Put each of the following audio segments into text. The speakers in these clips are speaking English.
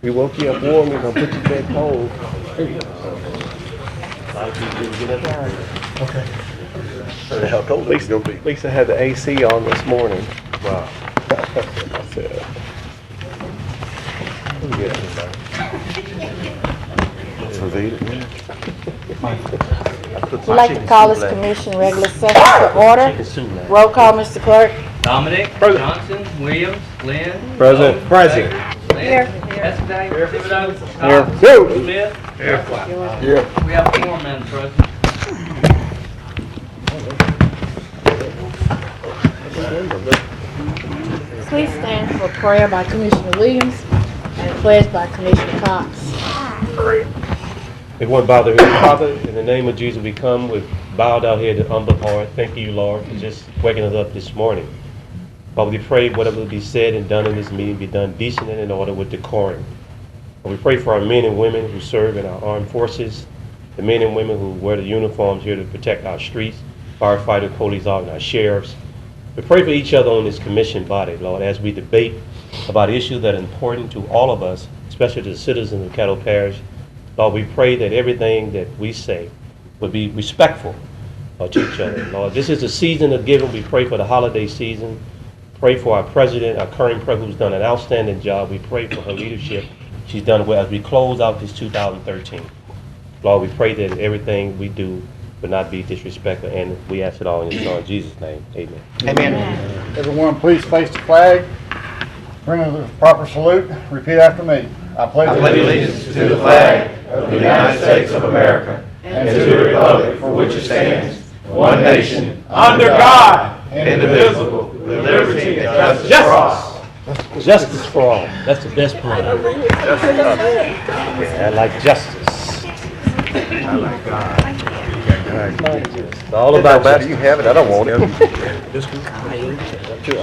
We woke you up warm, we're gonna put you back cold. A lot of people didn't get up early. Okay. How cold it's gonna be? Lisa had the AC on this morning. Wow. I said, "I'm good, everybody." We'd like to call this commission regular session to order. Roll call, Mr. Clerk. Dominic, Present. Johnson, Williams, Lynn. Present. Lowe, Present. Lynn, Yesterday, Thibodeau, Here. Scott, Here. Smith. Here. We have 4, Madam President. Please stand for prayer by Commissioner Williams and pledge by Commissioner Cox. Everyone bow their heads. Father, in the name of Jesus, we come with bowed down head and humble heart. Thank you, Lord, for just waking us up this morning. Father, we pray whatever will be said and done in this meeting be done decent and in order with decorum. And we pray for our men and women who serve in our armed forces, the men and women who wear the uniforms here to protect our streets, firefighters, police officers, and our sheriffs. We pray for each other on this commission body, Lord, as we debate about issues that are important to all of us, especially to the citizens of Caddo Parish. Lord, we pray that everything that we say would be respectful to each other. Lord, this is the season of giving. We pray for the holiday season. Pray for our president, our current president, who's done an outstanding job. We pray for her leadership. She's done well as we close out this 2013. Lord, we pray that everything we do would not be disrespectful, and we ask it all in your son Jesus' name. Amen. Amen. Everyone, please face the flag. Bring the proper salute. Repeat after me. I pledge allegiance to the flag of the United States of America and to the republic for which it stands, one nation, under God, indivisible, with liberty and justice for all. Justice for all. That's the best part. I like justice. I like God. It's all about Matter, you have it. I don't want it. I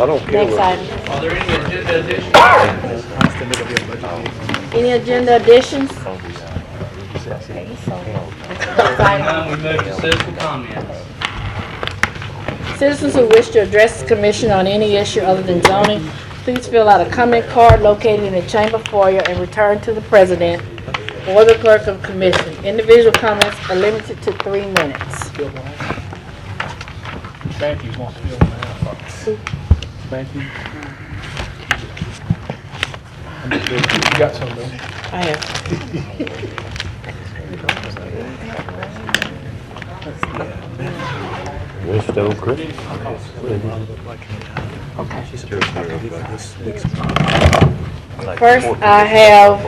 don't care. Next item. Are there any agenda additions? Any agenda additions? Next item. None, we move to citizen comments. Citizens who wish to address the commission on any issue other than zoning, please fill out a comment card located in the chamber foyer and return to the president or the clerk of commission. Individual comments are limited to 3 minutes. Thank you. Wants to feel now. Thank you. You got some, though. I have. First, I have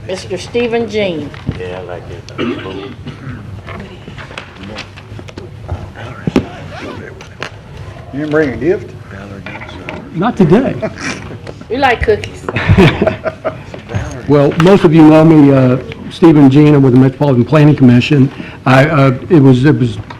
Mr. Stephen Jean. Yeah, I like it. You didn't bring a gift? Not today. We like cookies. Well, most of you know me, Stephen Jean, with the Metropolitan Planning Commission. It was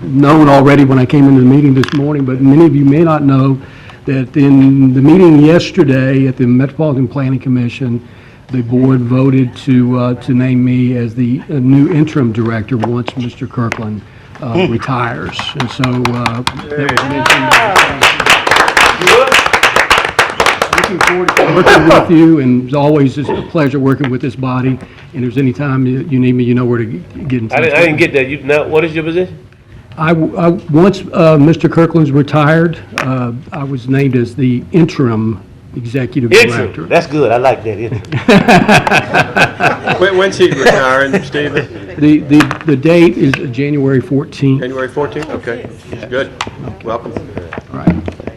known already when I came into the meeting this morning, but many of you may not know that in the meeting yesterday at the Metropolitan Planning Commission, the board voted to name me as the new interim director once Mr. Kirkland retires. And so that was mentioned. Looking forward to working with you, and as always, it's a pleasure working with this body. And if there's any time you need me, you know where to get in touch. I didn't get that. You know, what is your position? Once Mr. Kirkland's retired, I was named as the interim executive director. That's good. I like that. When's he retiring, Stephen? The date is January 14th. January 14th? Okay. Good. Welcome. All right.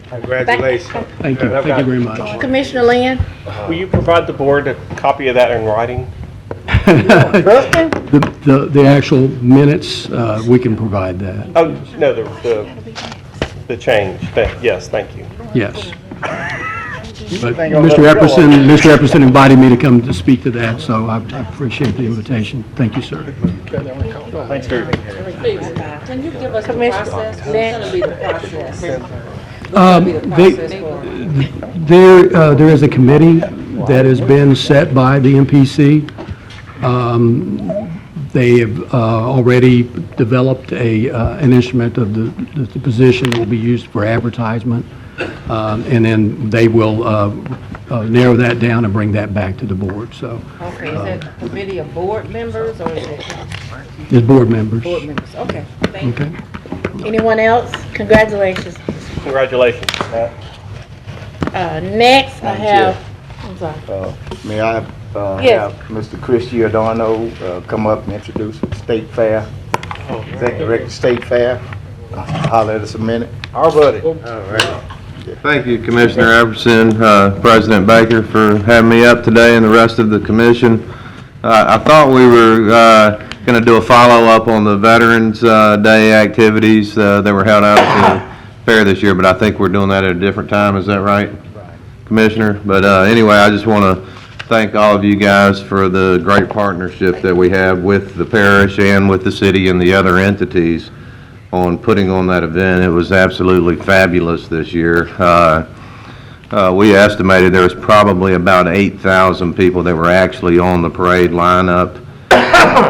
Congratulations. Thank you. Thank you very much. Commissioner Lynn? Will you provide the board a copy of that in writing? The actual minutes, we can provide that. Oh, no, the change. Yes, thank you. Yes. But Mr. Epperson invited me to come to speak to that, so I appreciate the invitation. Thank you, sir. Thanks, sir. Can you give us the process? What's going to be the process? There is a committee that has been set by the MPC. They have already developed an instrument of the position that will be used for advertisement, and then they will narrow that down and bring that back to the board, so, Okay, is that a committee of board members or is it it's board members. board members? Okay, thank you. Okay? Anyone else? Congratulations. Congratulations. Next, I have, I'm sorry. May I Yes. have Mr. Chris Giordano come up and introduce the State Fair, Executive Director, State Fair. Holler at us a minute. Our buddy. Thank you, Commissioner Everson, President Baker, for having me up today and the rest of the commission. I thought we were going to do a follow-up on the Veterans Day activities that were held out at the fair this year, but I think we're doing that at a different time. Is that right, Commissioner? But anyway, I just want to thank all of you guys for the great partnership that we have with the parish and with the city and the other entities on putting on that event. It was absolutely fabulous this year. We estimated there was probably about 8,000 people that were actually on the parade lineup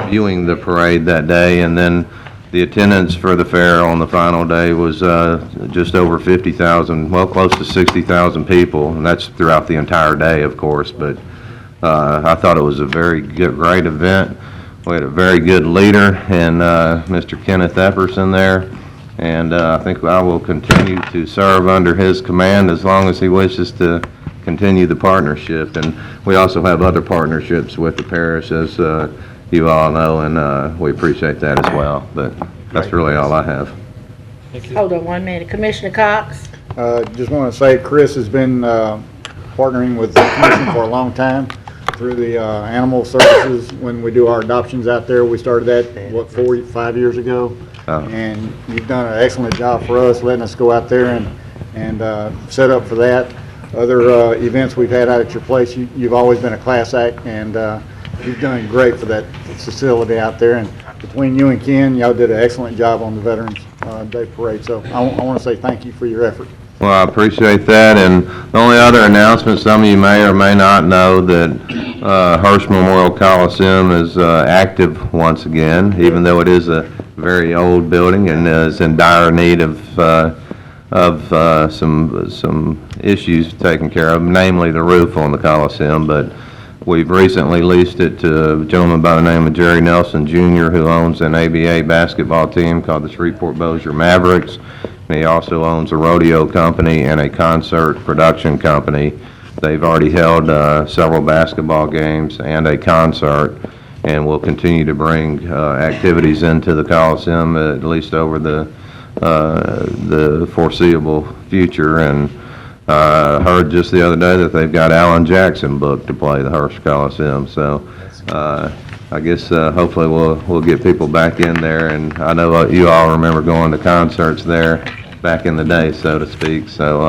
viewing the parade that day, and then the attendance for the fair on the final day was just over 50,000, well, close to 60,000 people, and that's throughout the entire day, of course, but I thought it was a very good, great event. We had a very good leader in Mr. Kenneth Epperson there, and I think I will continue to serve under his command as long as he wishes to continue the partnership. And we also have other partnerships with the parish, as you all know, and we appreciate that as well. But that's really all I have. Hold on 1 minute. Commissioner Cox? Just want to say Chris has been partnering with the commission for a long time through the animal services. When we do our adoptions out there, we started that, what, 5 years ago? And you've done an excellent job for us, letting us go out there and set up for that. Other events we've had out at your place, you've always been a class act, and you've done great for that facility out there. And between you and Ken, y'all did an excellent job on the Veterans Day Parade. So I want to say thank you for your effort. Well, I appreciate that, and the only other announcement, some of you may or may not know that Hearst Memorial Coliseum is active once again, even though it is a very old building and is in dire need of some issues taken care of, namely the roof on the Coliseum. But we've recently leased it to a gentleman by the name of Jerry Nelson Jr., who owns an ABA basketball team called the Shreveport-Bossier Mavericks. He also owns a rodeo company and a concert production company. They've already held several basketball games and a concert, and will continue to bring activities into the Coliseum at least over the foreseeable future. And I heard just the other day that they've got Alan Jackson booked to play the Hearst Coliseum. So I guess hopefully we'll get people back in there, and I know you all remember going to concerts there back in the day, so to speak. So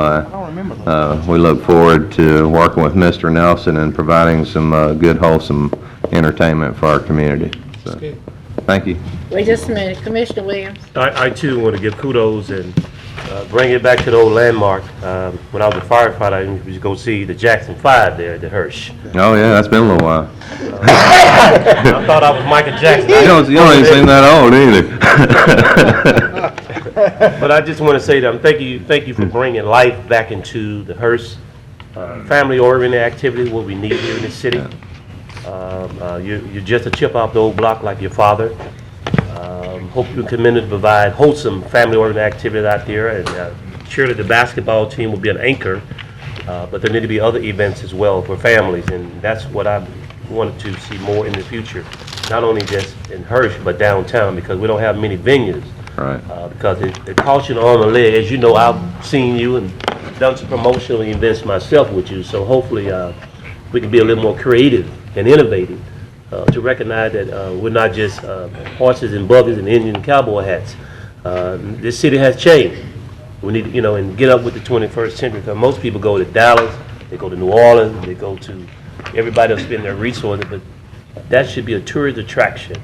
we look forward to working with Mr. Nelson and providing some good, wholesome entertainment for our community. So, thank you. Wait just a minute. Commissioner Williams? I too want to give kudos and bring it back to the old landmark. When I was a firefighter, I used to go see the Jackson 5 there at the Hirsch. Oh yeah, that's been a little while. I thought I was Michael Jackson. You don't even seem that old either. But I just want to say that thank you for bringing life back into the Hearst family-oriented activity, what we need here in the city. You're just a chip off the old block like your father. Hope you continue to provide wholesome family-oriented activity out there, and surely the basketball team will be an anchor, but there need to be other events as well for families, and that's what I wanted to see more in the future, not only just in Hearst, but downtown, because we don't have many venues. Right. Because it costs you an arm and a leg. As you know, I've seen you and done some promotional events myself with you, so hopefully we can be a little more creative and innovative to recognize that we're not just horses and buggies and Indian and cowboy hats. This city has changed. We need to, and get up with the 21st century, because most people go to Dallas, they go to New Orleans, they go to, everybody will spend their resources, but that should be a tourist attraction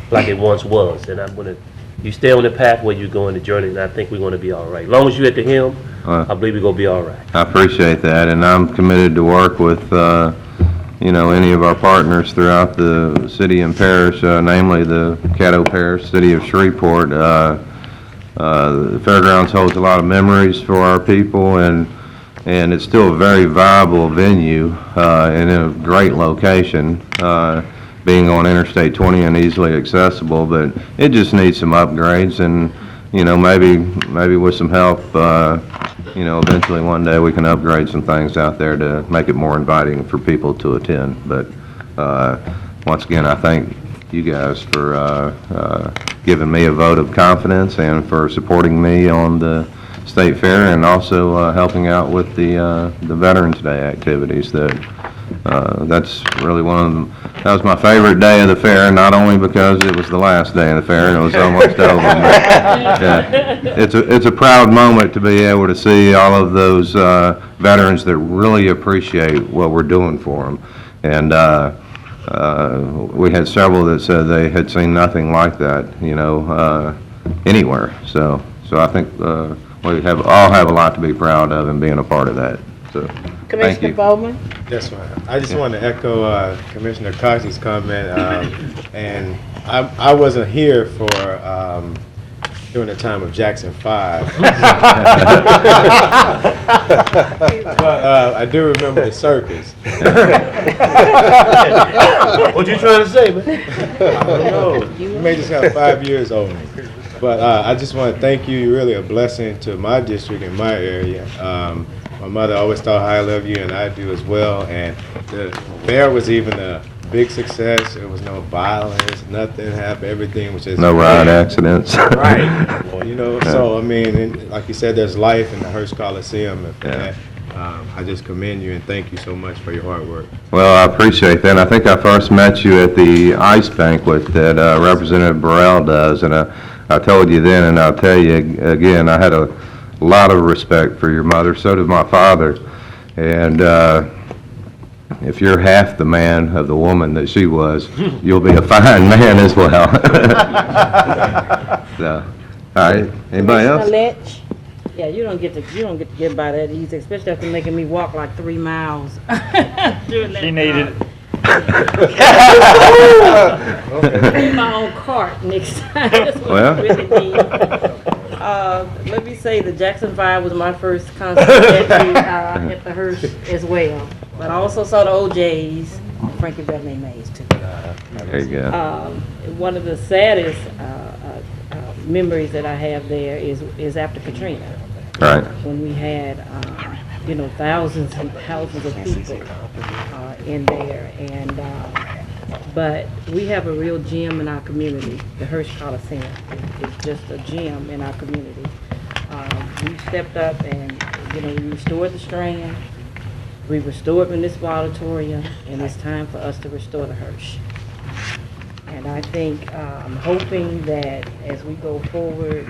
like it once was. And I'm going to, you stay on the path where you're going, the journey, and I think we're going to be all right. As long as you're at the helm, I believe we're going to be all right. I appreciate that, and I'm committed to work with, any of our partners throughout the city and parish, namely the Caddo Parish, City of Shreveport. The fairgrounds holds a lot of memories for our people, and and it's still a very viable venue and in a great location, being on Interstate 20 and easily accessible, but it just needs some upgrades, and, you know, maybe with some help, you know, eventually one day we can upgrade some things out there to make it more inviting for people to attend. But once again, I thank you guys for giving me a vote of confidence and for supporting me on the State Fair, and also helping out with the Veterans Day activities. That's really that was my favorite day of the fair, not only because it was the last day of the fair and it was almost over, but yeah, it's a proud moment to be able to see all of those veterans that really appreciate what we're doing for them. And we had several that said they had seen nothing like that, you know, anywhere. So I think we all have a lot to be proud of in being a part of that. So, thank Commissioner you. Bowman? That's right. I just want to echo Commissioner Cox's comment, and I wasn't here for during the time of Jackson 5. But I do remember the circus. What you trying to say, man? I don't know. You may just have 5 years older. But I just want to thank you. You're really a blessing to my district and my area. My mother always thought highly of you, and I do as well. And the fair was even a big success. There was no violence, nothing happened. Everything was just No ride accidents. right. You know, so I mean, and like you said, there's life in the Hearst Coliseum, and for that, I just commend you and thank you so much for your hard work. Well, I appreciate that. I think I first met you at the ice banquet that Representative Burrell does, and I told you then, and I'll tell you again, I had a lot of respect for your mother. So did my father. And if you're half the man of the woman that she was, you'll be a fine man as well. So, all right. Anybody else? Commissioner Lynch? Yeah, you don't get to get by that easy, especially after making me walk like 3 miles. She needed it. In my own cart next time. That's what Well. I really need. Let me say the Jackson 5 was my first concert at the Hearst as well. But I also saw the OJs, Frankie Beverly Mays too. There you go. One of the saddest memories that I have there is after Katrina. Right. When we had, you know, thousands and thousands of people in there. And but we have a real gem in our community, the Hearst Coliseum. It's just a gem in our community. We stepped up and, you know, we restored the Strand, we restored Municipal Auditorium, and it's time for us to restore the Hearst. And I think, I'm hoping that as we go forward,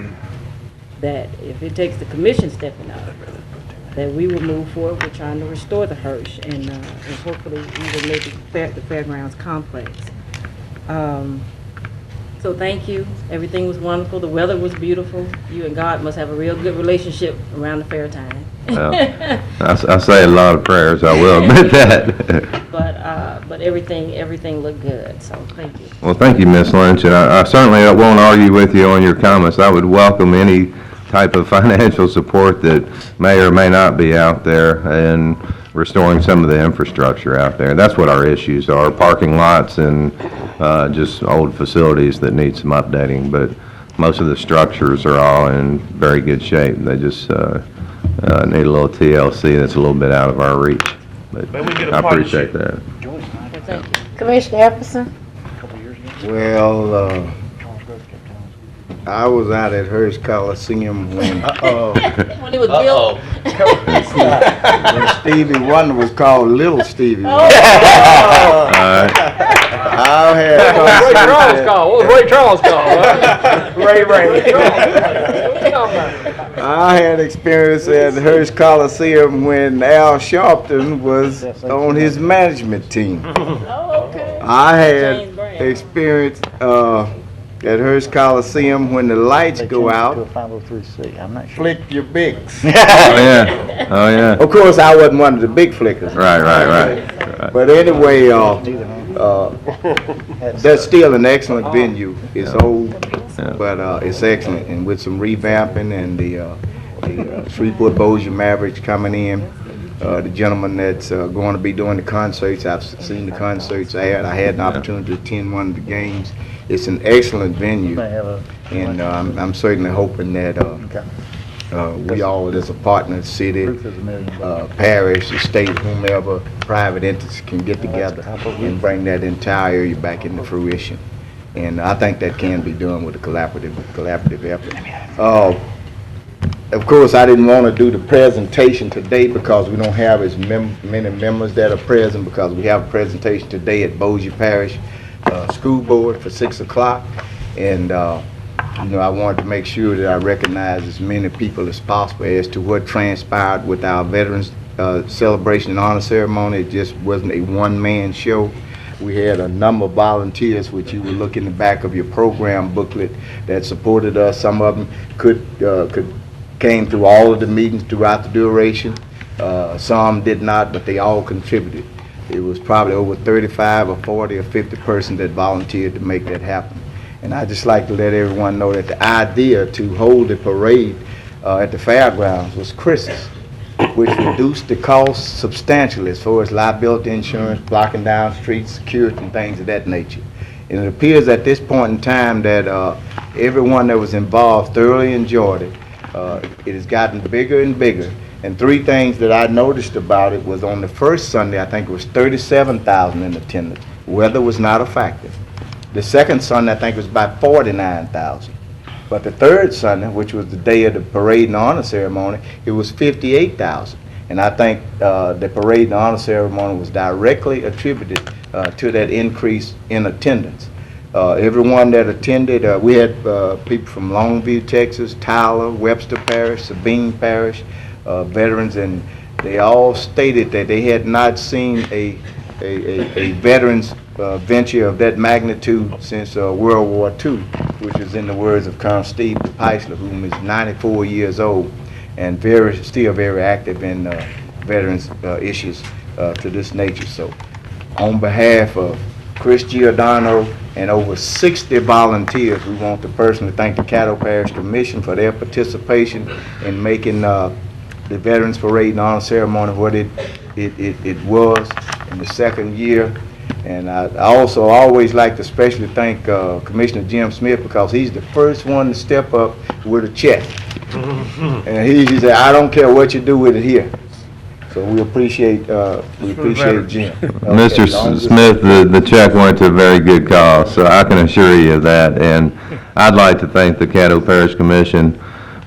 that if it takes the commission stepping up, that we will move forward with trying to restore the Hearst and hopefully we will make the fairgrounds complex. So thank you. Everything was wonderful. The weather was beautiful. You and God must have a real good relationship around the fair time. Well, I say a lot of prayers, I will admit that. But everything looked good, so thank you. Well, thank you, Ms. Lynch, and I certainly won't argue with you on your comments. I would welcome any type of financial support that may or may not be out there in restoring some of the infrastructure out there. That's what our issues are, parking lots and just old facilities that need some updating, but most of the structures are all in very good shape. They just need a little TLC that's a little bit out of our reach. But Maybe we get a I appreciate that. Thank you. Commissioner Epperson? Well, I was out at Hearst Coliseum when When it was built? when Stevie Wonder was called Little Stevie Wonder. I had Ray Charles called. What was Ray Charles called? Ray. I had experience at Hearst Coliseum when Al Sharpton was on his management team. Oh, okay. I James had Brown. experience at Hearst Coliseum when the lights go out. 503C, I'm not sure. Flick your bigs. Oh, yeah. Oh, yeah. Of course, I wasn't one of the big flickers. Right. But anyway, that's still an excellent venue. It's old, Yeah. but it's excellent. And with some revamping and the Shreveport Bossier Mavericks coming in, the gentleman that's going to be doing the concerts. I've seen the concerts aired. I had an opportunity to attend one of the games. It's an excellent venue, and I'm certainly hoping that we all, as a partner city, parish, the state, whomever, private entities can get together and bring that entire area back into fruition. And I think that can be done with a collaborative effort. Of course, I didn't want to do the presentation today because we don't have as many members that are present, because we have a presentation today at Bossier Parish School Board for 6 o'clock. And you know, I wanted to make sure that I recognize as many people as possible as to what transpired with our Veterans Celebration and Honor Ceremony. It just wasn't a one-man show. We had a number of volunteers, which you will look in the back of your program booklet, that supported us. Some of them came through all of the meetings throughout the duration. Some did not, but they all contributed. It was probably over 35 or 40 or 50 persons that volunteered to make that happen. And I'd just like to let everyone know that the idea to hold the parade at the fairgrounds was Chris's, which reduced the cost substantially as far as liability insurance, blocking down streets, security, and things of that nature. And it appears at this point in time that everyone that was involved thoroughly enjoyed it. It has gotten bigger and bigger. And three things that I noticed about it was, on the first Sunday, I think it was 37,000 in attendance. Weather was not a factor. The second Sunday, I think it was about 49,000. But the third Sunday, which was the day of the parade and honor ceremony, it was 58,000. And I think the parade and honor ceremony was directly attributed to that increase in attendance. Everyone that attended, we had people from Longview, Texas, Tyler, Webster Parish, Sabine Parish, veterans, and they all stated that they had not seen a veterans venture of that magnitude since World War II, which is, in the words of Colonel Steve Peisler, whom is 94 years old and still very active in veterans issues to this nature. So on behalf of Chris Giordano and over 60 volunteers, we want to personally thank the Caddo Parish Commission for their participation in making the Veterans Parade and Honor Ceremony what it was in the second year. And I also always like to especially thank Commissioner Jim Smith, because he's the first one to step up with a check. And he said, I don't care what you do with it here. So we appreciate Jim. Mr. Smith, the check went to a very good cause, so I can assure you of that. And I'd like to thank the Caddo Parish Commission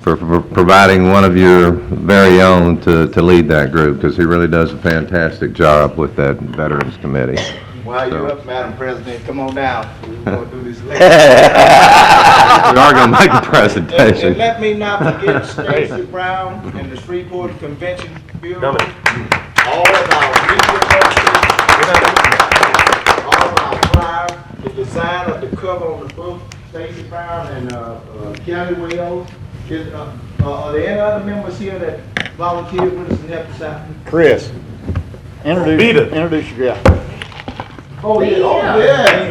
for providing one of your very own to lead that group, because he really does a fantastic job with that Veterans Committee. While you're up, Madam President, come on down. We're going to do this later. We are going to make a presentation. And let me not forget Stacy Brown and the Shreveport Convention Bureau. All of our media posters, all of our flyers, the design of the cover on the book, Stacy Brown and Kelly Wells. Are there any other members here that volunteered with us and helped us out? Chris, introduce your guy. Oh, yeah. Oh, yeah.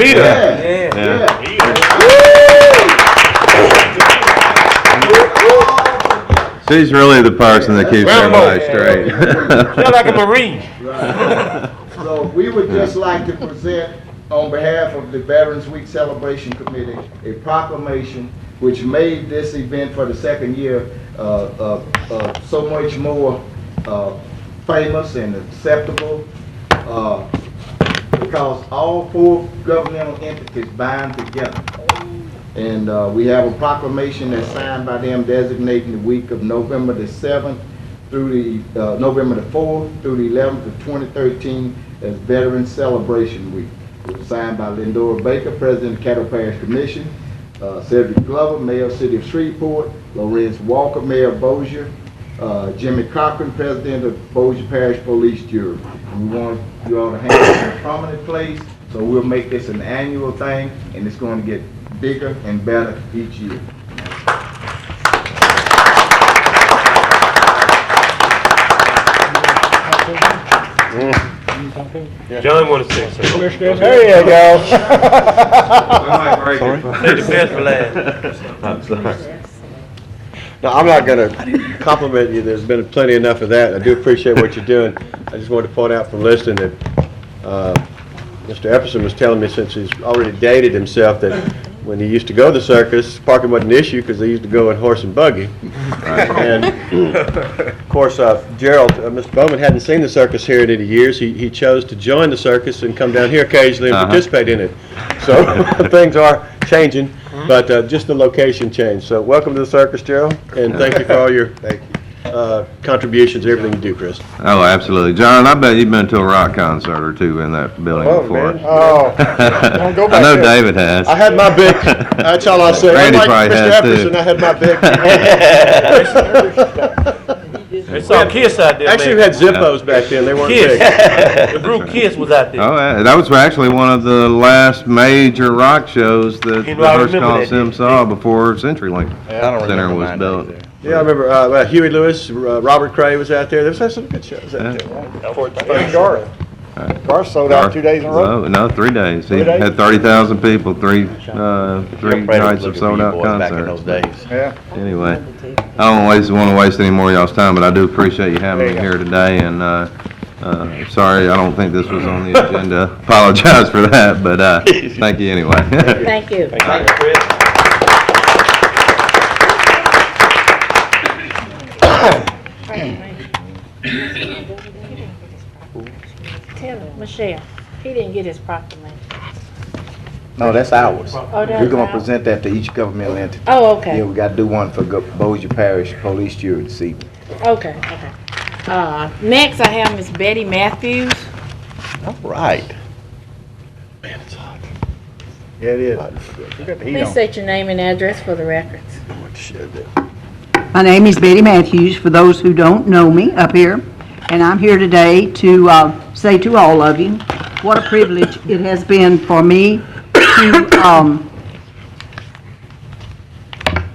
She's really the person that keeps everybody straight. Feel like a Marine. Right. So we would just like to present, on behalf of the Veterans Week Celebration Committee, a proclamation which made this event for the second year so much more famous and acceptable, because all four governmental entities bind together. And we have a proclamation that's signed by them designating the week of November the 7th through the November the 4th through the 11th of 2013 as Veterans Celebration Week. It was signed by Lindora Baker, President of the Caddo Parish Commission, Cedric Glover, Mayor of the City of Shreveport, Lorenz Walker, Mayor of Bossier, Jimmy Cochran, President of Bossier Parish Police Jury. And we want you all to hang it in a prominent place, so we'll make this an annual thing, and it's going to get bigger and better each year. John want to say something. There you go. Say the best for last. I'm sorry. No, I'm not going to compliment you. There's been plenty enough of that. I do appreciate what you're doing. I just wanted to point out from listening that Mr. Epperson was telling me, since he's already dated himself, that when he used to go to the circus, parking wasn't an issue because they used to go in horse and buggy. And of course, Gerald, Mr. Bowman hadn't seen the circus here in any years. He chose to join the circus and come down here occasionally and participate in it. So things are changing, but just the location changed. So welcome to the circus, Gerald, and thank you for all your contributions, everything you do, Chris. Oh, absolutely. John, I bet you've been to a rock concert or two in that building before. Man. Oh, don't go back I know there. David has. I had my big, that's all I say. Randy Unlike probably Mr. has, too. Epperson, I had my big. They saw Kiss out there, Actually, we man. had Zippos back then. They weren't Kiss. big. The group Kiss was out there. Oh, that was actually one of the last major rock shows that the You know, I Hearst remember that, Coliseum saw before CenturyLink I don't Center remember was mine built. either. Yeah, I remember Huey Lewis, Robert Cray was out there. There was some good shows out there. Garth sold out 2 days in a row. No, 3 days. He 3 days? had 30,000 people, three nights of sold out concerts. Yeah. Anyway, I don't want to waste any more of y'all's time, but I do appreciate you having me here today, and sorry, I don't think this was on the agenda. Apologize for that, but thank you anyway. Thank you. Thank you, Chris. Tell him, Michelle, he didn't get his proclamation. No, that's ours. Oh, that's We're gonna ours? present that to each governmental entity. Oh, okay. Yeah, we gotta do one for Bossier Parish Police Jury this evening. Okay, okay. Next I have Miss Betty Matthews. All right. Yeah, it is. You got the heat Please on. state your name and address for the records. My name is Betty Matthews, for those who don't know me up here, and I'm here today to say to all of you what a privilege it has been for me to,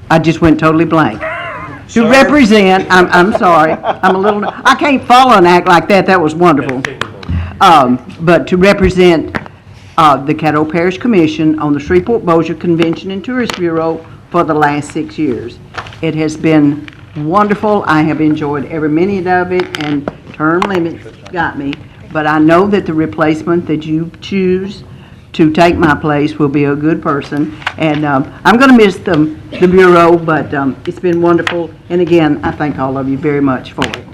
I just went totally blank. To represent, I'm sorry, I'm a little, I can't follow and act like that, that was wonderful. But to represent the Caddo Parish Commission on the Shreveport-Bossier Convention and Tourist Bureau for the last 6 years. It has been wonderful. I have enjoyed every minute of it, and term limits got me. But I know that the replacement that you choose to take my place will be a good person. And I'm going to miss the Bureau, but it's been wonderful. And again, I thank all of you very much for it.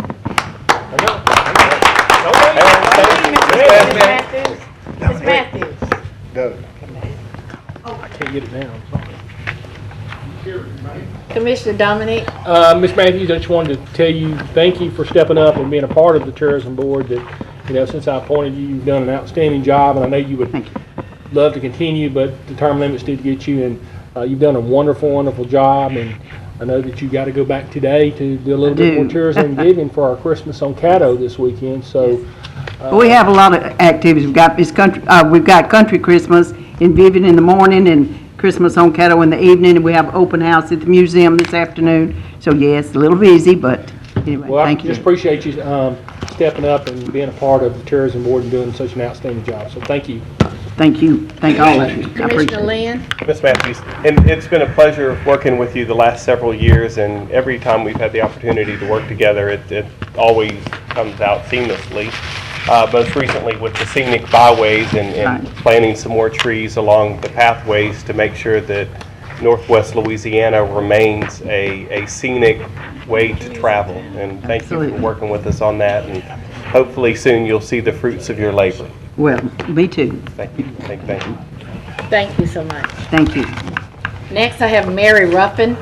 Miss Matthews. I can't get it down. Commissioner Dominique. Ms. Matthews, I just wanted to tell you, thank you for stepping up and being a part of the tourism board. That, since I appointed you, you've done an outstanding job, and I know you would love to continue, but the term limits did get you, and you've done a wonderful, wonderful job, and I know that you got to go back today to do a little bit more tourism and giving for our Christmas on Caddo this weekend. So we have a lot of activities. We've got country Christmas in Vivian in the morning, and Christmas on Caddo in the evening, and we have open house at the museum this afternoon. So yes, a little busy, but anyway, well, thank I you. just appreciate you stepping up and being a part of the tourism board and doing such an outstanding job. So thank you. Thank you. Thank all of you. I appreciate Commissioner it. Lynn. Ms. Matthews, and it's been a pleasure working with you the last several years, and every time we've had the opportunity to work together, it always comes out seamlessly. Most recently with the scenic byways and planting some more trees along the pathways to make sure that Northwest Louisiana remains a scenic way to travel. And thank you for working with us on that, and hopefully soon you'll see the fruits of your labor. Well, me too. Thank you. Thank you. Thank you so much. Thank you. Next, I have Mary Ruffin.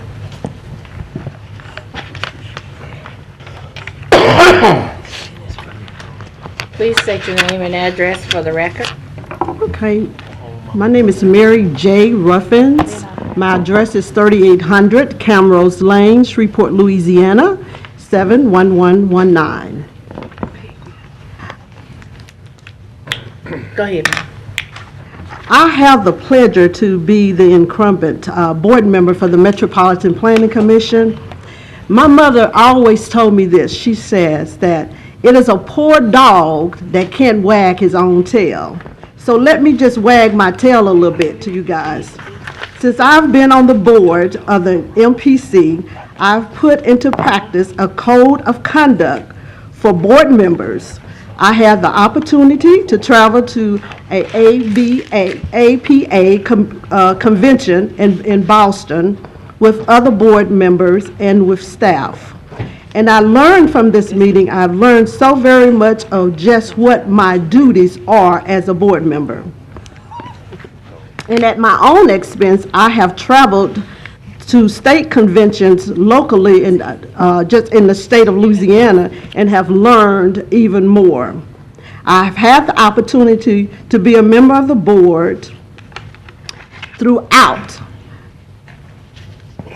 Please state your name and address for the record. Okay, my name is Mary J. Ruffins. My address is 3800 Camrose Lane, Shreveport, Louisiana, 71119. Go ahead, ma'am. I have the pleasure to be the incumbent board member for the Metropolitan Planning Commission. My mother always told me this. She says that it is a poor dog that can't wag his own tail. So let me just wag my tail a little bit to you guys. Since I've been on the board of the MPC, I've put into practice a code of conduct for board members. I had the opportunity to travel to a APA convention in Boston with other board members and with staff. And I learned from this meeting, I've learned so very much of just what my duties are as a board member. And at my own expense, I have traveled to state conventions locally in just in the state of Louisiana and have learned even more. I've had the opportunity to be a member of the board throughout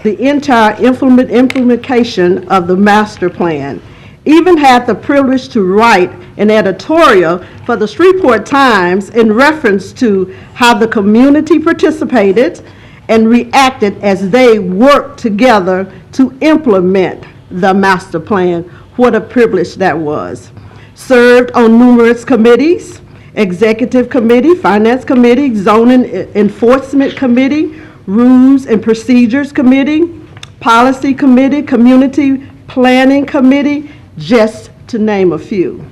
the entire implementation of the master plan. Even had the privilege to write an editorial for the Shreveport Times in reference to how the community participated and reacted as they worked together to implement the master plan. What a privilege that was. Served on numerous committees, Executive Committee, Finance Committee, Zoning Enforcement Committee, Rules and Procedures Committee, Policy Committee, Community Planning Committee, just to name a few.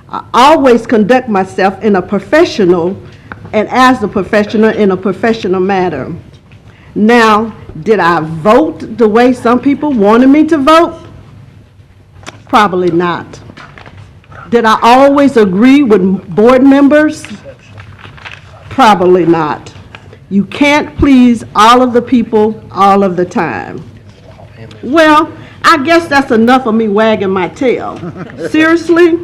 I always conduct myself in a professional and as a professional in a professional manner. Now, did I vote the way some people wanted me to vote? Probably not. Did I always agree with board members? Probably not. You can't please all of the people all of the time. Well, I guess that's enough of me wagging my tail. Seriously,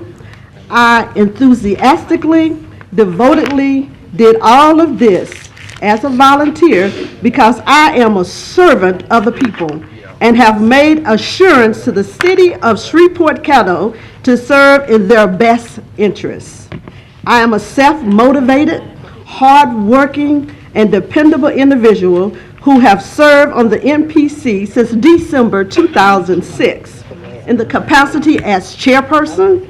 I enthusiastically, devotedly did all of this as a volunteer because I am a servant of the people and have made assurance to the city of Shreveport, Caddo to serve in their best interests. I am a self-motivated, hard-working, and dependable individual who have served on the MPC since December 2006 in the capacity as chairperson,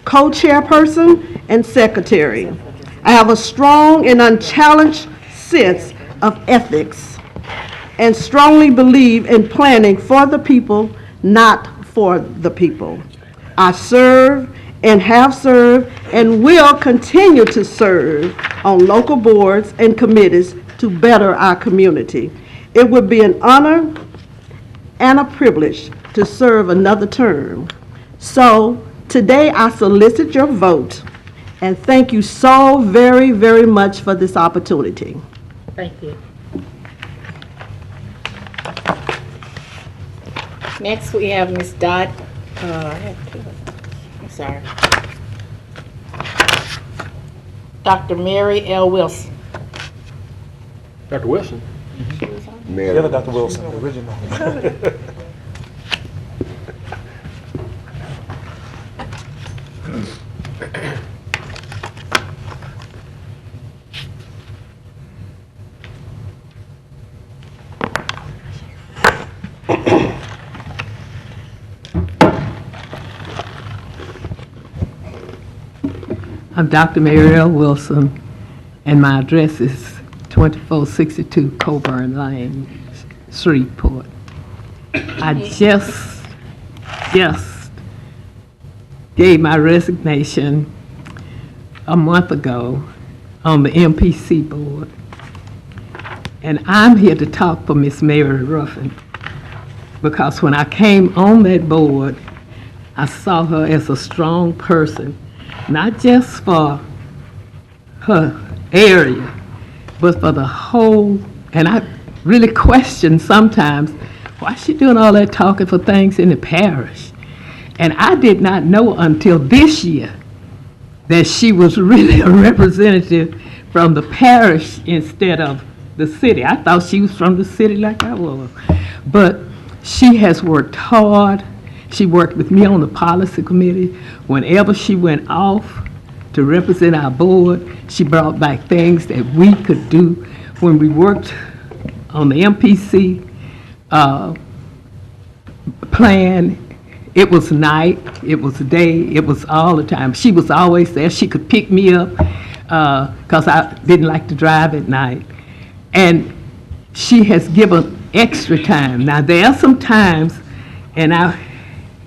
co-chairperson, and secretary. I have a strong and unchallenged sense of ethics and strongly believe in planning for the people, not for the people. I serve and have served and will continue to serve on local boards and committees to better our community. It would be an honor and a privilege to serve another term. So today I solicit your vote and thank you so very, very much for this opportunity. Thank you. Next, we have Ms. Dodd. I have two. I'm sorry. Dr. Mary L. Wilson. Dr. Wilson? Mary. The other Dr. Wilson, the original. I'm Dr. Mary L. Wilson, and my address is 2462 Coburn Lane, Shreveport. I just gave my resignation a month ago on the MPC board. And I'm here to talk for Miss Mary Ruffin, because when I came on that board, I saw her as a strong person, not just for her area, but for the whole, and I really question sometimes, why is she doing all that talking for things in the parish? And I did not know until this year that she was really a representative from the parish instead of the city. I thought she was from the city like I was. But she has worked hard. She worked with me on the policy committee. Whenever she went off to represent our board, she brought back things that we could do. When we worked on the MPC plan, it was night, it was day, it was all the time. She was always there. She could pick me up because I didn't like to drive at night. And she has given extra time. Now, there are some times, and I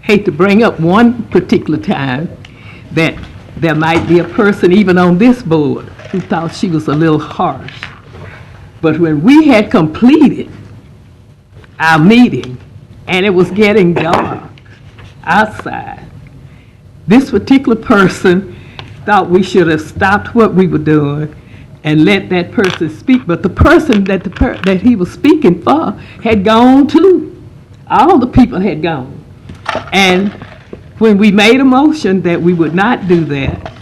hate to bring up one particular time, that there might be a person even on this board who thought she was a little harsh. But when we had completed our meeting and it was getting dark outside, this particular person thought we should have stopped what we were doing and let that person speak. But the person that he was speaking for had gone too. All the people had gone. And when we made a motion that we would not do that,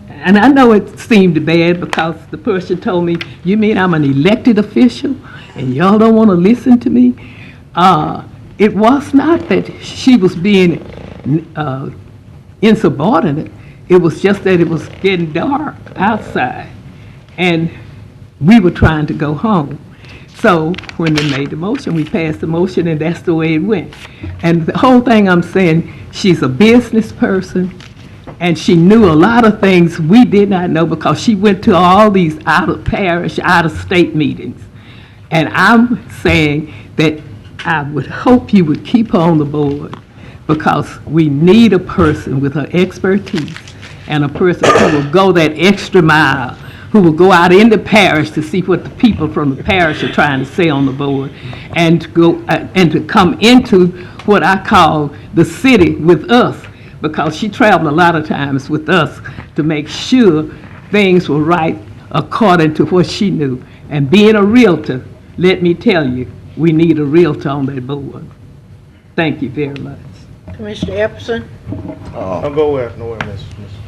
and I know it seemed bad because the person told me, you mean I'm an elected official and y'all don't want to listen to me? It was not that she was being insubordinate. It was just that it was getting dark outside and we were trying to go home. So when they made the motion, we passed the motion and that's the way it went. And the whole thing I'm saying, she's a business person and she knew a lot of things we did not know because she went to all these out-of-parish, out-of-state meetings. And I'm saying that I would hope you would keep her on the board because we need a person with her expertise and a person who will go that extra mile, who will go out in the parish to see what the people from the parish are trying to say on the board, and to go and to come into what I call the city with us, because she traveled a lot of times with us to make sure things were right according to what she knew. And being a realtor, let me tell you, we need a realtor on that board. Thank you very much. Commissioner Epperson? I'll go with nowhere, Miss.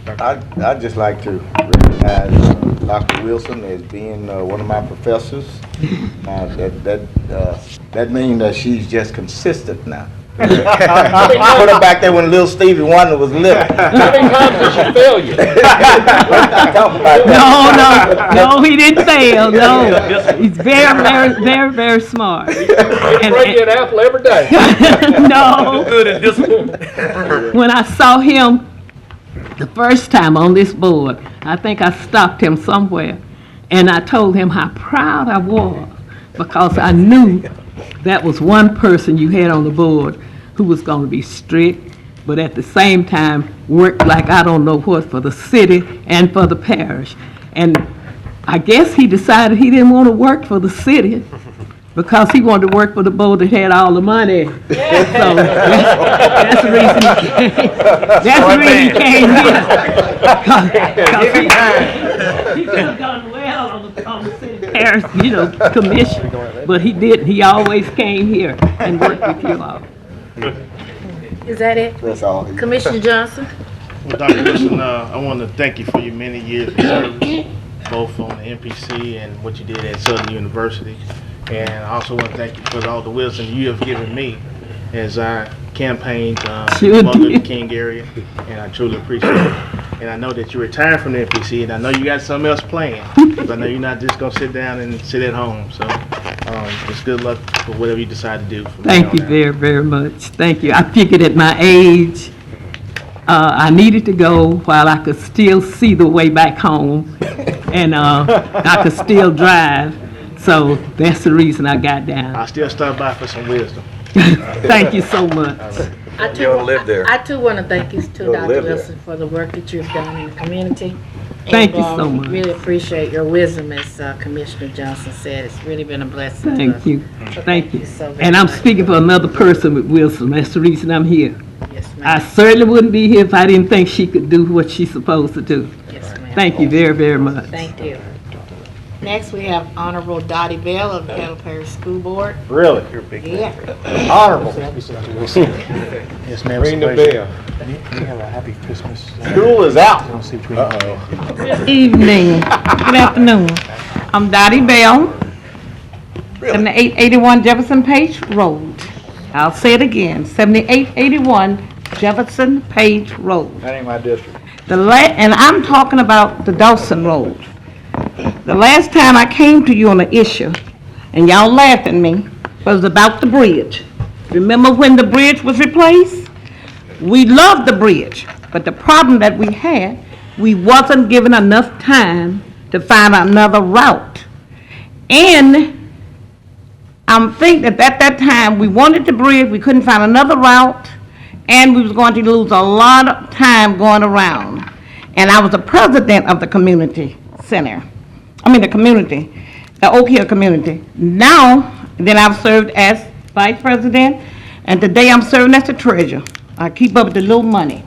I'd just like to recognize Dr. Wilson as being one of my professors. That means that she's just consistent now. Put her back there when little Stevie Wonder was little. How many times did she fail you? No, he didn't fail, no. He's very, very smart. He break you an apple every day. No. Good at discipline. When I saw him the first time on this board, I think I stopped him somewhere, and I told him how proud I was because I knew that was one person you had on the board who was going to be strict, but at the same time worked like I don't know what for the city and for the parish. And I guess he decided he didn't want to work for the city because he wanted to work for the board that had all the money. So that's the reason he came. That's the reason he came here. He could have done well on the city parish, commission, but he didn't. He always came here and worked with you all. Is that it? That's all. Commissioner Johnson? Well, Dr. Wilson, I want to thank you for your many years of service, both on the MPC and what you did at Southern University. And I also want to thank you for all the wisdom you have given me as I campaigned in the King area, and I truly appreciate it. And I know that you're retired from the MPC, and I know you got something else planned, but I know you're not just going to sit down and sit at home. So just good luck for whatever you decide to do. Thank you very, very much. Thank you. I figured at my age, I needed to go while I could still see the way back home, and I could still drive. So that's the reason I got down. I'll still stop by for some wisdom. Thank you so much. I too want to thank you too, Dr. Wilson, for the work that you've done in the community. Thank you so much. Really appreciate your wisdom, as Commissioner Johnson said. It's really been a blessing to us. Thank you. So Thank you. so very And I'm much. speaking for another person with Wilson. That's the reason I'm here. Yes, ma'am. I certainly wouldn't be here if I didn't think she could do what she's supposed to do. Yes, ma'am. Thank you very, very much. Thank you. Next, we have Honorable Dottie Bell of the Caddo Parish School Board. Really? Yeah. Honorable. Yes, ma'am. Ring the bell. We have a happy Christmas. School is out. Good evening, good afternoon. I'm Dottie Bell, 7881 Jefferson Page Road. I'll say it again, 7881 Jefferson Page Road. That ain't my district. And I'm talking about the Dawson Road. The last time I came to you on the issue, and y'all laughed at me, was about the bridge. Remember when the bridge was replaced? We loved the bridge, but the problem that we had, we wasn't given enough time to find another route. And I think that at that time, we wanted the bridge, we couldn't find another route, and we was going to lose a lot of time going around. And I was the president of the community center. The Oak Hill community. Now, then I've served as vice president, and today I'm serving as the treasurer. I keep up with the little money.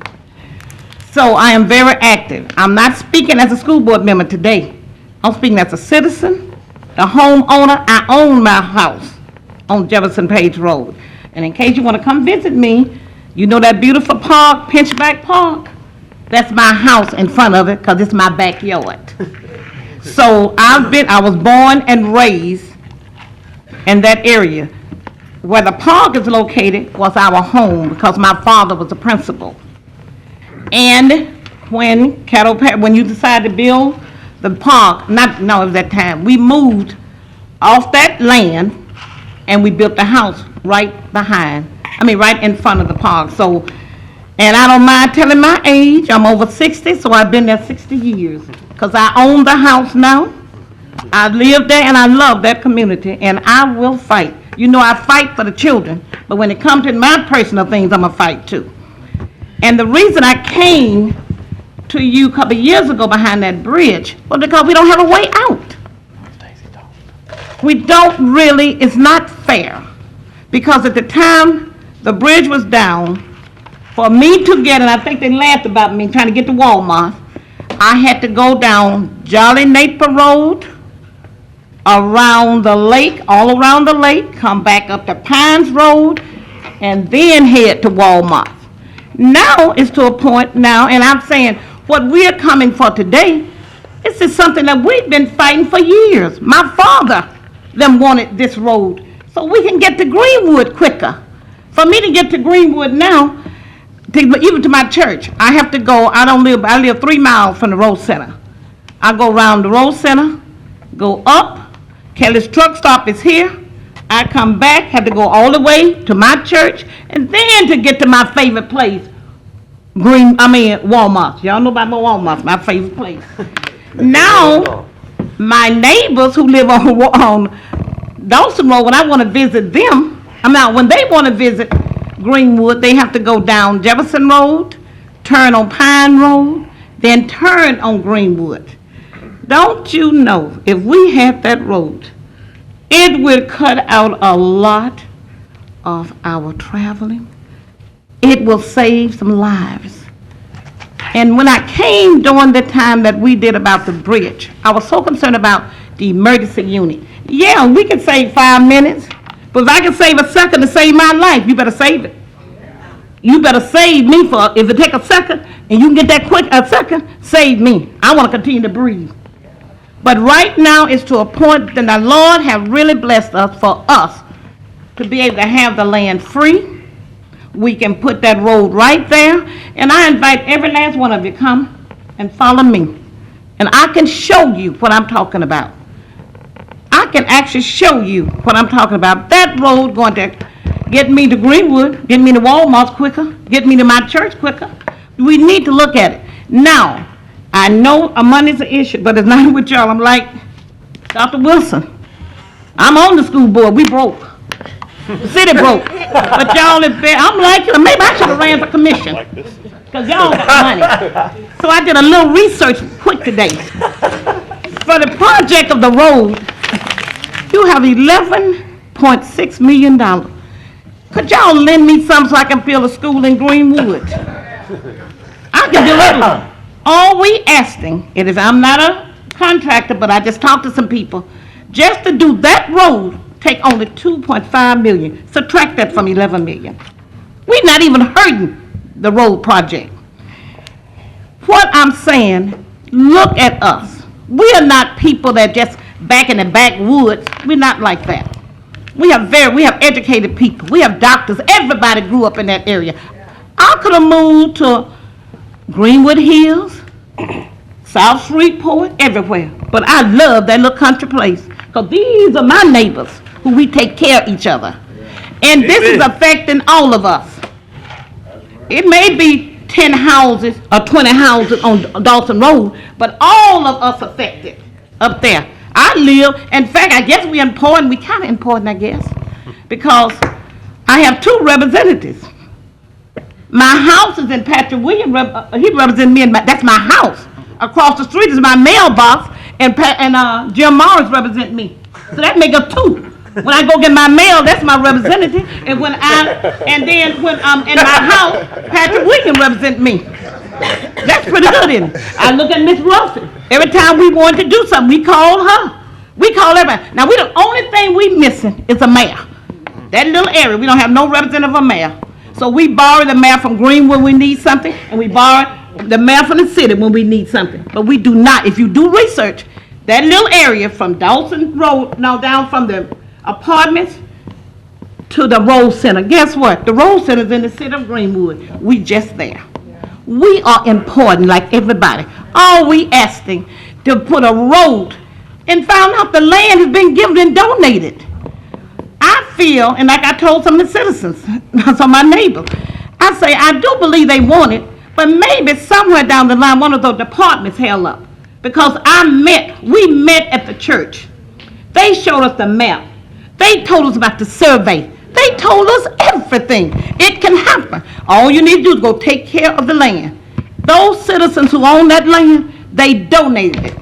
So I am very active. I'm not speaking as a school board member today. I'm speaking as a citizen, the homeowner. I own my house on Jefferson Page Road. And in case you want to come visit me, you know that beautiful park, Pinchback Park? That's my house in front of it because it's my backyard. So I was born and raised in that area. Where the park is located was our home because my father was the principal. And when when you decided to build the park, it was that time, we moved off that land and we built the house right in front of the park. So, and I don't mind telling my age, I'm over 60, so I've been there 60 years. Because I own the house now, I live there and I love that community, and I will fight. You know, I fight for the children, but when it comes to my personal things, I'm a fight too. And the reason I came to you a couple of years ago behind that bridge was because we don't have a way out. We don't really, it's not fair. Because at the time the bridge was down, for me to get, and I think they laughed about me trying to get to Walmart, I had to go down Jolly Napier Road, around the lake, all around the lake, come back up to Pines Road, and then head to Walmart. Now it's to a point now, and I'm saying what we're coming for today, this is something that we've been fighting for years. My father, them wanted this road so we can get to Greenwood quicker. For me to get to Greenwood now, even to my church, I have to go, I live 3 miles from the Road Center. I go around the Road Center, go up, Kelly's truck stop is here, I come back, have to go all the way to my church, and then to get to my favorite place, Walmart. Y'all know about my Walmart, my favorite place. Now, my neighbors who live on Dawson Road, when I want to visit them, when they want to visit Greenwood, they have to go down Jefferson Road, turn on Pine Road, then turn on Greenwood. Don't you know, if we had that road, it would cut out a lot of our traveling. It will save some lives. And when I came during the time that we did about the bridge, I was so concerned about the emergency unit. Yeah, we can save 5 minutes, but if I can save a second to save my life, you better save it. You better save me if it take a second, and you can get that quick a second, save me. I want to continue to breathe. But right now, it's to a point that the Lord has really blessed us for us to be able to have the land free. We can put that road right there, and I invite every last one of you come and follow me. And I can show you what I'm talking about. I can actually show you what I'm talking about. That road going to get me to Greenwood, get me to Walmart quicker, get me to my church quicker. We need to look at it. Now, I know money's an issue, but it's not with y'all. I'm like Dr. Wilson. I'm on the school board. We broke. The city broke. But y'all is there. I'm like, maybe I should have ran for commission. Because y'all got money. So I did a little research quick today. For the project of the road, you have $11.6 million. Could y'all lend me some so I can build a school in Greenwood? I can do it. All we asking, I'm not a contractor, but I just talked to some people, just to do that road, take only $2.5 million. Subtract that from $11 million. We're not even hurting the road project. What I'm saying, look at us. We are not people that just back in the backwoods. We're not like that. We have educated people. We have doctors. Everybody grew up in that area. I could have moved to Greenwood Hills, South Shreveport, everywhere. But I love that little country place because these are my neighbors who we take care of each other. And this is affecting all of us. It may be 10 houses or 20 houses on Dawson Road, but all of us affected up there. I live, in fact, I guess we're important, we kind of important, I guess, because I have 2 representatives. My house is in Patrick Williams, he represents me, that's my house. Across the street is my mailbox, and Jim Morris represents me. So that make us 2. When I go get my mail, that's my representative, and then when I'm in my house, Patrick Williams represents me. That's pretty good, isn't it? I look at Miss Ruffin. Every time we want to do something, we call her. We call everybody. Now, the only thing we missing is a mayor. That little area, we don't have no representative of mayor. So we borrow the mayor from Greenwood when we need something, and we borrow the mayor from the city when we need something. But we do not. If you do research, that little area from Dawson Road, down from the apartments to the Rose Center. Guess what? The Rose Center is in the city of Greenwood. We just there. We are important like everybody. All we asking to put a road and found out the land has been given and donated. I feel, and like I told some of the citizens, some of my neighbors, I say I do believe they want it, but maybe somewhere down the line one of those departments held up. Because we met at the church. They showed us the map. They told us about the survey. They told us everything. It can happen. All you need to do is go take care of the land. Those citizens who own that land, they donated it.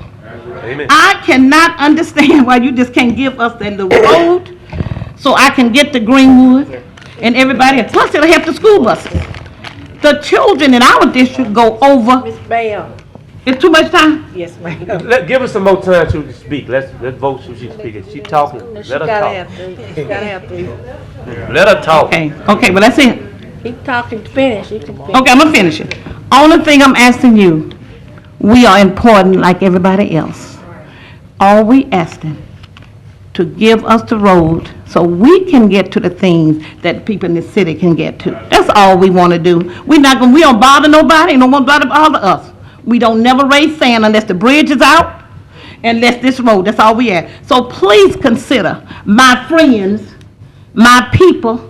Amen. I cannot understand why you just can't give us the road so I can get to Greenwood and everybody else. Plus, it'll help the school buses. The children in our district go over. Ms. Bell. It's too much time? Yes, ma'am. Give us some more time to speak. Let's vote so she can speak. She talking. She Let her gotta talk. have 3. She gotta have 3. Let her talk. Okay, well, that's it. Keep talking, finish. You can finish. Okay, I'm gonna finish it. Only thing I'm asking you, we are important like everybody else. All we asking to give us the road so we can get to the things that people in the city can get to. That's all we want to do. We don't bother nobody, and no one bother us. We don't never raise sand unless the bridge is out, unless this road. That's all we ask. So please consider my friends, my people,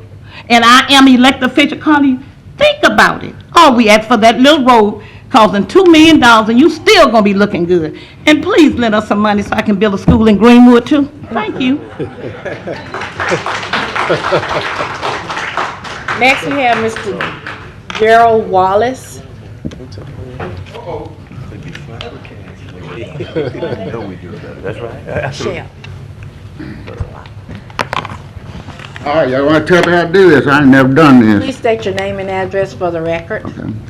and I am elected official. Connie, think about it. All we ask for that little road costing $2 million, and you still gonna be looking good. And please lend us some money so I can build a school in Greenwood too. Thank you. Next, we have Mr. Gerald Wallace. That's right. Shell. All right, y'all want to tell me how to do this? I ain't never done this. Please state your name and address for the record.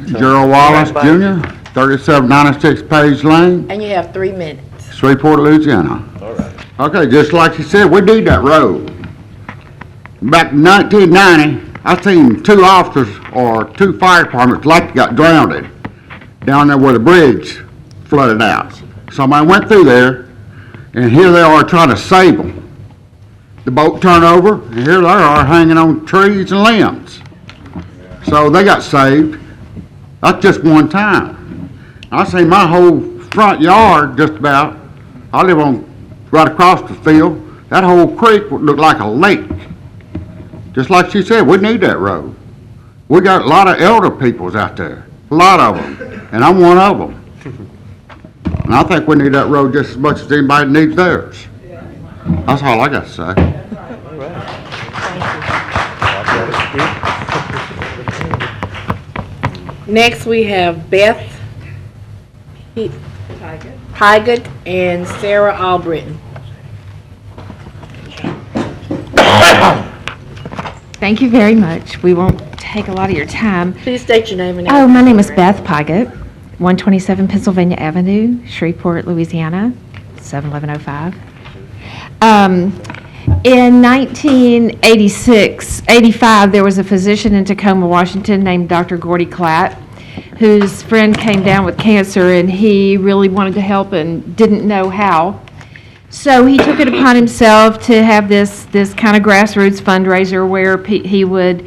Gerald Wallace, Jr., 3796 Page Lane, And you have 3 minutes. Shreveport, Louisiana. All right. Okay, just like you said, we need that road. Back in 1990, I seen 2 officers or 2 fire departments like got drowned down there where the bridge flooded out. Somebody went through there, and here they are trying to save them. The boat turned over, and here they are hanging on trees and limbs. So they got saved. That's just one time. I see my whole front yard just about. I live on right across the field. That whole creek would look like a lake. Just like she said, we need that road. We got a lot of elder peoples out there, a lot of them, and I'm one of them. And I think we need that road just as much as anybody needs theirs. That's all I got to say. Next, we have Beth Pygott and Sarah Albritton. Thank you very much. We won't take a lot of your time. Please state your name and Oh, my address. name is Beth Pygott, 127 Pennsylvania Avenue, Shreveport, Louisiana, 71105. In 1986, 85, there was a physician in Tacoma, Washington named Dr. Gordy Klatt, whose friend came down with cancer, and he really wanted to help and didn't know how. So he took it upon himself to have this kind of grassroots fundraiser where he would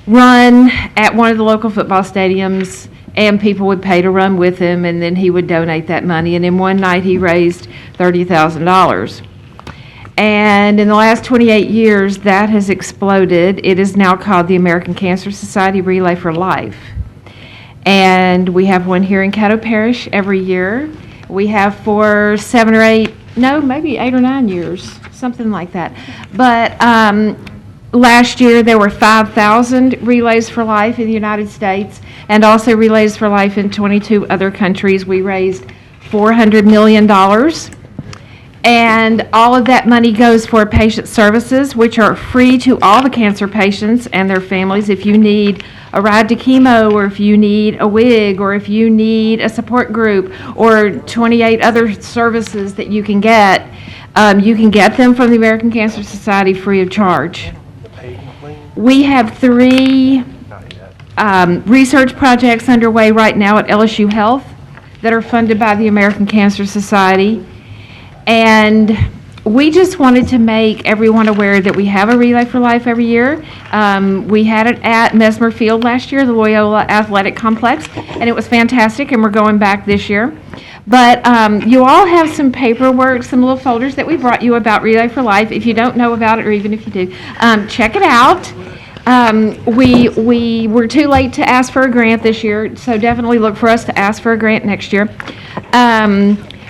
run at one of the local football stadiums, and people would pay to run with him, and then he would donate that money. And in one night, he raised $30,000. And in the last 28 years, that has exploded. It is now called the American Cancer Society Relay for Life. And we have one here in Caddo Parish every year. We have for 7 or 8 no, maybe 8 or 9 years, something like that. But last year, there were 5,000 Relays for Life in the United States, and also Relays for Life in 22 other countries. We raised $400 million. And all of that money goes for patient services, which are free to all the cancer patients and their families. If you need a ride to chemo, or if you need a wig, or if you need a support group, or 28 other services that you can get them from the American Cancer Society free of charge. We have 3 research projects underway right now at LSU Health that are funded by the American Cancer Society. And we just wanted to make everyone aware that we have a Relay for Life every year. We had it at Mesmer Field last year, the Loyola Athletic Complex, and it was fantastic, and we're going back this year. But you all have some paperwork, some little folders that we brought you about Relay for Life. If you don't know about it, or even if you do, check it out. We were too late to ask for a grant this year, so definitely look for us to ask for a grant next year.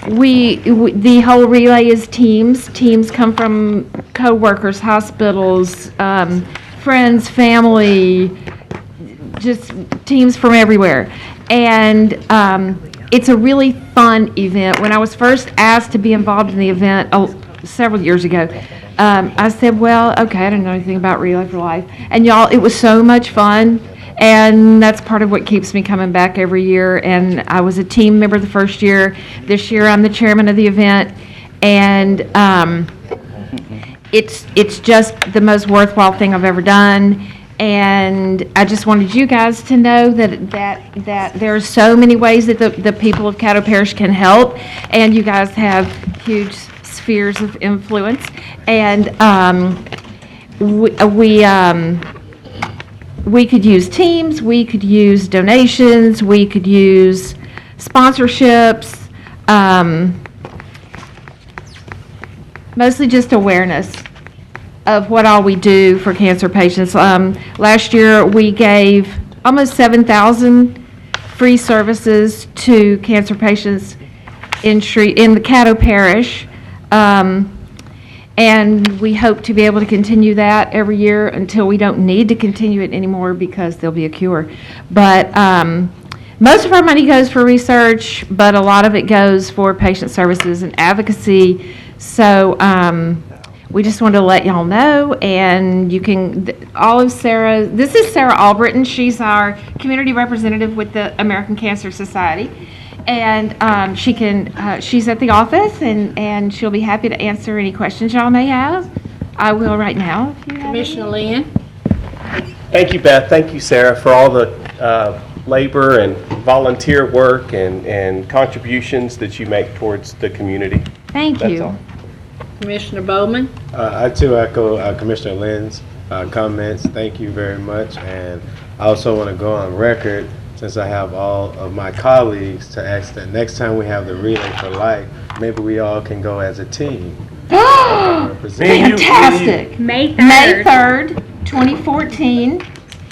The whole relay is teams. Teams come from co-workers, hospitals, friends, family, just teams from everywhere. And it's a really fun event. When I was first asked to be involved in the event several years ago, I said, well, okay, I didn't know anything about Relay for Life. And y'all, it was so much fun. And that's part of what keeps me coming back every year. And I was a team member the first year. This year, I'm the chairman of the event. And it's just the most worthwhile thing I've ever done. And I just wanted you guys to know that there are so many ways that the people of Caddo Parish can help. And you guys have huge spheres of influence. And we could use teams, we could use donations, we could use sponsorships, mostly just awareness of what all we do for cancer patients. Last year, we gave almost 7,000 free services to cancer patients in the Caddo Parish. And we hope to be able to continue that every year until we don't need to continue it anymore because there'll be a cure. But most of our money goes for research, but a lot of it goes for patient services and advocacy. So we just wanted to let y'all know, and you can, this is Sarah Albritton. She's our community representative with the American Cancer Society. And she's at the office, and she'll be happy to answer any questions y'all may have. I will right now. Commissioner Lynn? Thank you, Beth. Thank you, Sarah, for all the labor and volunteer work and contributions that you make towards the community. Thank you. That's all. Commissioner Bowman? I too echo Commissioner Lynn's comments. Thank you very much. And I also want to go on record, since I have all of my colleagues, to ask that next time we have the Relay for Life, maybe we all can go as a team. Fantastic. May 3rd, 2014,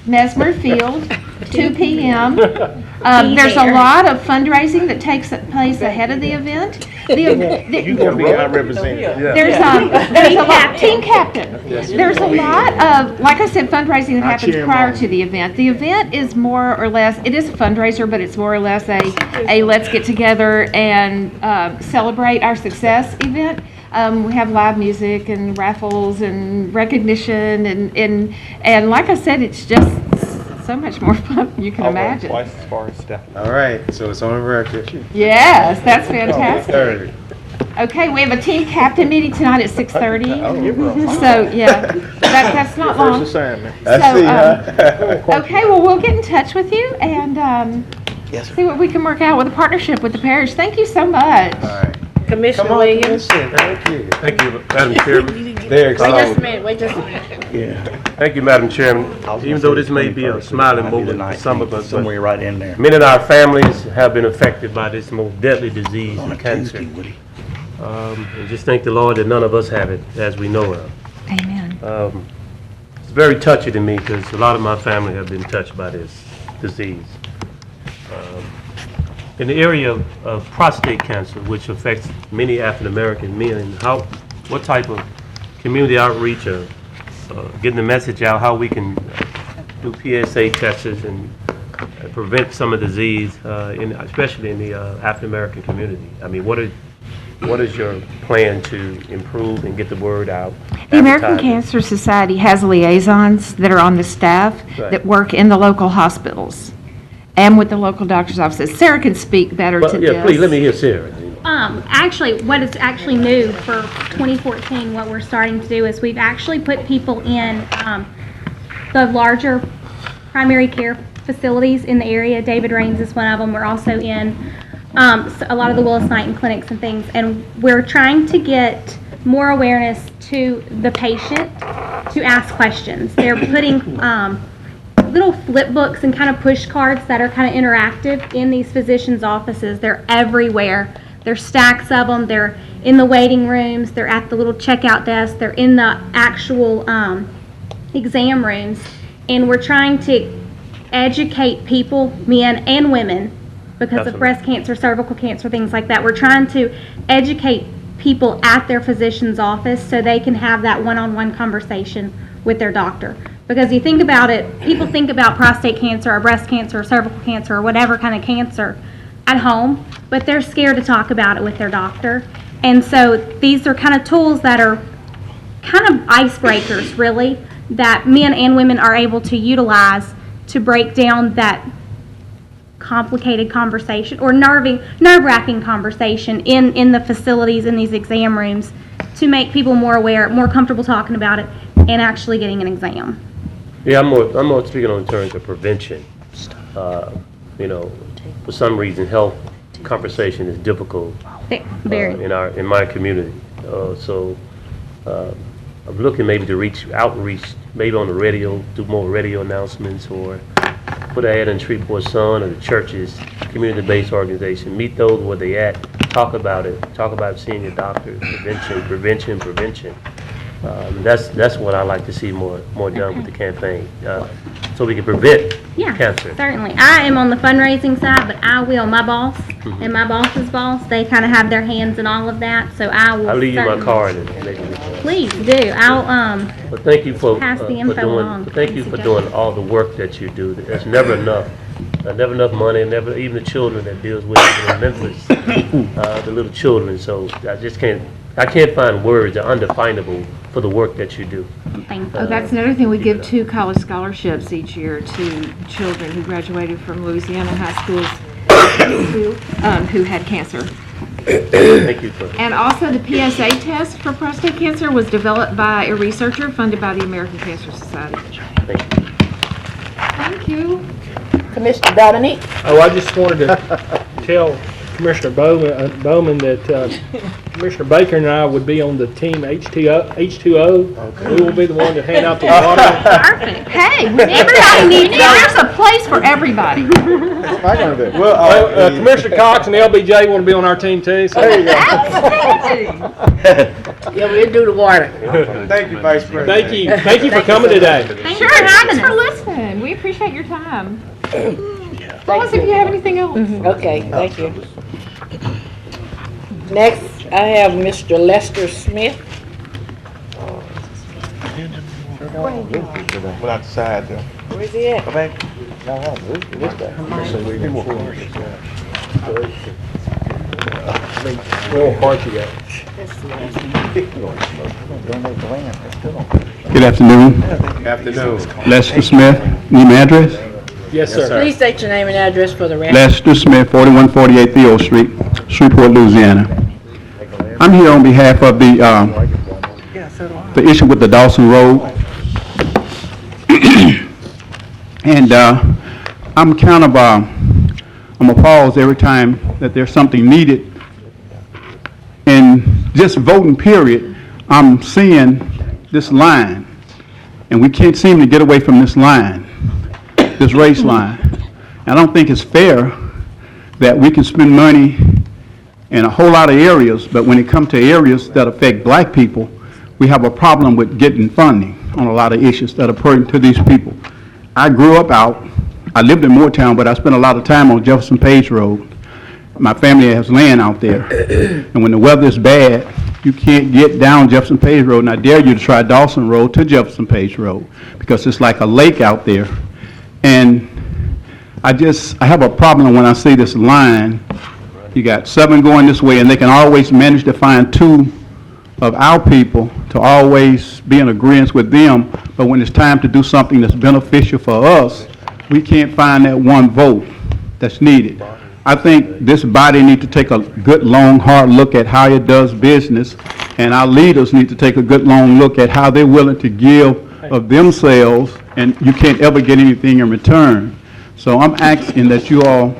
Mesmer Field, 2 p.m. There's a lot of fundraising that takes place ahead of the event. You're going to be our representative. There's a lot, team captain. There's a lot of, like I said, fundraising that happens prior to the event. The event is more or less, it is a fundraiser, but it's more or less a let's get together and celebrate our success event. We have live music and raffles and recognition and like I said, it's just so much more fun than you can imagine. Twice as far as Stephanie. All right, so it's on record. Yes, that's fantastic. Okay, we have a team captain meeting tonight at 6:30. So, yeah, that's not long. First assignment. Okay, well, we'll get in touch with you and see what we can work out with a partnership with the parish. Thank you so much. All right. Commissioner Williams? Thank you. Thank you, Madam Chairman. They're Wait just a excited. minute, wait just a minute. Yeah. Thank you, Madam Chairman. Even though this may be a smiling moment for some of us, but Somewhere right in there. many of our families have been affected by this most deadly disease, cancer. And just thank the Lord that none of us have it, as we know of. Amen. It's very touching to me because a lot of my family have been touched by this disease. In the area of prostate cancer, which affects many African-American men, what type of community outreach or getting the message out, how we can do PSA tests and prevent some of the disease, especially in the African-American community? I mean, what is your plan to improve and get the word out? The American advertising? Cancer Society has liaisons that are on the staff Right. that work in the local hospitals and with the local doctor's offices. Sarah can speak better to this. Yeah, please, let me hear Sarah. Actually, what is actually new for 2014, what we're starting to do is we've actually put people in the larger primary care facilities in the area. David Raines is one of them. We're also in a lot of the Willis Knighton clinics and things, and we're trying to get more awareness to the patient to ask questions. They're putting little flip books and kind of push cards that are kind of interactive in these physicians' offices. They're everywhere. There's stacks of them. They're in the waiting rooms. They're at the little checkout desk. They're in the actual exam rooms. And we're trying to educate people, men and women, because of breast cancer, cervical cancer, things like that. We're trying to educate people at their physician's office so they can have that one-on-one conversation with their doctor. Because you think about it, people think about prostate cancer or breast cancer or cervical cancer or whatever kind of cancer at home, but they're scared to talk about it with their doctor. And so these are kind of tools that are kind of icebreakers, really, that men and women are able to utilize to break down that complicated conversation or nerve-wracking conversation in the facilities, in these exam rooms, to make people more aware, more comfortable talking about it and actually getting an exam. Yeah, I'm more speaking on terms of prevention. For some reason, health conversation is difficult Very. in my community. So I'm looking maybe to outreach, maybe on the radio, do more radio announcements, or put an ad in Shreveport Sun or the churches, community-based organization. Meet those where they at. Talk about it. Talk about seeing your doctor. Prevention. That's what I like to see more done with the campaign, so we can prevent cancer. Certainly. I am on the fundraising side, but my boss and my boss's boss, they kind of have their hands in all of that, so I will. I'll leave you my card and Please do. I'll But thank you for pass the info along. Thank you for doing all the work that you do. There's never enough. Never enough money, never even the children that deals with it in Memphis, the little children. So I can't find words that are undefinable for the work that you do. Oh, that's another thing. We give 2 college scholarships each year to children who graduated from Louisiana high schools who had cancer. Thank you for that. And also the PSA test for prostate cancer was developed by a researcher funded by the American Cancer Society. Thank you. Commissioner Dominique? Oh, I just wanted to tell Commissioner Bowman that Commissioner Baker and I would be on the team H2O. Okay. We will be the one to hand out the water. Perfect. Hey, everybody needs, there's a place for everybody. What's I going to do? Well, Commissioner Cox and LBJ want to be on our team too. So. There you go. Yeah, we'll do the water. Thank you, Vice President. Thank you for coming today. Sure, thanks for listening. We appreciate your time. Tell us if you have anything else. Okay, thank you. Next, I have Mr. Lester Smith. Went outside there. Where's he at? Good afternoon. Afternoon. Lester Smith, name and address? Yes, sir. Please state your name and address for the record. Lester Smith, 4148 Theo Street, Shreveport, Louisiana. I'm here on behalf of the issue with the Dawson Road. And I'm kind of, I'm appalled every time that there's something needed. And just voting period, I'm seeing this line, and we can't seem to get away from this line, this race line. I don't think it's fair that we can spend money in a whole lot of areas, but when it comes to areas that affect black people, we have a problem with getting funding on a lot of issues that are pertinent to these people. I grew up I lived in Moortown, but I spent a lot of time on Jefferson Page Road. my family has land out there. And when the weather is bad, you can't get down Jefferson Page Road. And I dare you to try Dawson Road to Jefferson Page Road, because it's like a lake out there. And I have a problem when I see this line. You got 7 going this way, and they can always manage to find 2 of our people to always be in agreement with them. But when it's time to do something that's beneficial for us, we can't find that 1 vote that's needed. I think this body needs to take a good, long, hard look at how it does business, and our leaders need to take a good, long look at how they're willing to give of themselves, and you can't ever get anything in return. So I'm asking that you all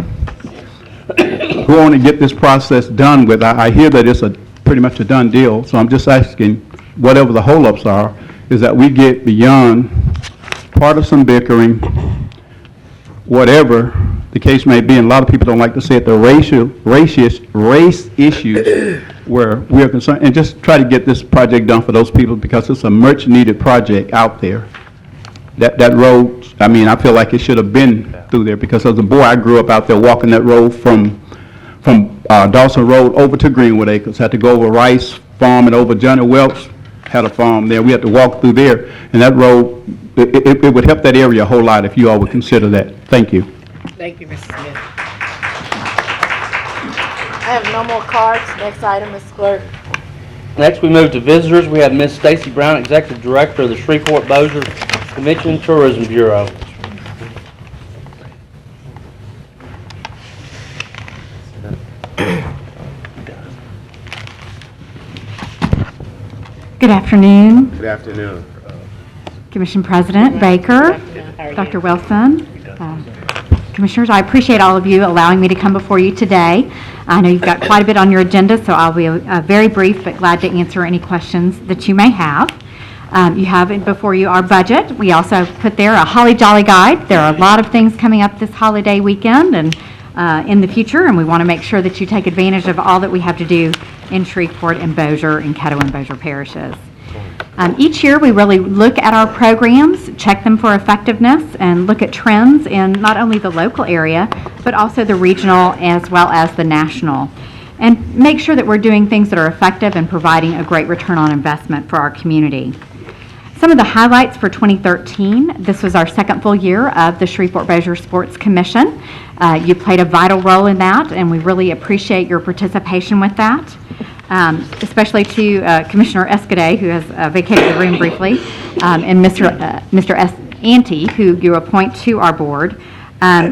go on and get this process done with. I hear that it's pretty much a done deal, so I'm just asking, whatever the holdups are, is that we get beyond partisan bickering, whatever the case may be. And a lot of people don't like to say it, the race issues where we're concerned, and just try to get this project done for those people, because it's a much needed project out there. That road, I mean, I feel like it should have been through there, because as a boy, I grew up out there walking that road from Dawson Road over to Greenwood Acres. Had to go over Rice Farm and over Johnny Welch had a farm there. We had to walk through there, and that road, it would help that area a whole lot if you all would consider that. Thank you. Thank you, Mrs. Smith. I have no more cards. Next item, Ms. Clerk. Next, we move to visitors. We have Ms. Stacy Brown, Executive Director of the Shreveport-Bossier Convention and Tourism Bureau. Good afternoon, Good afternoon. Commission President Baker, Dr. Wilson, Commissioners. I appreciate all of you allowing me to come before you today. I know you've got quite a bit on your agenda, so I'll be very brief, but glad to answer any questions that you may have. You have before you our budget. We also put there a Holly Jolly Guide. There are a lot of things coming up this holiday weekend and in the future, and we want to make sure that you take advantage of all that we have to do in Shreveport and Bossier and Caddo and Bossier parishes. Each year we really look at our programs, check them for effectiveness, and look at trends in not only the local area, but also the regional as well as the national, and make sure that we're doing things that are effective and providing a great return on investment for our community. Some of the highlights for 2013, this was our second full year of the Shreveport-Bossier Sports Commission. You played a vital role in that, and we really appreciate your participation with that. Especially to Commissioner Escaday, who has vacated the room briefly, and Mr. Ante, who you appoint to our board.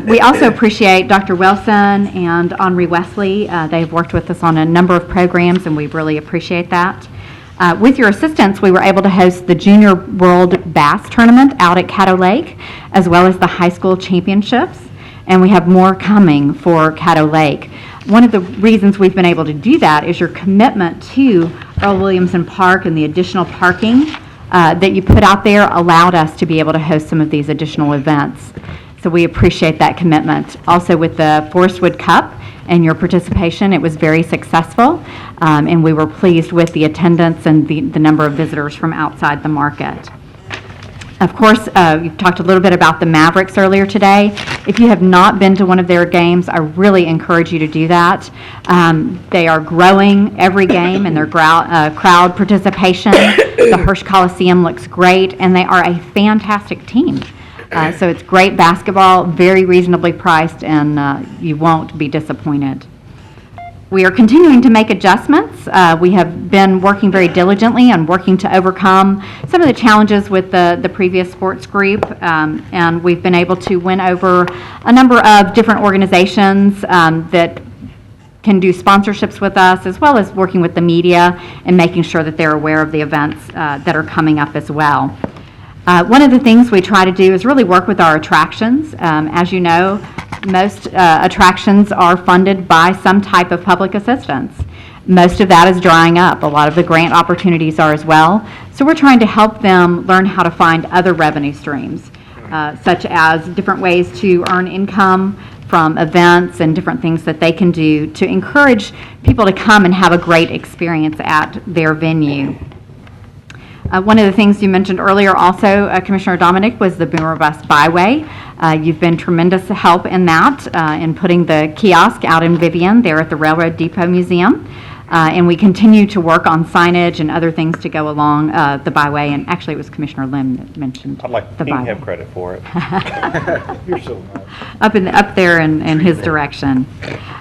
We also appreciate Dr. Wilson and Henri Wesley. They have worked with us on a number of programs, and we really appreciate that. With your assistance, we were able to host the Junior World Bass Tournament out at Caddo Lake, as well as the high school championships, and we have more coming for Caddo Lake. One of the reasons we've been able to do that is your commitment to Earl Williamson Park, and the additional parking that you put out there allowed us to be able to host some of these additional events. So we appreciate that commitment. Also with the Forestwood Cup and your participation, it was very successful, and we were pleased with the attendance and the number of visitors from outside the market. Of course, you've talked a little bit about the Mavericks earlier today. If you have not been to one of their games, I really encourage you to do that. They are growing every game in their crowd participation. The Hirsch Coliseum looks great, and they are a fantastic team. So it's great basketball, very reasonably priced, and you won't be disappointed. We are continuing to make adjustments. We have been working very diligently on working to overcome some of the challenges with the previous sports group, and we've been able to win over a number of different organizations that can do sponsorships with us, as well as working with the media and making sure that they're aware of the events that are coming up as well. One of the things we try to do is really work with our attractions. As you know, most attractions are funded by some type of public assistance. Most of that is drying up. A lot of the grant opportunities are as well. So we're trying to help them learn how to find other revenue streams, such as different ways to earn income from events and different things that they can do to encourage people to come and have a great experience at their venue. One of the things you mentioned earlier also, Commissioner Dominic, was the Boomer Bus Byway. You've been tremendous help in that, in putting the kiosk out in Vivian there at the Railroad Depot Museum. And we continue to work on signage and other things to go along the byway. And actually, it was Commissioner Lim that mentioned I'd like the to give byway. him credit for it. You're so nice. Up there in his direction.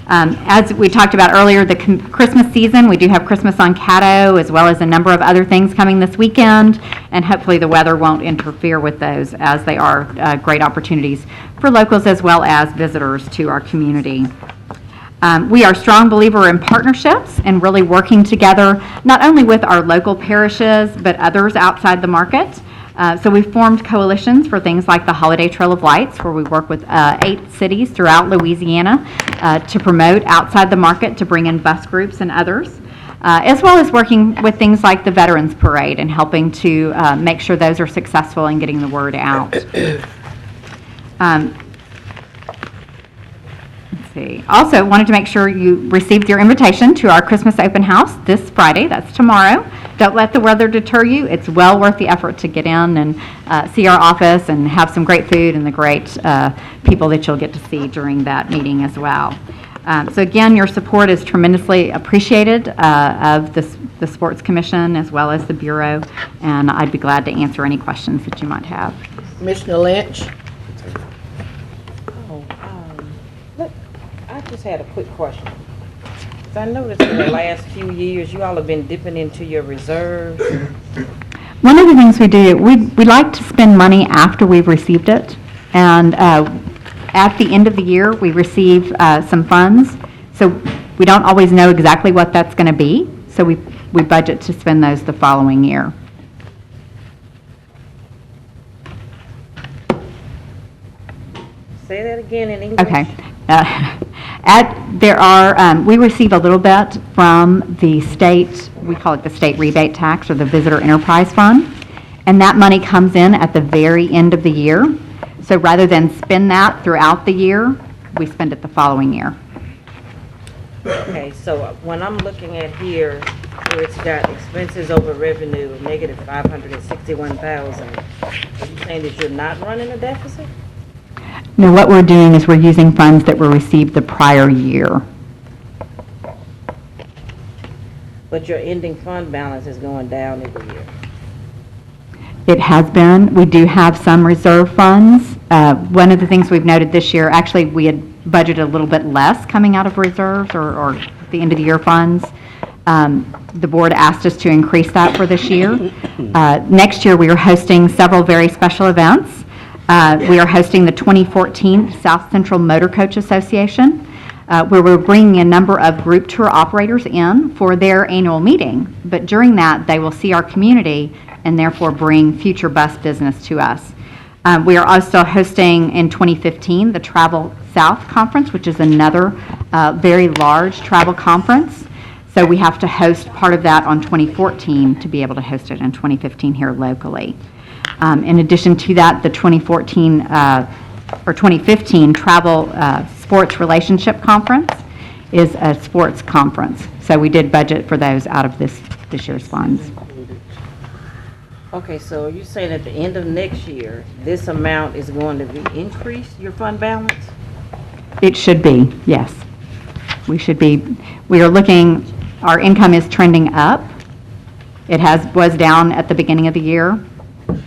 As we talked about earlier, the Christmas season, we do have Christmas on Caddo, as well as a number of other things coming this weekend, and hopefully the weather won't interfere with those, as they are great opportunities for locals as well as visitors to our community. We are a strong believer in partnerships and really working together, not only with our local parishes, but others outside the market. So we've formed coalitions for things like the Holiday Trail of Lights, where we work with 8 cities throughout Louisiana to promote outside the market, to bring in bus groups and others, as well as working with things like the Veterans Parade and helping to make sure those are successful in getting the word out. Also, wanted to make sure you received your invitation to our Christmas open house this Friday. That's tomorrow. Don't let the weather deter you. It's well worth the effort to get in and see our office and have some great food and the great people that you'll get to see during that meeting as well. So again, your support is tremendously appreciated of the Sports Commission as well as the Bureau, and I'd be glad to answer any questions that you might have. Commissioner Lynch? I just had a quick question. I noticed in the last few years, you all have been dipping into your reserves. One of the things we do, we like to spend money after we've received it, and at the end of the year, we receive some funds, so we don't always know exactly what that's going to be, so we budget to spend those the following year. Say that again in English. Okay. We receive a little bit from the state, we call it the state rebate tax or the visitor enterprise fund, and that money comes in at the very end of the year. So rather than spend that throughout the year, we spend it the following year. Okay, so when I'm looking at here, where it's got expenses over revenue of negative 561,000, are you saying that you're not running a deficit? Now, what we're doing is we're using funds that were received the prior year. But your ending fund balance is going down every year. It has been. We do have some reserve funds. One of the things we've noted this year, actually, we had budgeted a little bit less coming out of reserves or the end of the year funds. The board asked us to increase that for this year. Next year, we are hosting several very special events. We are hosting the 2014 South Central Motor Coach Association, where we're bringing a number of group tour operators in for their annual meeting. But during that, they will see our community and therefore bring future bus business to us. We are also hosting in 2015 the Travel South Conference, which is another very large travel conference. So we have to host part of that on 2014 to be able to host it in 2015 here locally. In addition to that, the 2015 Travel Sports Relationship Conference is a sports conference. So we did budget for those out of this year's funds. Okay, so you're saying at the end of next year, this amount is going to be increased, your fund balance? It should be, yes. We should be. We are looking, our income is trending up. It was down at the beginning of the year.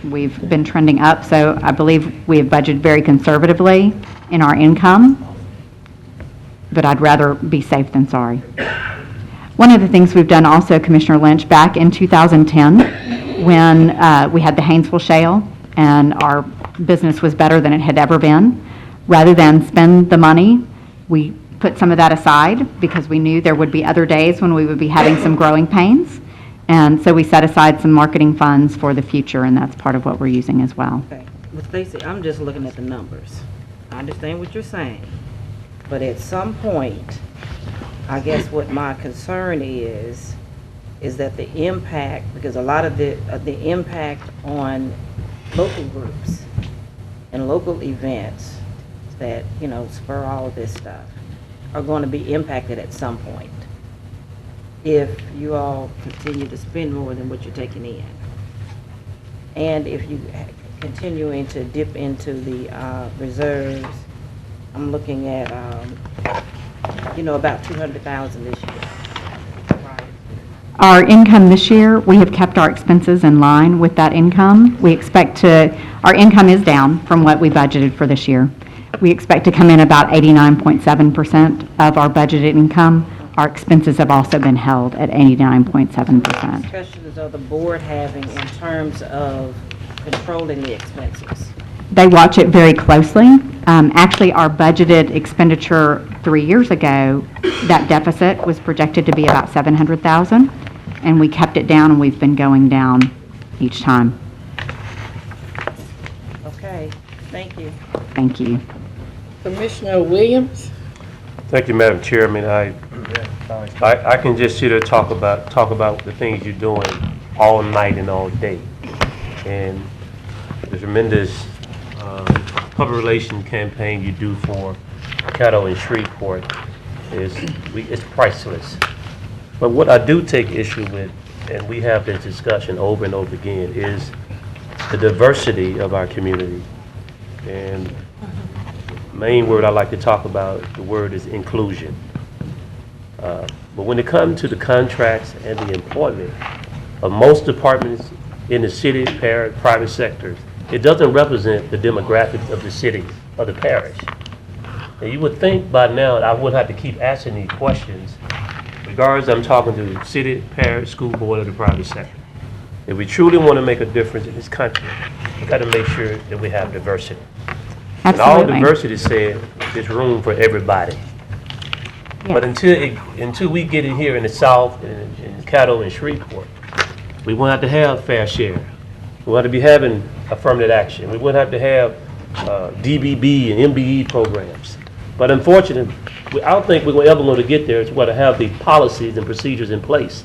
We've been trending up, so I believe we have budgeted very conservatively in our income, but I'd rather be safe than sorry. One of the things we've done also, Commissioner Lynch, back in 2010, when we had the Haynesville Shale and our business was better than it had ever been, rather than spend the money, we put some of that aside because we knew there would be other days when we would be having some growing pains. And so we set aside some marketing funds for the future, and that's part of what we're using as well. Okay, but Stacey, I'm just looking at the numbers. I understand what you're saying, but at some point, I guess what my concern is that the impact, because a lot of the impact on local groups and local events that, you know, spur all of this stuff are going to be impacted at some point if you all continue to spend more than what you're taking in. And if you continuing to dip into the reserves, I'm looking at, about 200,000 this year. Our income this year, we have kept our expenses in line with that income. Our income is down from what we budgeted for this year. We expect to come in about 89.7% of our budgeted income. Our expenses have also been held at 89.7%. Discussions of the board having in terms of controlling the expenses? They watch it very closely. Actually, our budgeted expenditure 3 years ago, that deficit was projected to be about $700,000, and we kept it down, and we've been going down each time. Okay, thank you. Thank you. Commissioner Williams? Thank you, Madam Chairman. I can just sit here and talk about the things you're doing all night and all day. And the tremendous public relations campaign you do for Caddo and Shreveport it's priceless. But what I do take issue with, and we have this discussion over and over again, is the diversity of our community. And the main word I like to talk about, the word is inclusion. But when it comes to the contracts and the employment of most departments in the city, parish, private sectors, it doesn't represent the demographics of the city or the parish. And you would think by now I wouldn't have to keep asking these questions, regardless I'm talking to the city, parish, school board, or the private sector. If we truly want to make a difference in this country, we've got to make sure that we have diversity. And all diversity said, there's room for everybody. Yeah. But until we get in here in the South, in Caddo and Shreveport, we won't have to have fair share. We want to be having affirmative action. We wouldn't have to have DBB and MBE programs. But unfortunately, I don't think we're ever going to get there. It's going to have the policies and procedures in place.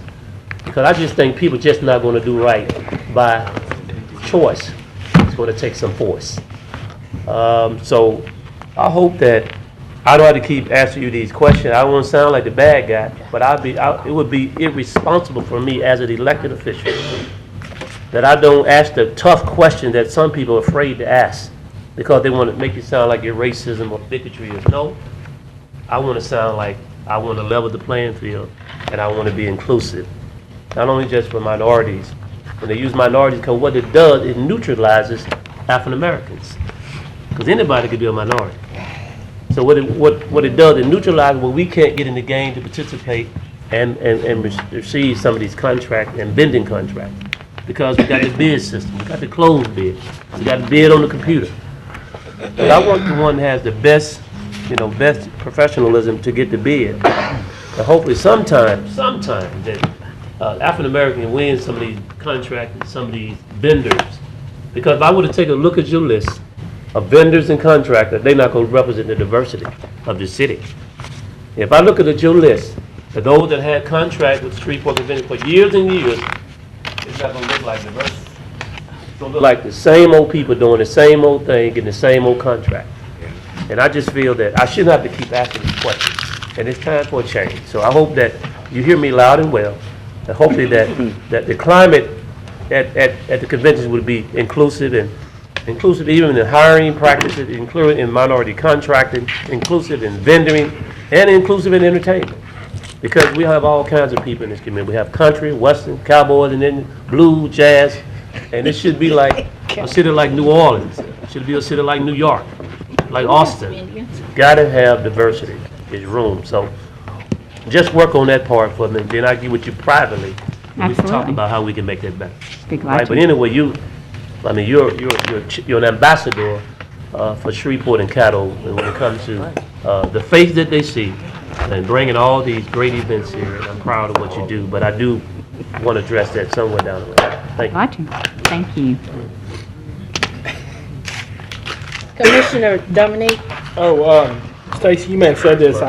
Because I just think people just not going to do right by choice. It's going to take some force. So I hope that I don't have to keep asking you these questions. I don't want to sound like the bad guy, but it would be irresponsible for me as an elected official that I don't ask the tough question that some people are afraid to ask because they want to make you sound like your racism or bigotry is. No, I want to sound like I want to level the playing field and I want to be inclusive. Not only just for minorities. When they use minorities, because what it does, it neutralizes African Americans. Because anybody could be a minority. So what it does, it neutralizes when we can't get in the game to participate and receive some of these contracts and vending contracts. Because we got the bid system, we got the closed bid, we got the bid on the computer. But I want the one that has the best professionalism to get the bid. And hopefully sometime that African American win some of these contracts and some of these vendors. Because if I were to take a look at your list of vendors and contractors, they're not going to represent the diversity of the city. If I look at your list of those that had contracts with Shreveport vendors for years and years, it's not going to look like diversity. It's going to look like the same old people doing the same old thing, getting the same old contract. And I just feel that I shouldn't have to keep asking these questions. And it's time for a change. So I hope that you hear me loud and well. And hopefully that the climate at the conventions would be inclusive even in the hiring practices, including in minority contracting, inclusive in vendoring, and inclusive in entertainment. Because we have all kinds of people in this community. We have country, western, cowboys, and then blue, jazz. And it should be like a city like New Orleans. It should be a city like New York, like Austin. Gotta have diversity. There's room. So just work on that part for me. Then I'll get with you privately. And we can talk about how we can make that better. Right? But anyway, you're an ambassador for Shreveport and Caddo when it comes to the face that they see and bringing all these great events here. And I'm proud of what you do, but I do want to address that somewhere down the road. Thank you. Thank you. Commissioner Dominique? Stacy, you may have said this.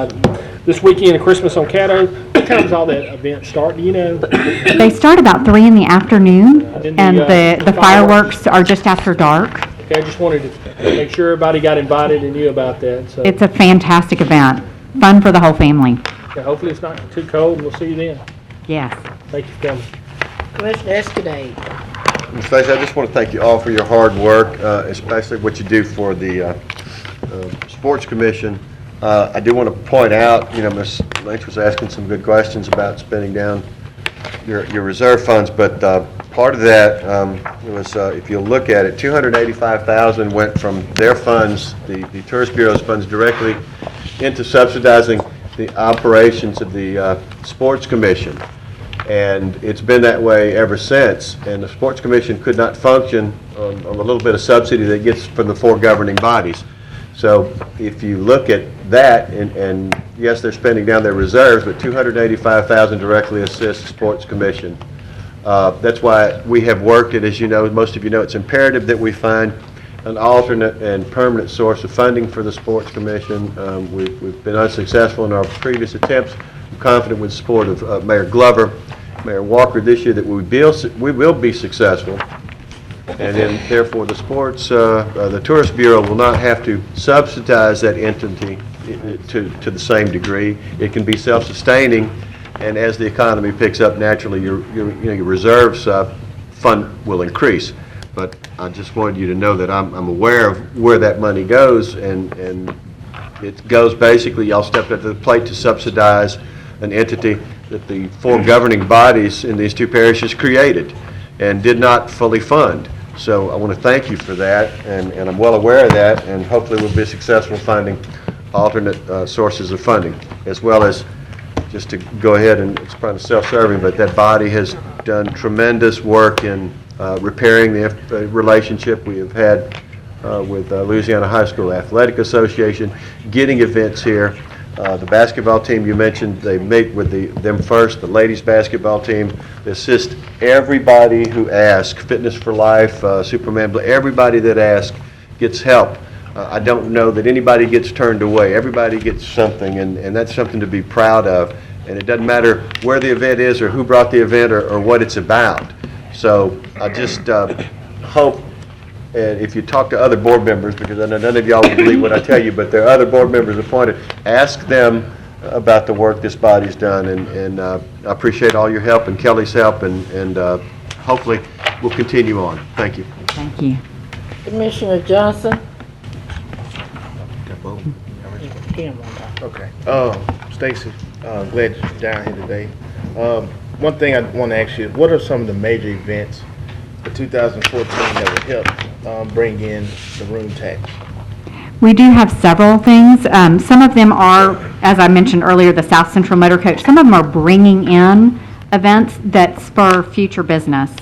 This weekend of Christmas on Caddo, what time does all that event start? Do you know? They start about 3 in the afternoon, and the fireworks are just after dark. Okay, I just wanted to make sure everybody got invited and knew about that. So. It's a fantastic event, fun for the whole family. Yeah, hopefully it's not too cold, and we'll see you then. Yes. Thank you for coming. Commissioner Escudade? Stacey, I just want to thank you all for your hard work, especially what you do for the Sports Commission. I do want to point out, Ms. Lynch was asking some good questions about spending down your reserve funds, but part of that was, if you look at it, $285,000 went from their funds, the Tourist Bureau's funds, directly into subsidizing the operations of the Sports Commission. And it's been that way ever since. And the Sports Commission could not function on the little bit of subsidy that it gets from the 4 governing bodies. So if you look at that, and yes, they're spending down their reserves, but $285,000 directly assists the Sports Commission. That's why we have worked it, as you know, most of you know, it's imperative that we find an alternate and permanent source of funding for the Sports Commission. We've been unsuccessful in our previous attempts. I'm confident with the support of Mayor Glover, Mayor Walker this year that we will be successful. And then therefore the Tourist Bureau will not have to subsidize that entity to the same degree. It can be self-sustaining, and as the economy picks up, naturally your reserves fund will increase. But I just wanted you to know that I'm aware of where that money goes, and it goes basically, y'all stepped up to the plate to subsidize an entity that the 4 governing bodies in these 2 parishes created and did not fully fund. So I want to thank you for that, and I'm well aware of that, and hopefully we'll be successful finding alternate sources of funding, as well as, just to go ahead, and it's probably self-serving, but that body has done tremendous work in repairing the relationship we have had with Louisiana High School Athletic Association, getting events here. The basketball team you mentioned, they meet with them first, the ladies basketball team. They assist everybody who asks, Fitness for Life, Superman, everybody that asks gets help. I don't know that anybody gets turned away. Everybody gets something, and that's something to be proud of. And it doesn't matter where the event is or who brought the event or what it's about. So I just hope, and if you talk to other board members, because I know none of y'all will believe what I tell you, but there are other board members appointed, ask them about the work this body's done, and I appreciate all your help and Kelly's help, and hopefully we'll continue on. Thank you. Thank you. Commissioner Johnson? Okay. Stacy, glad you're down here today. One thing I want to ask you, what are some of the major events for 2014 that would help bring in the room tax? We do have several things. Some of them are, as I mentioned earlier, the South Central Motor Coach. Some of them are bringing in events that spur future business.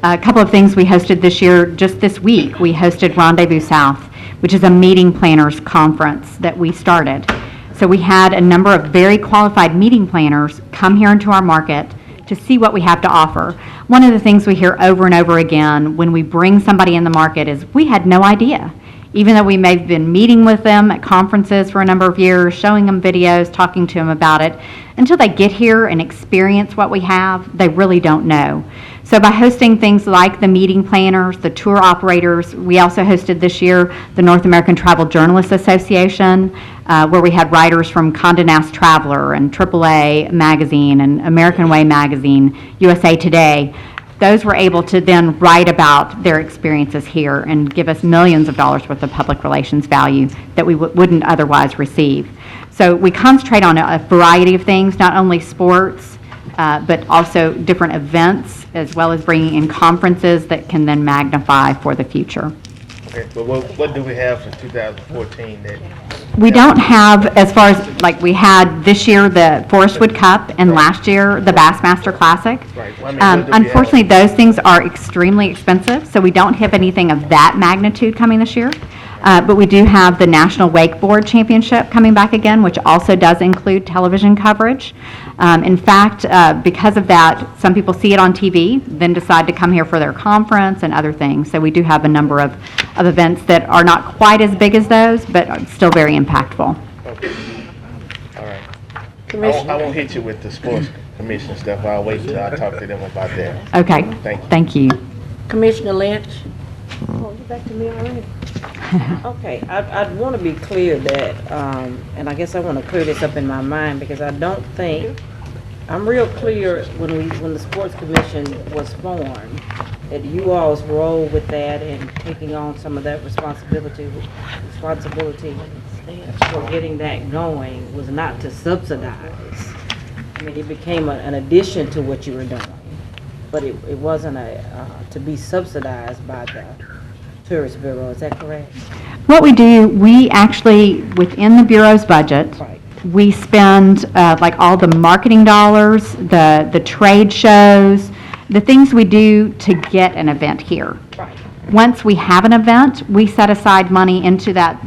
A couple of things we hosted this year, just this week, we hosted Rendezvous South, which is a meeting planners conference that we started. So we had a number of very qualified meeting planners come here into our market to see what we have to offer. One of the things we hear over and over again when we bring somebody in the market is, we had no idea. Even though we may have been meeting with them at conferences for a number of years, showing them videos, talking to them about it, until they get here and experience what we have, they really don't know. So by hosting things like the meeting planners, the tour operators, we also hosted this year the North American Travel Journalists Association, where we had writers from Condé Nast Traveler and AAA Magazine and American Way Magazine, USA Today. Those were able to then write about their experiences here and give us millions of dollars worth of public relations value that we wouldn't otherwise receive. So we concentrate on a variety of things, not only sports, but also different events, as well as bringing in conferences that can then magnify for the future. Okay, but what do we have for 2014 that? We don't have, as far as, like, we had this year the Forestwood Cup and last year the Bassmaster Classic. Right. Well, I mean, Unfortunately, those things are extremely expensive, so we don't have anything of that magnitude coming this year. But we do have the National Wakeboard Championship coming back again, which also does include television coverage. In fact, because of that, some people see it on TV, then decide to come here for their conference and other things. So we do have a number of events that are not quite as big as those, but are still very impactful. Okay. All right. I won't hit you with the sports commission stuff. I'll wait until I talk to them about that. Okay. Thank you. Commissioner Lynch? Oh, you're back to me already? Okay, I'd want to be clear that, and I guess I want to clear this up in my mind, because I don't think, I'm real clear when the Sports Commission was formed, that you all's role with that and taking on some of that responsibility for getting that going was not to subsidize. I mean, it became an addition to what you were doing, but it wasn't to be subsidized by the Tourist Bureau. Is that correct? What we do, we actually, within the Bureau's budget, we spend like all the marketing dollars, the trade shows, the things we do to get an event here. Once we have an event, we set aside money into that,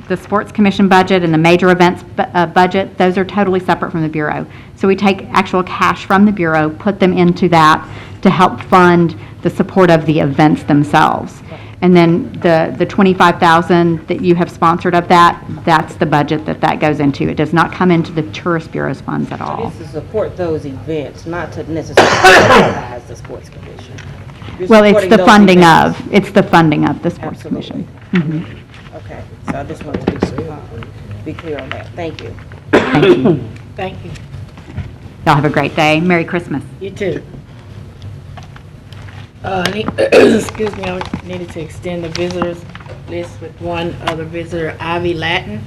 the Sports Commission budget and the major events budget. Those are totally separate from the Bureau. So we take actual cash from the Bureau, put them into that to help fund the support of the events themselves. And then the $25,000 that you have sponsored of that, that's the budget that goes into. It does not come into the Tourist Bureau's funds at all. It's to support those events, not to necessarily subsidize the Sports Commission. Well, it's the funding of the Sports Commission. Okay, so I just wanted to be clear on that. Thank you. Thank you. Y'all have a great day. Merry Christmas. You too. Excuse me, I needed to extend the visitors list with one other visitor, Ivy Latin.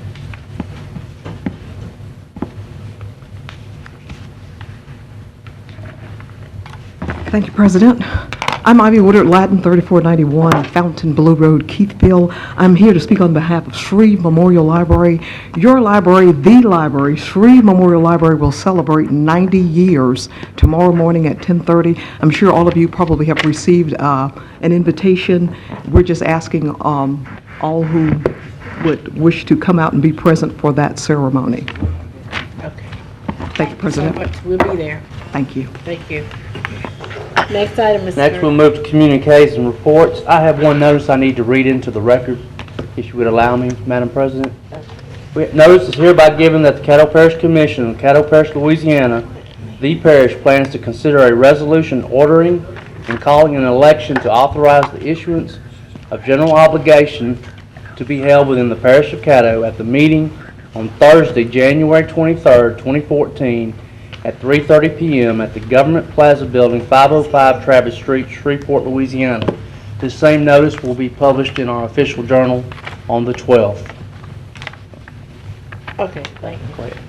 Thank you, President. I'm Ivy Woodard Latin, 3491 Fontainebleau Road, Keithville. I'm here to speak on behalf of Shreve Memorial Library. Your library, the library, Shreve Memorial Library, will celebrate 90 years tomorrow morning at 10:30. I'm sure all of you probably have received an invitation. We're just asking all who would wish to come out and be present for that ceremony. Okay. Thank you, President. So much. We'll be there. Thank you. Thank you. Next item is... Next, we'll move to communiques and reports. I have one notice I need to read into the record, if you would allow me, Madam President. Notice is hereby given that the Caddo Parish Commission of Caddo Parish, Louisiana, the parish plans to consider a resolution ordering and calling an election to authorize the issuance of general obligation to be held within the parish of Caddo at the meeting on Thursday, January 23rd, 2014, at 3:30 p.m. at the Government Plaza Building, 505 Travis Street, Shreveport, Louisiana. This same notice will be published in our official journal on the 12th. Okay, thank you. Go ahead.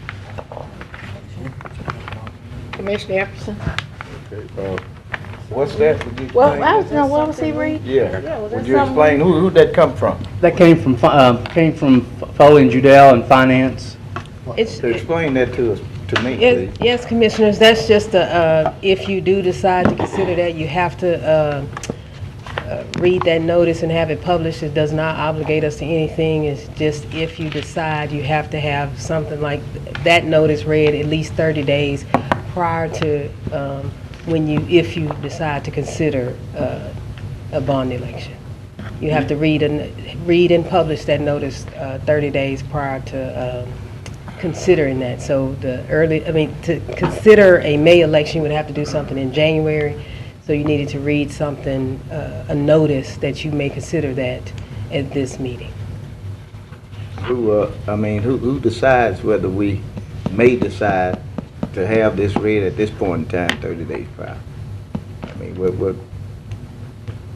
Commissioner Epperson? What's that? Would you Well, explain? I was know what was he reading? Yeah. was Would that you something- explain who'd that come from? That came from Foley and Judell and Finance. Explain that to us, to me, Yes, please. yes, Commissioners, that's just if you do decide to consider that, you have to read that notice and have it published. It does not obligate us to anything. It's just if you decide, you have to have something like that notice read at least 30 days prior to if you decide to consider a bond election. You have to read and publish that notice 30 days prior to considering that. So to consider a May election, you would have to do something in January. So you needed to read something, a notice that you may consider that at this meeting. Who decides whether we may decide to have this read at this point in time, 30 days prior? I mean, what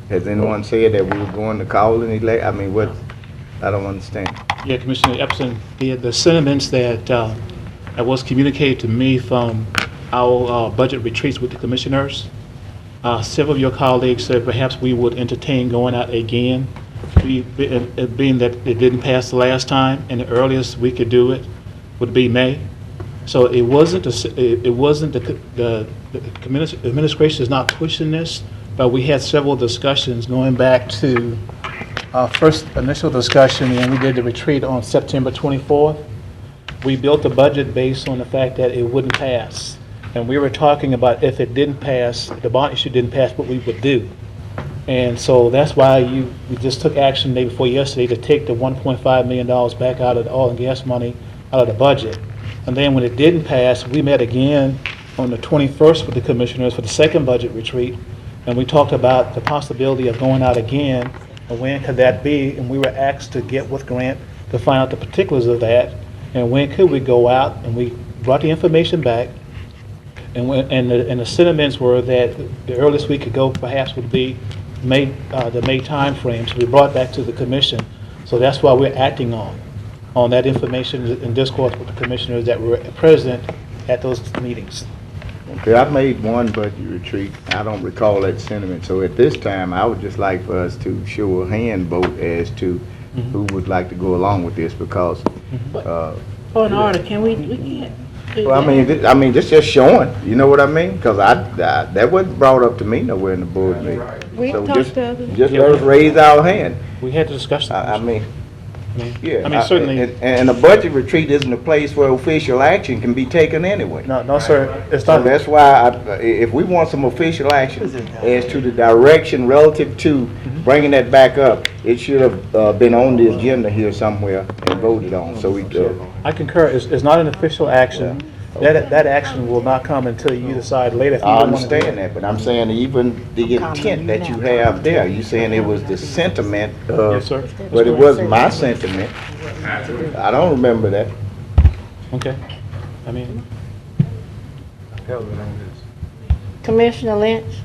has anyone said that we were going to call an election? I mean, I don't understand. Yeah, Commissioner Epson, the sentiments that was communicated to me from our budget retreats with the commissioners, several of your colleagues said perhaps we would entertain going out again, being that it didn't pass the last time, and the earliest we could do it would be May. So it wasn't the administration is not pushing this, but we had several discussions going back to our first initial discussion when we did the retreat on September 24th. We built a budget based on the fact that it wouldn't pass. And we were talking about if it didn't pass, the bond issue didn't pass, what we would do. And so that's why we just took action the day before yesterday to take the $1.5 million back out of the oil and gas money out of the budget. And then when it didn't pass, we met again on the 21st with the commissioners for the second budget retreat. And we talked about the possibility of going out again, and when could that be? And we were asked to get with Grant to find out the particulars of that, and when could we go out, and we brought the information back. And the sentiments were that the earliest we could go perhaps would be May timeframe to be brought back to the commission. So that's why we're acting on that information in discourse with the commissioners that were present at those meetings. Okay, I made one budget retreat. I don't recall that sentiment. So at this time, I would just like for us to show a hand vote as to who would like to go along with this because, Point of order, we can't. well, I mean, just showing, you know what I mean? Because that wasn't brought up to me nowhere in the board meeting. We So talked to others. just let us raise our hand. We had to discuss that. I mean, yeah. I mean, certainly. And a budget retreat isn't a place where official action can be taken anyway. No, sir, it's So not. that's why, if we want some official action as to the direction relative to bringing that back up, it should have been on the agenda here somewhere and voted on, so we, I concur, it's not an official action. That action will not come until you decide later if you I don't want to do understand it. that, but I'm saying even the intent that you have there, you saying it was the sentiment of. Yes, sir. But it wasn't my sentiment. I don't remember that. Okay. I mean, Commissioner Lynch?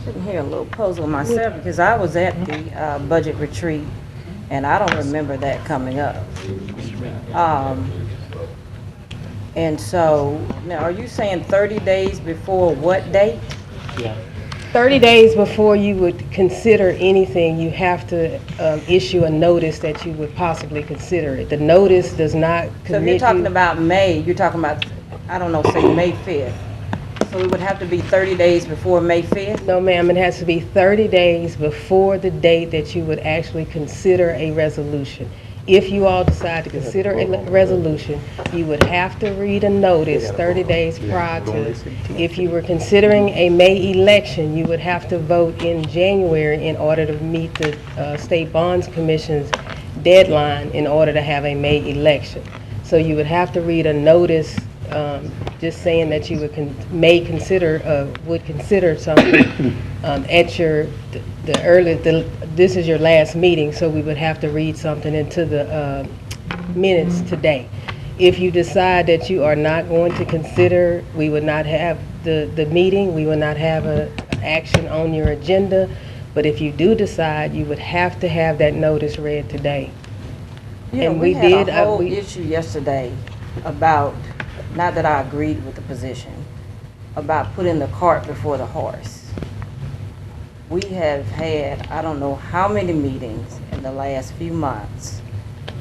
Sitting here a little puzzled myself because I was at the budget retreat and I don't remember that coming up. And so, now are you saying 30 days before what date? yeah. 30 days before you would consider anything, you have to issue a notice that you would possibly consider it. The notice does not commit So if you're talking about May, you're talking about, I don't know, say May 5th. So it would have to be 30 days before May 5th? No, ma'am, it has to be 30 days before the date that you would actually consider a resolution. If you all decide to consider a resolution, you would have to read a notice 30 days prior to. If you were considering a May election, you would have to vote in January in order to meet the State Bonds Commission's deadline in order to have a May election. So you would have to read a notice just saying that you would would consider something at your this is your last meeting, so we would have to read something into the minutes today. If you decide that you are not going to consider, we would not have the meeting, we would not have an action on your agenda, but if you do decide, you would have to have that notice read today. Yeah, And we we had did, a whole issue yesterday about, not that I agreed with the position, about putting the cart before the horse. We have had, I don't know how many meetings in the last few months.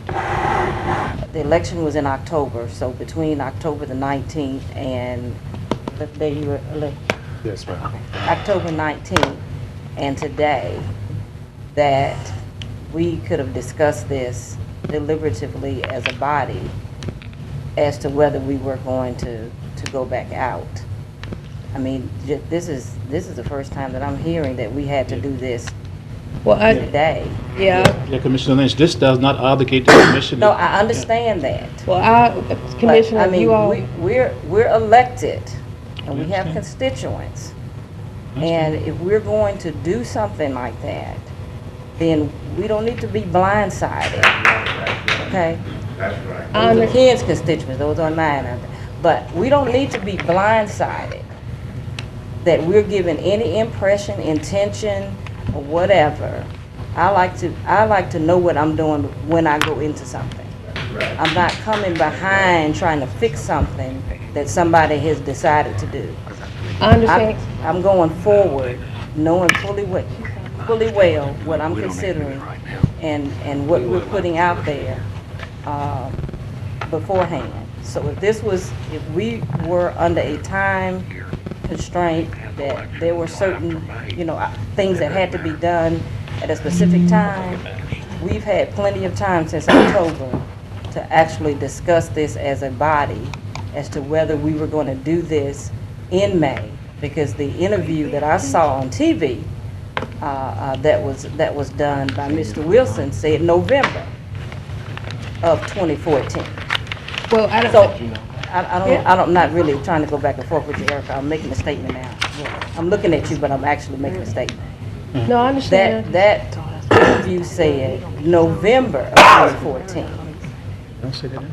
The election was in October, so between October the 19th and the day you were elected. Yes, ma'am. October 19th and today, that we could have discussed this deliberatively as a body as to whether we were going to go back out. I mean, this is the first time that I'm hearing that we had to do this today. Yeah. Yeah, Commissioner Lynch, this does not obligate the commission. No, I understand that. Well, Commissioner, But, I mean, you all. we're elected, and we have constituents. And if we're going to do something like that, then we don't need to be blindsided, okay? Those are Ken's constituents, those are mine. But we don't need to be blindsided that we're giving any impression, intention, or whatever. I like to know what I'm doing when I go into something. I'm not coming behind trying to fix something that somebody has decided to do. I understand. I'm going forward, knowing fully well what I'm considering and what we're putting out there beforehand. So if we were under a time constraint that there were certain, things that had to be done at a specific time, we've had plenty of time since October to actually discuss this as a body as to whether we were going to do this in May, because the interview that I saw on TV that was done by Mr. Wilson said November of 2014. Well, I'm not really trying to go back and forth with you, Erica. I'm making a statement now. I'm looking at you, but I'm actually making a statement. No, I understand. That interview said November of 2014.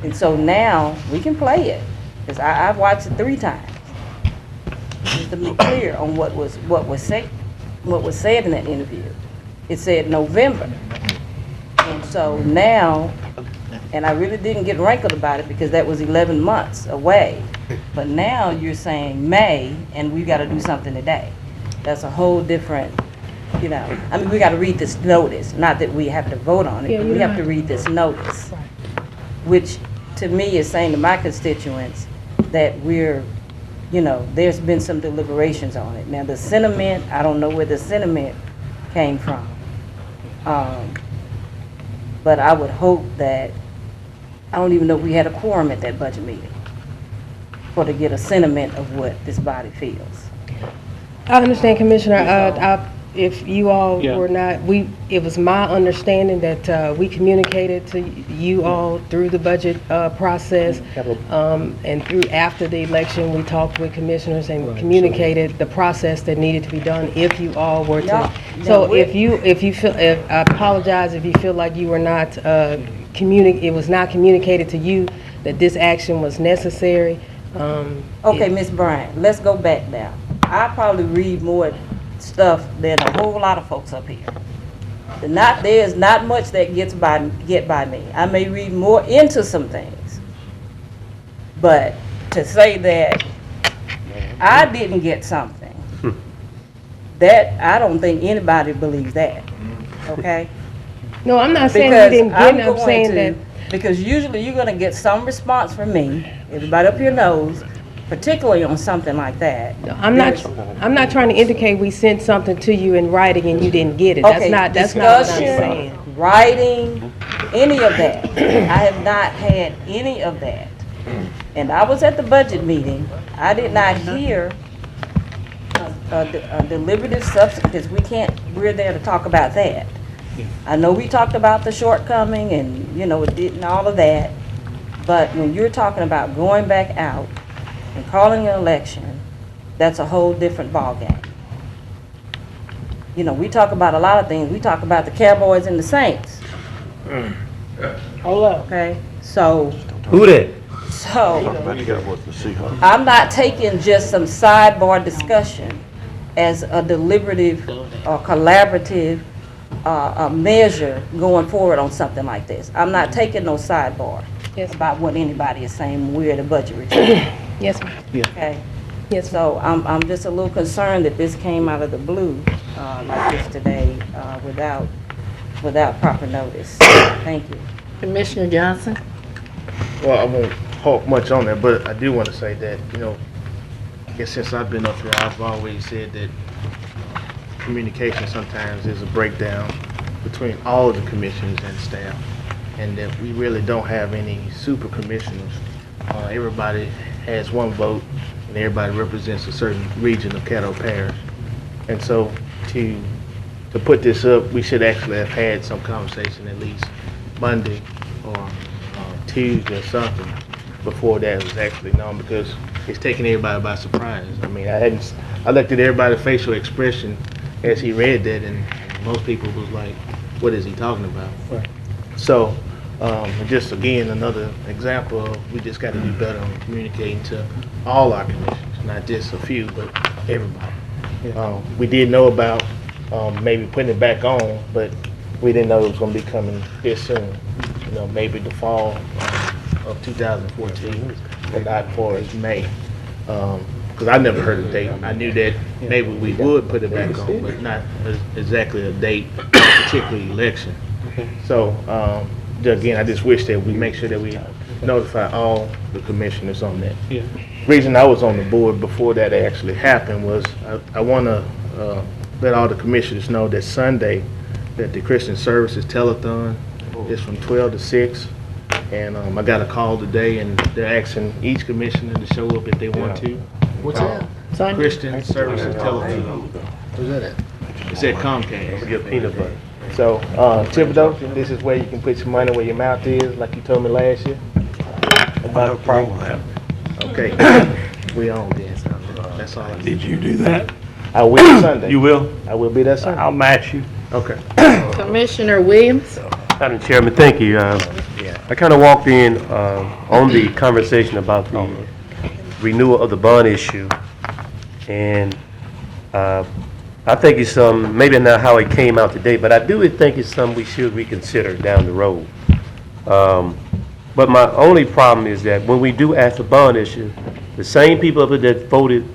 And so now we can play it, because I've watched it 3 times. Just to be clear on what was said. what was said in that interview. It said November. And so now, and I really didn't get rankled about it because that was 11 months away. But now you're saying May, and we got to do something today. That's a whole different, you know, I mean, we got to read this notice. Not that we have to vote on it, but we have to read this notice. Which, to me, is saying to my constituents that we're, you know, there's been some deliberations on it. Now, the sentiment, I don't know where the sentiment came from. But I would hope that, I don't even know if we had a quorum at that budget meeting for to get a sentiment of what this body feels. I understand, Commissioner. If you all Yeah. were not, it was my understanding that we communicated to you all through the budget process, and through after the election, we talked with commissioners and communicated the process that needed to be done if you all were to. So if you feel, I apologize if you feel like you were not it was not communicated to you that this action was necessary. Okay, Ms. Bryant, let's go back now. I probably read more stuff than a whole lot of folks up here. There's not much that get by me. I may read more into some things, but to say that I didn't get something, that I don't think anybody believes that. Okay? No, I'm not saying you didn't get it. I'm saying that because usually you're going to get some response from me. Everybody up here knows. Particularly on something like that. I'm not trying to indicate we sent something to you in writing and you didn't get it. Okay, That's not what I'm saying. discussion, writing, any of that. I have not had any of that. And I was at the budget meeting. I did not hear a deliberative substance, because we're there to talk about that. I know we talked about the shortcoming and, you know, it didn't all of that. But when you're talking about going back out and calling an election, that's a whole different ballgame. You know, we talk about a lot of things. We talk about the Cowboys and the Saints. Hold up. Okay, so. Who that? So, I'm not taking just some sidebar discussion as a deliberative or collaborative measure going forward on something like this. I'm not taking no sidebar about what anybody is saying when we're at a budget retreat. Yes, ma'am. Okay. Yes. So I'm just a little concerned that this came out of the blue like this today without proper notice. Thank you. Commissioner Johnson? Well, I won't talk much on that, but I do want to say that, you know, I guess since I've been up here, I've always said that communication sometimes is a breakdown between all of the commissions and staff, and that we really don't have any super commissioners. Everybody has one vote, and everybody represents a certain region of Caddo Parish. And so to put this up, we should actually have had some conversation at least Monday or Tuesday or something before that was actually known, because it's taking everybody by surprise. I mean, I looked at everybody's facial expression as he read that, and most people was like, what is he talking about? Right. So, just again, another example of we just got to do better on communicating to all our commissions, not just a few, but everybody. Yeah. We did know about maybe putting it back on, but we didn't know it was going to be coming this soon. You know, maybe the fall of 2014, and not for as May. Because I never heard a date. I knew that maybe we would put it back on, but not exactly a date, particularly election. So, again, I just wish that we make sure that we notify all the commissioners on that. Yeah. Reason I was on the board before that actually happened was I want to let all the commissioners know that Sunday, that the Christian Services Telethon is from 12 to 6. And I got a call today, and they're asking each commissioner to show up if they want to. What's that? Christian Services Telethon. Where's that at? It's at Comcast. Get peanut butter. So, Thibodeau, this is where you can put your money where your mouth is, like you told me last year. No problem with that. Okay. We own this. That's all I need. Did you do that? I will Sunday. You will? I will be there Sunday. I'll match you. Okay. Commissioner Williams? Madam Chairman, thank you. I kind of walked in on the conversation about the renewal of the bond issue, and I I think it's maybe not how it came out today, but I do think it's something we should reconsider down the road. But my only problem is that when we do ask the bond issue, the same people that voted,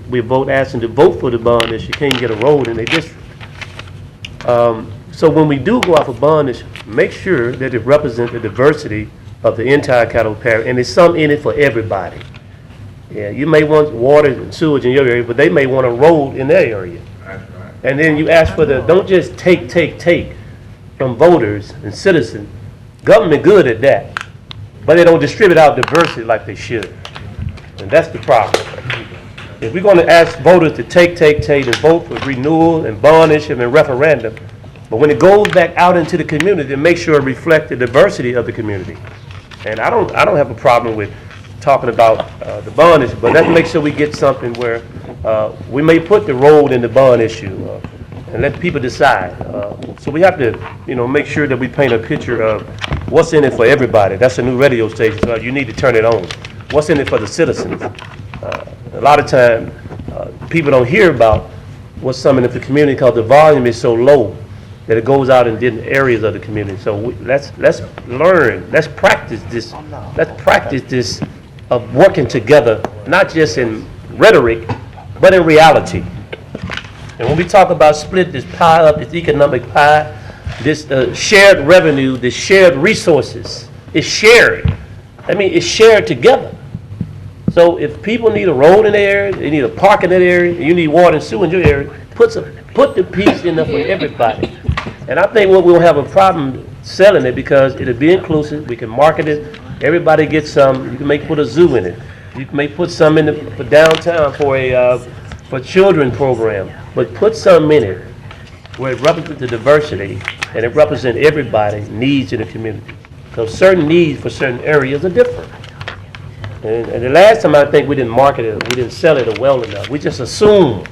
asking to vote for the bond issue can't get a road in their district. So when we do go off a bond issue, make sure that it represents the diversity of the entire Caddo Parish, and there's some in it for everybody. Yeah, you may want water and sewage in your area, but they may want a road in their area. And then you ask for don't just take from voters and citizens. Government good at that, but they don't distribute out diversity like they should. And that's the problem. If we're going to ask voters to take and vote for renewal and bond issue and referendum, but when it goes back out into the community, then make sure it reflects the diversity of the community. And I don't have a problem with talking about the bond issue, but let's make sure we get something where we may put the road in the bond issue and let people decide. So we have to, make sure that we paint a picture of what's in it for everybody. That's a new radio station, so you need to turn it on. What's in it for the citizens? A lot of time, people don't hear about what's something in the community because the volume is so low that it goes out in different areas of the community. So let's learn, let's practice this. Let's practice this of working together, not just in rhetoric, but in reality. And when we talk about split this pie up, this economic pie, this shared revenue, this shared resources, it's shared. I mean, it's shared together. So if people need a road in their area, they need a park in that area, and you need water and sewer in your area, put the piece in there for everybody. And I think we'll have a problem selling it because it'll be inclusive. We can market it. Everybody gets some. You can put a zoo in it. You may put some in for downtown for children program. But put some in it where it represents the diversity and it represents everybody's needs in the community. Because certain needs for certain areas are different. And the last time I think we didn't market it, we didn't sell it well enough. We just assumed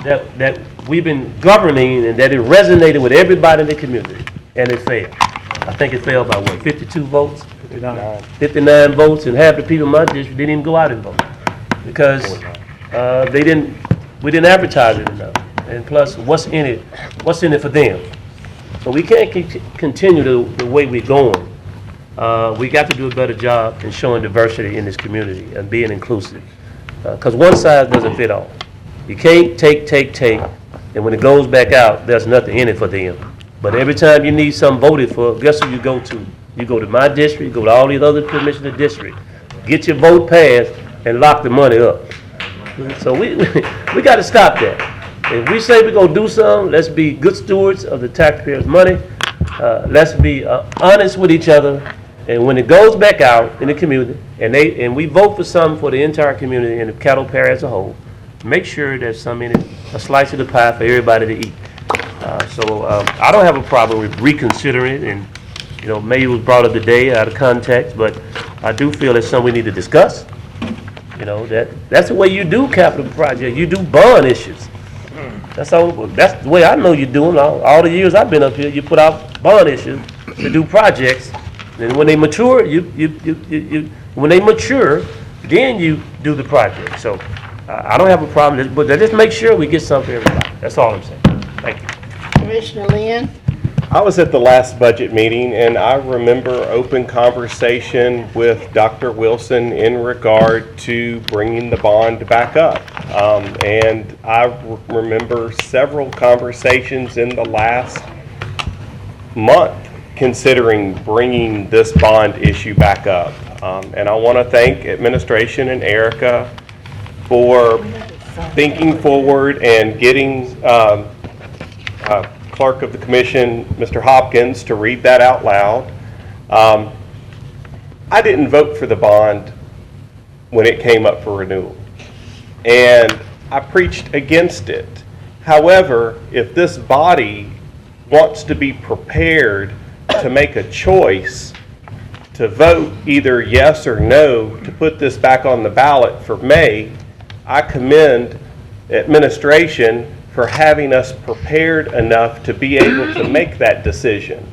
that we've been governing and that it resonated with everybody in the community, and it failed. I think it failed by 52 votes? 59 votes, and half the people in my district didn't even go out and vote because we didn't advertise it enough. And plus, what's in it for them? So we can't continue the way we're going. We got to do a better job in showing diversity in this community and being inclusive. Because one size doesn't fit all. You can't take, and when it goes back out, there's nothing in it for them. But every time you need something voted for, guess who you go to? You go to my district, you go to all these other commissioner districts, get your vote passed, and lock the money up. So we got to stop that. If we say we're going to do something, let's be good stewards of the taxpayers' money. Let's be honest with each other. And when it goes back out in the community, and we vote for something for the entire community and the Caddo Parish as a whole, make sure there's some in it, a slice of the pie for everybody to eat. So I don't have a problem with reconsidering it, and maybe it was brought up today out of context, but I do feel it's something we need to discuss. That's the way you do capital projects. You do bond issues. That's the way I know you do them. All the years I've been up here, you put out bond issues to do projects. And when they mature, when they mature, then you do the project. So I don't have a problem, but just make sure we get something for everybody. That's all I'm saying. Thank you. Commissioner Lynn? I was at the last budget meeting, and I remember open conversation with Dr. Wilson in regard to bringing the bond back up. And I remember several conversations in the last month considering bringing this bond issue back up. And I want to thank administration and Erica for thinking forward and getting Clerk of the Commission, Mr. Hopkins, to read that out loud. I didn't vote for the bond when it came up for renewal, and I preached against it. However, if this body wants to be prepared to make a choice to vote either yes or no to put this back on the ballot for May, I commend administration for having us prepared enough to be able to make that decision.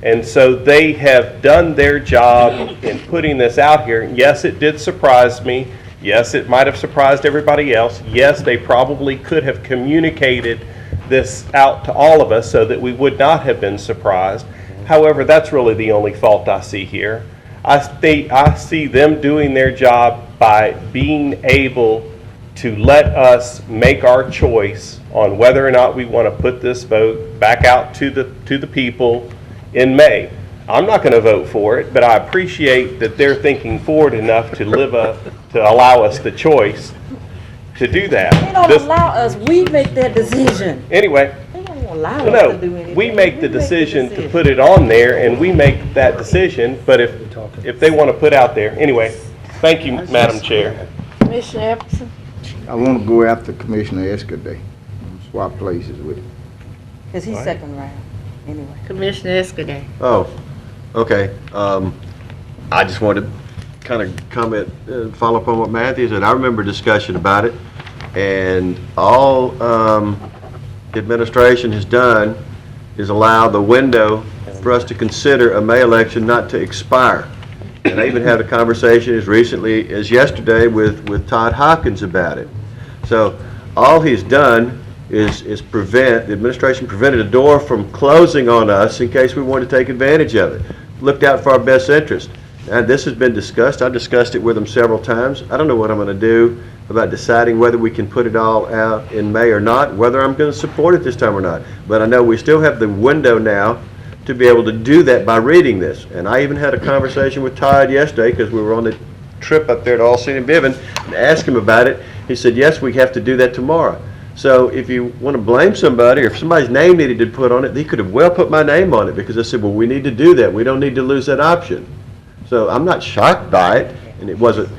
And so they have done their job in putting this out here. Yes, it did surprise me. Yes, it might have surprised everybody else. Yes, they probably could have communicated this out to all of us so that we would not have been surprised. However, that's really the only fault I see here. I see them doing their job by being able to let us make our choice on whether or not we want to put this vote back out to the people in May. I'm not going to vote for it, but I appreciate that they're thinking forward enough to allow us the choice to do that. They don't allow us, we make that decision. Anyway, They don't allow us to do anything. we make the decision to put it on there, and we make that decision, but if they want to put out there, anyway, thank you, Madam Chair. Commissioner Epperson? I want to go after Commissioner Escaday, swap places with him. Because he's second round, anyway. Commissioner Escaday. Oh, okay. I just wanted to kind of comment, follow up on what Matthew said. I remember a discussion about it, and all the administration has done is allow the window for us to consider a May election not to expire. And I even had a conversation as recently as yesterday with Todd Hopkins about it. So all he's done is the administration prevented a door from closing on us in case we wanted to take advantage of it. Looked out for our best interest. And this has been discussed. I've discussed it with him several times. I don't know what I'm going to do about deciding whether we can put it all out in May or not, whether I'm going to support it this time or not. But I know we still have the window now to be able to do that by reading this. And I even had a conversation with Todd yesterday because we were on the trip up there to All City and Biven and asked him about it. He said, yes, we have to do that tomorrow. So if you want to blame somebody, or if somebody's name needed to put on it, he could have well put my name on it because I said, well, we need to do that. We don't need to lose that option. So I'm not shocked by it, and it wasn't,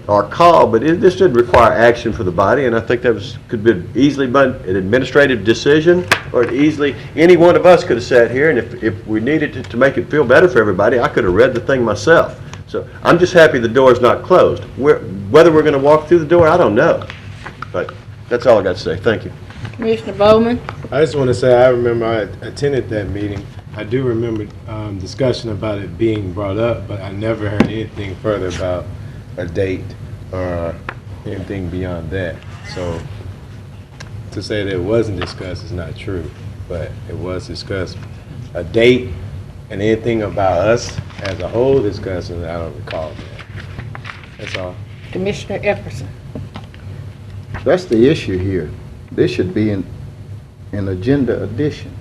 our call, but this did require action for the body, and I think that could be easily an administrative decision, or any one of us could have sat here, and if we needed to make it feel better for everybody, I could have read the thing myself. So I'm just happy the door's not closed. Whether we're going to walk through the door, I don't know. But that's all I got to say. Thank you. Commissioner Bowman? I just want to say I remember I attended that meeting. I do remember discussion about it being brought up, but I never heard anything further about a date or anything beyond that. So to say that it wasn't discussed is not true, but it was discussed. A date and anything about us as a whole discussion, I don't recall that. That's all. Commissioner Epperson? That's the issue here. This should be an agenda addition.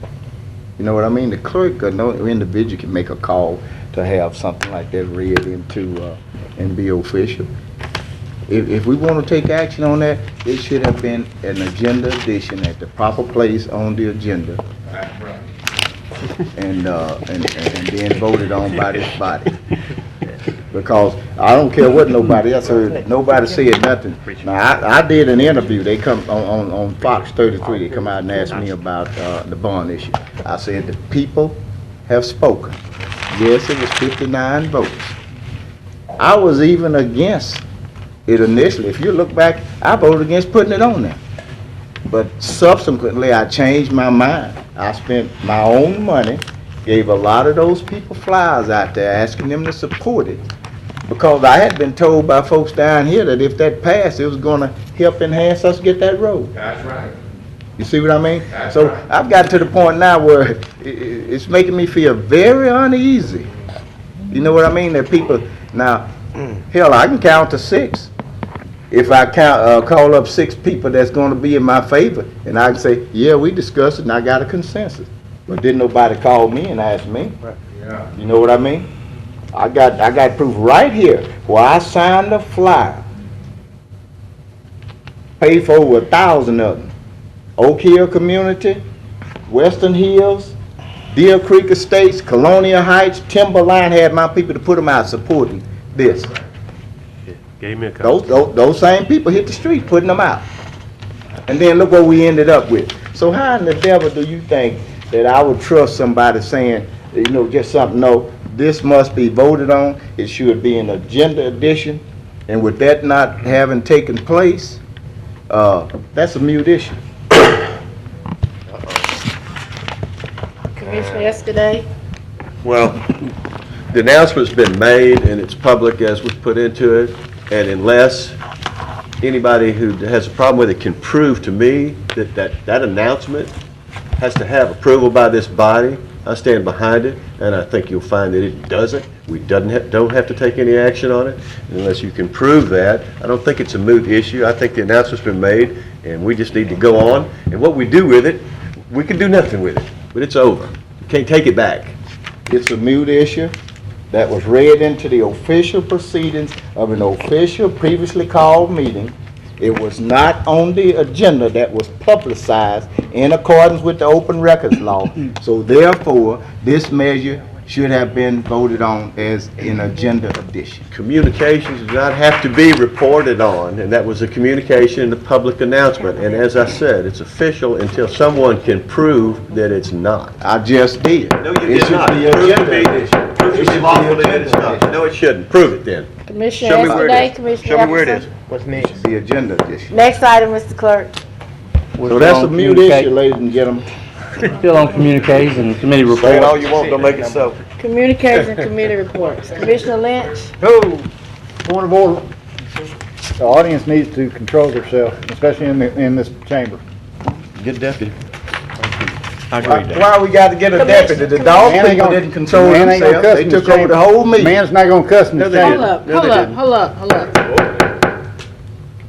You know what I mean? The clerk or no individual can make a call to have something like that read into and be official. If we want to take action on that, it should have been an agenda addition at the proper place on the agenda. And then voted on by this body. Because I don't care what nobody else heard, nobody said nothing. Now, I did an interview, they come on Fox 33, they come out and asked me about the bond issue. I said, the people have spoken. Yes, it was 59 votes. I was even against it initially. If you look back, I voted against putting it on there. But subsequently, I changed my mind. I spent my own money, gave a lot of those people flyers out there asking them to support it. Because I had been told by folks down here that if that passed, it was going to help enhance us get that road. That's right. You see what I mean? That's So right. I've got to the point now where it's making me feel very uneasy. You know what I mean? That people, now, hell, I can count to 6. If I call up 6 people that's going to be in my favor, and I can say, yeah, we discussed it and I got a consensus. But didn't nobody call me and ask me? Right. Yeah. You know what I mean? I got proof right here where I signed a flyer. Paid for over 1,000 of them. Oak Hill Community, Western Hills, Deer Creek Estates, Colonial Heights, Timberline had my people to put them out supporting this. Gave me a call. Those same people hit the street putting them out. And then look what we ended up with. So how in the devil do you think that I would trust somebody saying, just something, no, this must be voted on, it should be an agenda addition, and with that not having taken place, that's a mute issue. Commissioner Escaday? Well, the announcement's been made and it's public as was put into it, and unless anybody who has a problem with it can prove to me that that announcement has to have approval by this body, I stand behind it, and I think you'll find that it doesn't. We don't have to take any action on it unless you can prove that. I don't think it's a moot issue. I think the announcement's been made, and we just need to go on. And what we do with it, we can do nothing with it, but it's over. You can't take it back. It's a moot issue that was read into the official proceedings of an official previously called meeting. It was not on the agenda that was publicized in accordance with the open records law. So therefore, this measure should have been voted on as an agenda addition. Communications do not have to be reported on, and that was a communication and a public announcement. And as I said, it's official until someone can prove that it's not. I just did. No, you did not. Prove to me that it's lawful that it's not. No, it shouldn't. Prove it then. Commissioner Show me where Yesterday, it is. Commissioner Show me where it is. Epperson. What's next? The agenda addition. Next item, Mr. Clerk. So that's a mute issue, ladies and gentlemen. Still on communiques and committee reports. Say it all you want, don't make it so. Communications and committee reports. Commissioner Lynch. Point of order. The audience needs to control themselves, especially in this chamber. Get deputy. I Why we got to get a deputy? The dog people didn't control themselves. They took over the whole meeting. Man's not gonna cuss in the chamber. Hold up.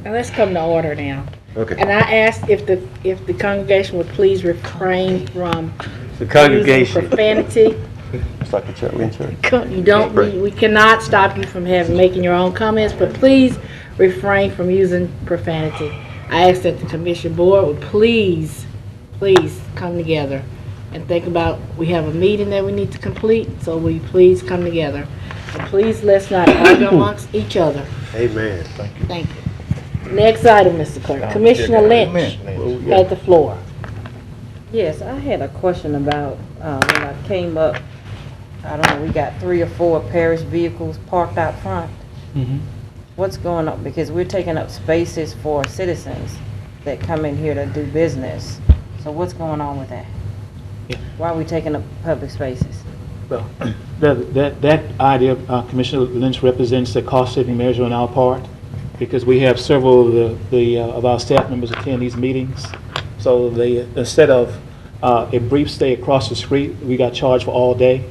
Now let's come to order now. Okay. And I asked if the congregation would please refrain from The congregation. using profanity. It's like a church. We in church. You don't, we cannot stop you from making your own comments, but please refrain from using profanity. I ask that the commission board would please come together and think about, we have a meeting that we need to complete, so will you please come together? And please, let's not argue amongst each other. Amen. Thank you. Thank you. Next item, Mr. Clerk. Commissioner Lynch had the floor. Yes, I had a question about, when I came up, I don't know, we got 3 or 4 parish vehicles parked out front. What's going on? Because we're taking up spaces for citizens that come in here to do business. So what's going on with that? Why are we taking up public spaces? Well, that idea, Commissioner Lynch, represents the cost-saving measure on our part, because we have several of our staff members attend these meetings. So instead of a brief stay across the street, we got charged for all day.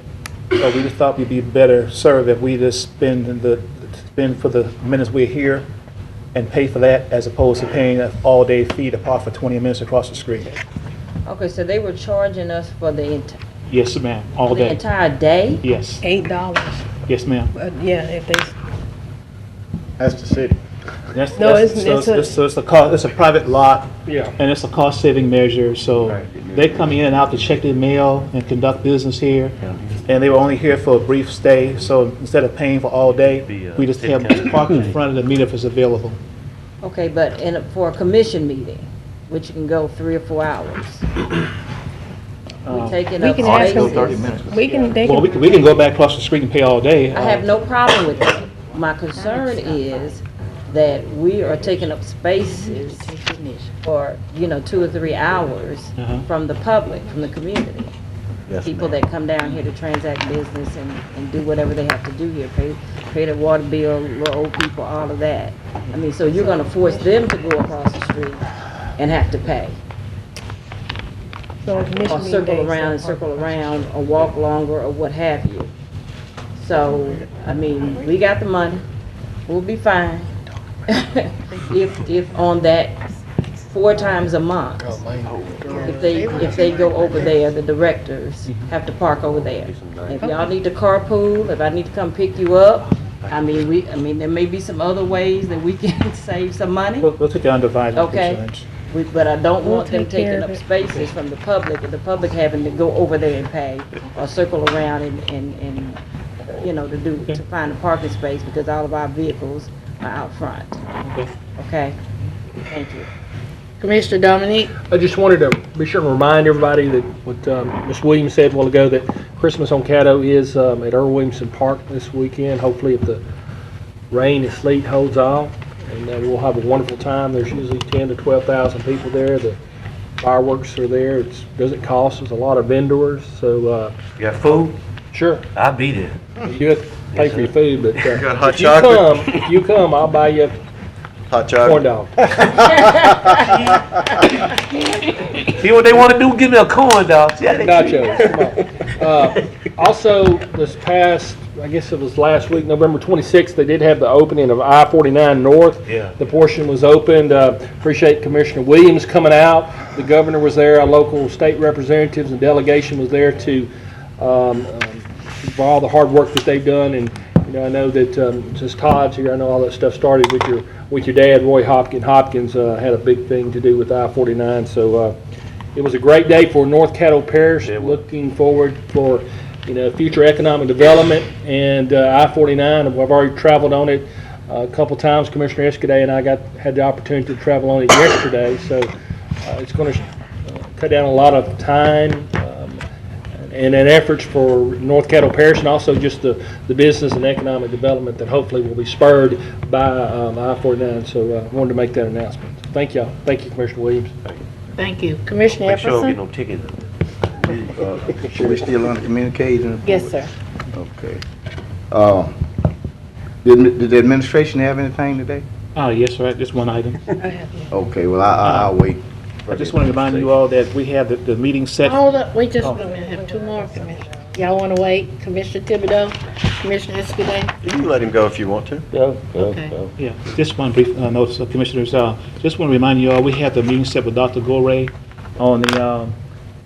So we just thought we'd be better served if we just spend for the minutes we're here and pay for that, as opposed to paying an all-day fee to park for 20 minutes across the street. Okay, so they were charging us for the Yes, ma'am, all day. entire day? Yes. $8. Yes, ma'am. Yeah, if they, That's the city. No, it's It's a private lot. Yeah. And it's a cost-saving measure, so they come in and out to check their mail and conduct business here. And they were only here for a brief stay, so instead of paying for all day, we just have them park in front of the meter if it's available. Okay, but for a commission meeting, which can go 3 or 4 hours. We're taking we up can ask them, spaces. we can, they Well, can. we can go back across the street and pay all day. I have no problem with that. My concern is that we are taking up spaces for, 2 or 3 hours from the public, from the community. Yes, People that come down here to transact business and do whatever they have to do here, pay their water bill, little old people, all of that. I mean, so you're gonna force them to go across the street and have to pay. So commission Or meeting circle days, around and circle around, or walk longer, or what have you. So, I mean, we got the money, we'll be fine. If on that 4 times a month, if they go over there, the directors have to park over there. If y'all need to carpool, if I need to come pick you up, I mean, there may be some other ways that we can save some money. We'll take the undivided Okay. percentage. But I don't We'll want them take care taking of up it. spaces from the public, and the public having to go over there and pay, or circle around and to find a parking space, because all of our vehicles are out front. Okay? Thank you. Commissioner Dominique. I just wanted to be sure to remind everybody that what Ms. Williams said a while ago, that Christmas on Caddo is at Earl Williamson Park this weekend. Hopefully, if the rain and sleet holds off, and we'll have a wonderful time. There's usually 10 to 12,000 people there. The fireworks are there. It doesn't cost. There's a lot of vendors. So You got food? Sure, I'll be there. you have to pay for your food, but Got hot if you chocolate? come, I'll buy you Hot chocolate. Corn dog. See what they want to do? Give me a corn dog. Yeah, they- Nachos, come on. Also, this past, I guess it was last week, November 26th, they did have the opening of I-49 North. Yeah. The portion was opened. Appreciate Commissioner Williams coming out. The governor was there, our local state representatives and delegation was there to, for all the hard work that they've done. And, you know, I know that, since Todd's here, I know all that stuff started with your dad, Roy Hopkins. Hopkins had a big thing to do with I-49. So, it was a great day for North Caddo Parish. Looking forward for, you know, future economic development, and I-49. I've already traveled on it a couple times. Commissioner Escaday and I had the opportunity to travel on it yesterday, so it's going to cut down a lot of time and efforts for North Caddo Parish, and also just the business and economic development that hopefully will be spurred by I-49. So I wanted to make that announcement. Thank y'all. Thank you, Commissioner Williams. Thank you. Commissioner Make sure I Epperson? don't get no tickets. Should we still on the communication? Yes, sir. Okay. Did the administration have anything today? Yes, sir, just one item. Okay, well, I'll wait. I just want to remind you all that we have the meeting set. Hold up, we just have two more, Commissioner. Y'all want to wait? Commissioner Thibodeau, Commissioner Escaday? You can let him go if you want to. Okay. Yeah, just one brief notice, Commissioners. Just want to remind you all, we had the meeting set with Dr. Gore on the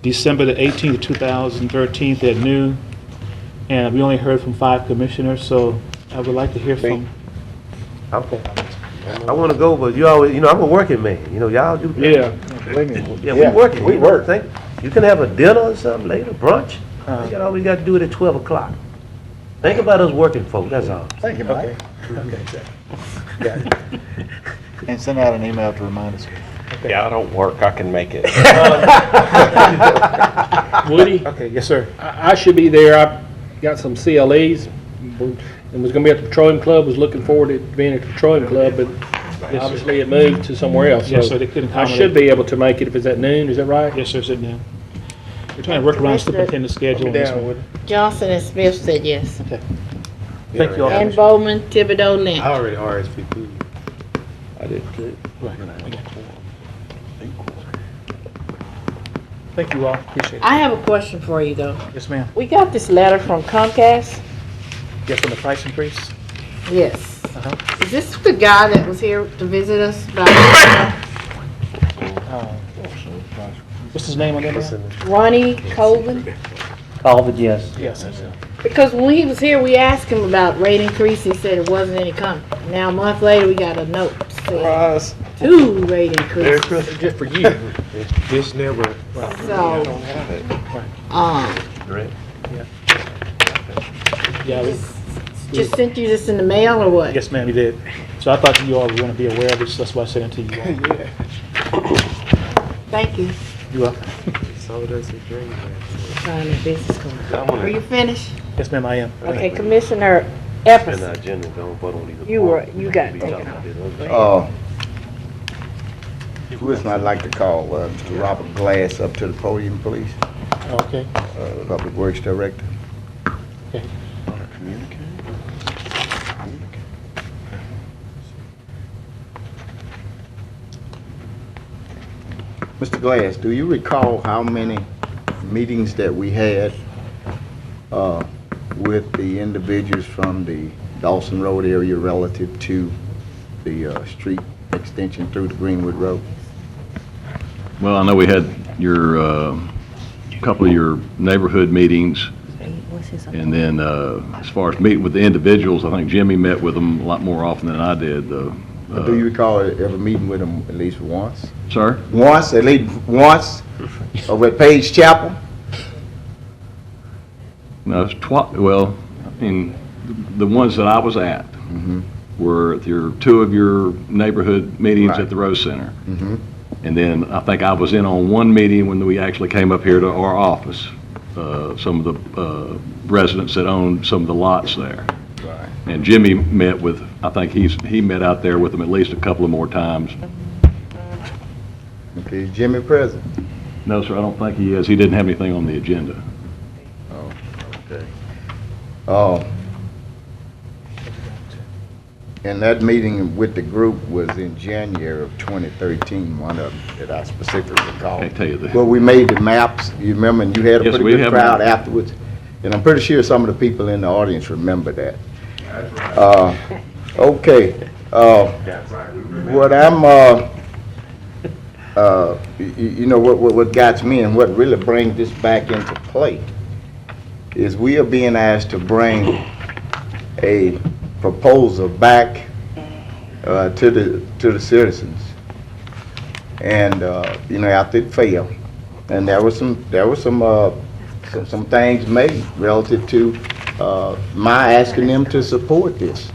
December the 18th, 2013 at noon, and we only heard from 5 commissioners, so I would like to hear from. Okay. I want to go, but you always, you know, I'm a working man. You know, y'all do. Yeah. Yeah, we working. We work. Think you can have a dinner or something later, brunch. You always got to do it at 12 o'clock. Think about us working folk. That's all. Thank you, Mike. Okay. And send out an email to remind us. Yeah, I don't work, I can make it. Woody? Okay, yes, sir. I should be there. I got some CLEs and was going to be at the Petroleum Club. Was looking forward to being at the Petroleum Club, but Yes, obviously it moved to somewhere else. Yes, so sir, they couldn't I accommodate. should be able to make it if it's at noon. Is that right? Yes, sir, sit down. We're trying to work around superintendent's schedule on this one. Johnson and Smith said yes. Okay. Thank you all. And Bowman, Thibodeau, Lynch. I already RSVP'd. I did too. Thank you all, appreciate it. I have a question for you, though. Yes, ma'am. We got this letter from Comcast. Yes, on the price increase? Yes. Uh-huh. Is this the guy that was here to visit us? What's his name on that? Ma'am? Ronnie Colvin? Colvin, yes. Yes, yes, sir. Because when he was here, we asked him about rate increase. He said it wasn't any coming. Now, a month later, we got a note saying 2 rate increases. Just for you. This never. So, Great. Yeah, we- just sent you this in the mail or what? Yes, ma'am, you did. So I thought you all would want to be aware of this, that's why I sent it to you all. Thank you. You're welcome. So does a dream. Sign the business card. Are you finished? Yes, ma'am, I am. Okay, Commissioner And Epperson, the agenda don't vote on either. you got We taken talking about off. this. Who I'd like to call Mr. Robert Glass up to the podium, please. Okay. Public Works Director. Okay. Mr. Glass, do you recall how many meetings that we had with the individuals from the Dawson Road area relative to the street extension through the Greenwood Road? Well, I know we had your, couple of your neighborhood meetings, and then as far as meeting with the individuals, I think Jimmy met with them a lot more often than I did. Do you recall ever meeting with them at least once? Sir? Once, at least once, over at Page Chapel? No, it's well, I mean, the ones that I was at were two of your neighborhood meetings at the Rose Center. And then I think I was in on one meeting when we actually came up here to our office, some of the residents that owned some of the lots there. Right. And Jimmy met with, I think he met out there with them at least a couple of more times. Okay, is Jimmy present? No, sir, I don't think he is. He didn't have anything on the agenda. Oh, okay. And that meeting with the group was in January of 2013, one of them that I specifically recall. I tell you that. Well, we made the maps, you remember, and you had a Yes, pretty we good have crowd them. afterwards. And I'm pretty sure some of the people in the audience remember that. Okay, what I'm, you know, what got me and what really brings this back into play is we are being asked to bring a proposal back to the citizens, and you know, after it failed, and there was some things made relative to my asking them to support this,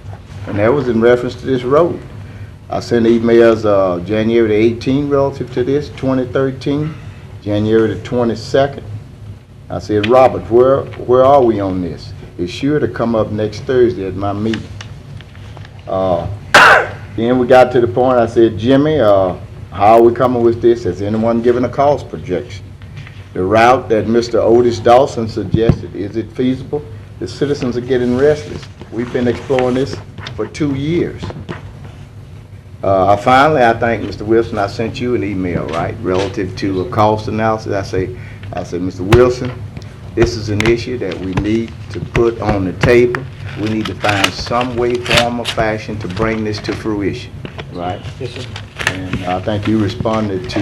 and that was in reference to this road. I sent emails January the 18th relative to this, 2013, January the 22nd. I said, Robert, where are we on this? It's sure to come up next Thursday at my meeting. Then we got to the point, I said, Jimmy, how are we coming with this? Has anyone given a cost projection? The route that Mr. Otis Dawson suggested, is it feasible? The citizens are getting restless. We've been exploring this for 2 years. Finally, I think, Mr. Wilson, I sent you an email, right, relative to a cost analysis. I said, Mr. Wilson, this is an issue that we need to put on the table. We need to find some way, form, or fashion to bring this to fruition, right? Yes, sir. And I think you responded to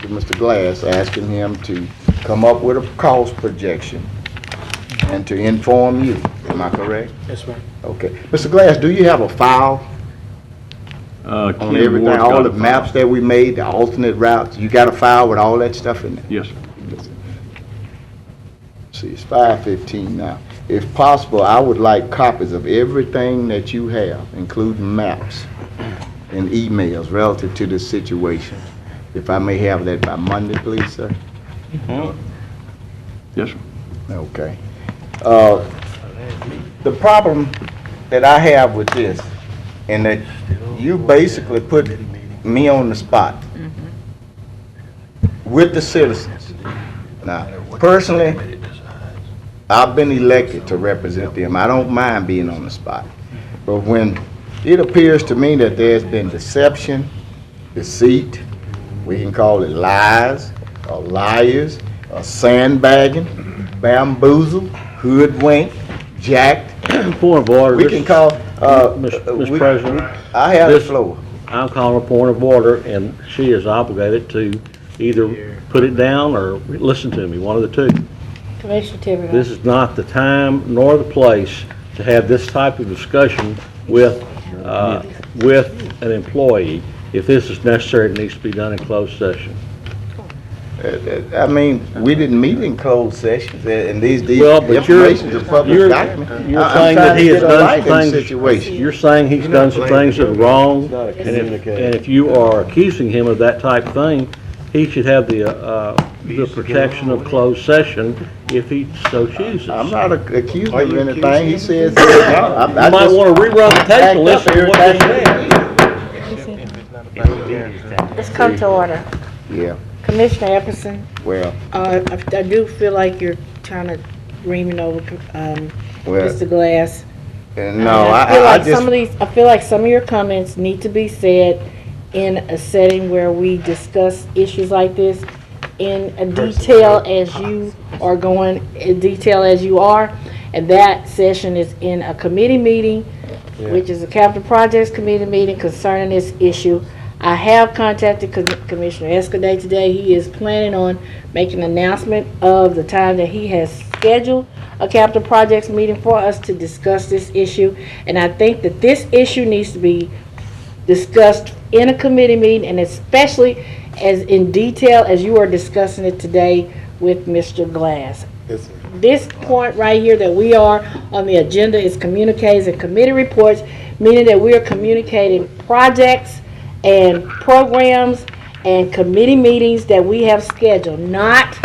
Mr. Glass, asking him to come up with a cost projection and to inform you. Am I correct? Yes, sir. Okay. Mr. Glass, do you have a file on Ken everything, Ward's all got the a maps file. that we made, the alternate routes? You got a file with all that stuff in there? Yes, sir. See, it's 5:15 now. If possible, I would like copies of everything that you have, including maps and emails relative to this situation. If I may have that by Monday, please, sir? Yes, sir. Okay. The problem that I have with this, and that you basically put me on the spot with the citizens. Now, personally, I've been elected to represent them. I don't mind being on the spot. But when it appears to me that there's been deception, deceit, we can call it lies, or liars, or sandbagging, bamboozled, hoodwinked, jacked. Point of order. We can call, Mr. President. I have the this- floor. I'm calling a point of order, and she is obligated to either put it down or listen to me, one of the two. Commissioner Tiverton. This is not the time nor the place to have this type of discussion with an employee. If this is necessary, it needs to be done in closed session. I mean, we didn't meet in closed sessions, and these Well, but information is a public document. You're I'm saying that trying to he has get a done light some in things. situation. You're saying he's done some things that are wrong, It's not a and communication. if you are accusing him of that type of thing, he should have the protection of closed session if he so chooses. I'm not accusing Are of you anything, accusing he him? says, no, I You might just want to rerun the tape backed and listen up to what he everything. said. Let's come to order. Yeah, Commissioner Epperson, well, I do feel like you're trying to reaming over well, Mr. Glass. no, I feel I like just, I feel like some of your comments need to be said in a setting where we discuss issues like this in a detail as you are going, in detail as you are. And that session is in a committee meeting, which is a capital projects committee meeting concerning this issue. I have contacted Commissioner Escaday today. He is planning on making an announcement of the time that he has scheduled a capital projects meeting for us to discuss this issue. And I think that this issue needs to be discussed in a committee meeting, and especially as in detail as you are discussing it today with Mr. Glass. This point right here that we are on the agenda is communiques and committee reports, meaning that we are communicating projects and programs and committee meetings that we have scheduled, not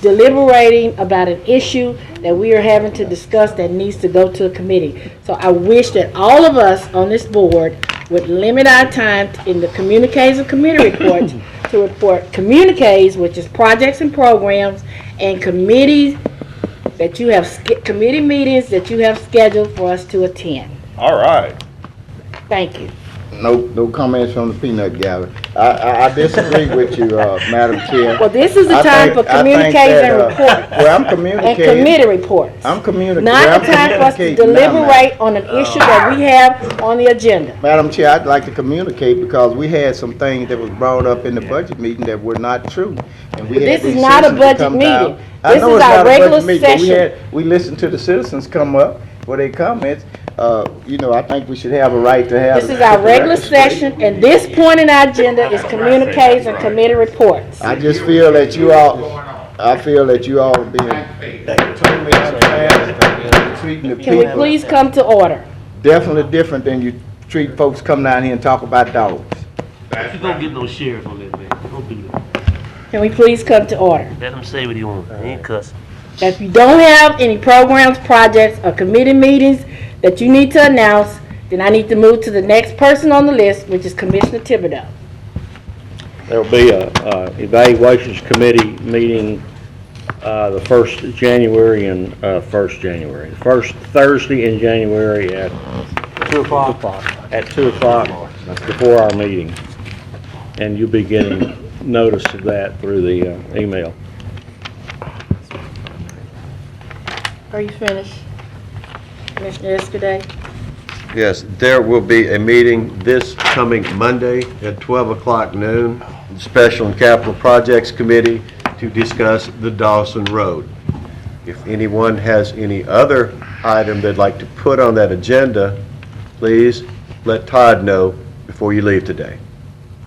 deliberating about an issue that we are having to discuss that needs to go to a committee. So I wish that all of us on this board would limit our time in the communiques and committee reports to report communiques, which is projects and programs, and committee that you have, committee meetings that you have scheduled for us to attend. All right. Thank you. No comments from the peanut gallery. I disagree with you, Madam Chair. Well, this is the time for communications and reports. Well, I'm communicating. And committee reports. I'm communicating. Not the time for us to deliberate on an issue that we have on the agenda. Madam Chair, I'd like to communicate because we had some things that was brought up in the budget meeting that were not true. And we had This is these not a citizens to budget come meeting. down. I This know is it's our not a budget regular meeting, but session. we listened to the citizens come up for their comments. You know, I think we should have a right to have. This is our regular session, and this point in our agenda is communications and committee reports. I just feel that you all, are being totally unfair, treating the Can we people please come to order? definitely different than you treat folks come down here and talk about dogs. You don't get no sheriff on that, man. Don't do that. Can we please come to order? Let him say what he wants. He ain't cussing. If you don't have any programs, projects, or committee meetings that you need to announce, then I need to move to the next person on the list, which is Commissioner Thibodeau. There'll be a evaluations committee meeting the 1st of January and 1st January. The first Thursday in January at 2 o'clock. At 2 o'clock before our meeting. And you'll be getting notice of that through the email. Are you finished? Commissioner Escaday? Yes, there will be a meeting this coming Monday at 12 o'clock noon, the Special and Capital Projects Committee to discuss the Dawson Road. If anyone has any other item they'd like to put on that agenda, please let Todd know before you leave today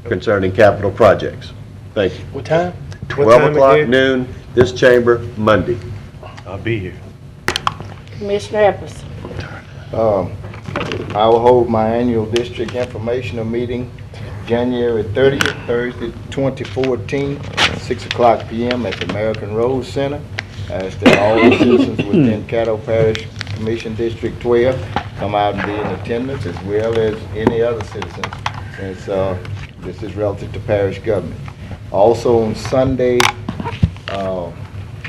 concerning capital projects. Thank you. What time? 12 o'clock noon, this chamber, Monday. I'll be here. Commissioner Epperson? I will hold my annual district informational meeting January 30th, Thursday, 2014, 6 o'clock p.m. at the American Rose Center. I ask that all the citizens within Caddo Parish Commission District 12 come out and be in attendance, as well as any other citizens, since this is relative to parish government. Also on Sunday,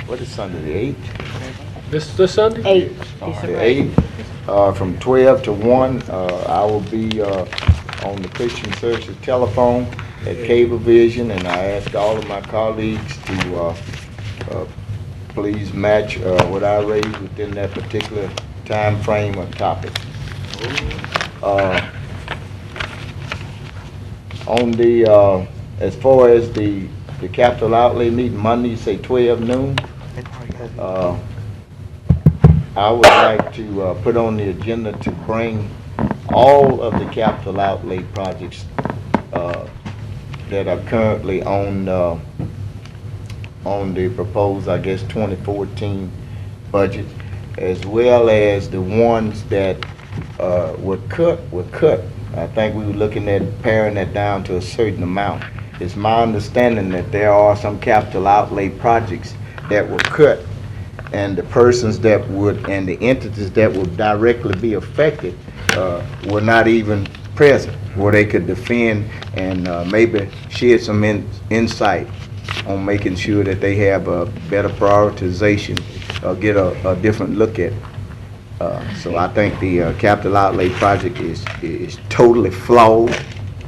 what is Sunday, the 8th? This Sunday? 8th. The 8th, from 12 to 1, I will be on the Christian Services telephone at Cablevision, and I ask all of my colleagues to please match what I raise within that particular time frame or topic. On the, as far as the capital outlay meeting Monday, say 12 noon, I would like to put on the agenda to bring all of the capital outlay projects that are currently on the proposed, I guess, 2014 budget, as well as the ones that were cut. I think we were looking at paring that down to a certain amount. It's my understanding that there are some capital outlay projects that were cut, and the persons that would, and the entities that would directly be affected were not even present, where they could defend and maybe share some insight on making sure that they have a better prioritization or get a different look at it. So I think the capital outlay project is totally flawed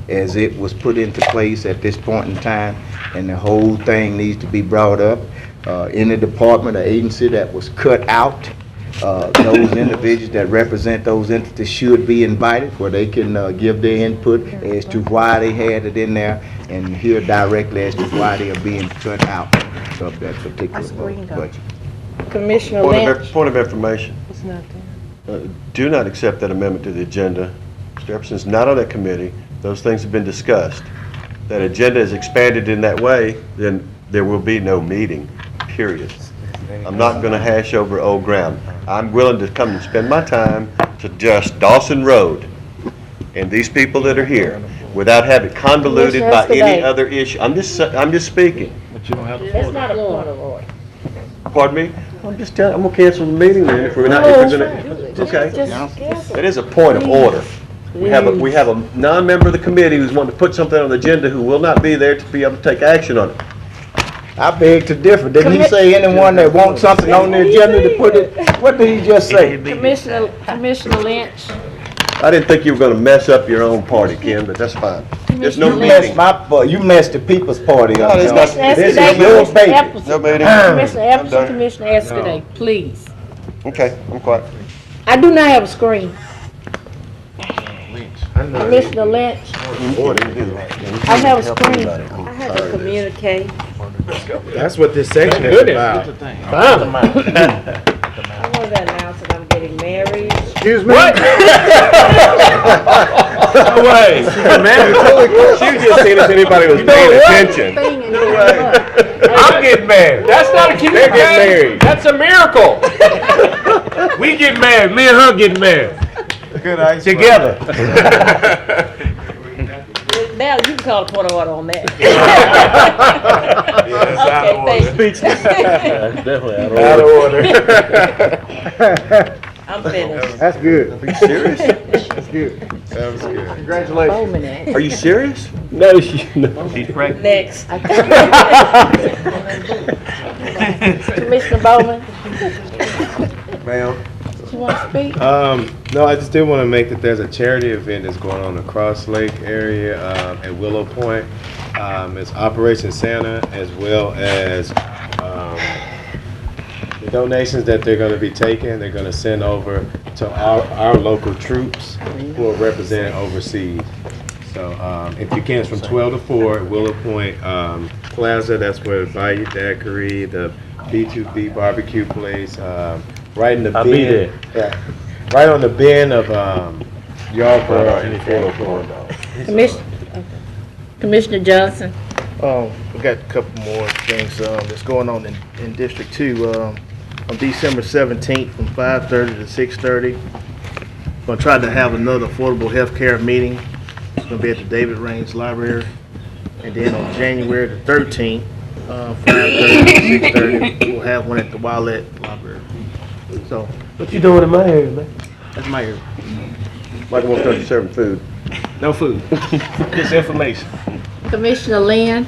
as it was put into place at this point in time, and the whole thing needs to be brought up. Any department or agency that was cut out, those individuals that represent those entities should be invited where they can give their input as to why they had it in there and hear directly as to why they are being cut out of that particular budget. Commissioner Lynch? Point of information. It's not there. Do not accept that amendment to the agenda. Mr. Epperson's not on that committee. Those things have been discussed. That agenda is expanded in that way, then there will be no meeting, period. I'm not going to hash over old ground. I'm willing to come and spend my time to just Dawson Road and these people that are here without having convoluted by any other issue. I'm just speaking. But you don't have the That's not a point of order. Pardon me? I'm just telling, I'm going to cancel the meeting then if we're not, if we're going to, okay. That is a point of order. We have a non-member of the committee who's wanting to put something on the agenda who will not be there to be able to take action on it. I beg to differ. Didn't he say anyone that wants something on the agenda to put it? What did he just say? Commissioner Lynch. I didn't think you were gonna mess up your own party, Ken, but that's fine. There's no You messed meeting. you messed the people's party up. No, there's John. not. This Commissioner is your Epperson, baby. No meeting. Commissioner I'm Epperson, done. Commissioner Escaday, please. Okay, I'm quiet. I do not have a screen. Commissioner Lynch, I have a screen. I have to communicate. That's what this section is about. I wanted to announce that I'm getting married. Excuse me? What? No way. She was just seeing if anybody was paying attention. I'm getting married. That's not a cute They're getting married. That's a miracle. We get married. Me and her get married. Good ice. Together. Now you can call a point of order on that. Yes, Okay, thank you. Definitely Out of order. I'm finished. That's good. Are you serious? That's good. That was good. Congratulations. Bowman. Are you serious? No, she's pregnant. Next. Commissioner Bowman, Ma'am? you want to speak? No, I just did want to make that there's a charity event that's going on in the Cross Lake area at Willow Point. It's Operation Santa, as well as the donations that they're going to be taking. They're going to send over to our local troops who are represented overseas. So if you can, it's from 12 to 4 at Willow Point Plaza. That's where Bayou Daiquiri, the B2B barbecue place, right in the I'll bend. be there. Yeah, right on the bend of Yarborough and Commissioner Johnson. We got a couple more things that's going on in District 2. On December 17th from 5:30 to 6:30. Going to try to have another affordable health care meeting. It's going to be at the David Raines Library. And then on January the 13th, 5:30 to 6:30, we'll have one at the Wildett Library. So, What you doing in my area, man? that's my area. Michael wants to start serving food. No food, just information. Commissioner Lynn.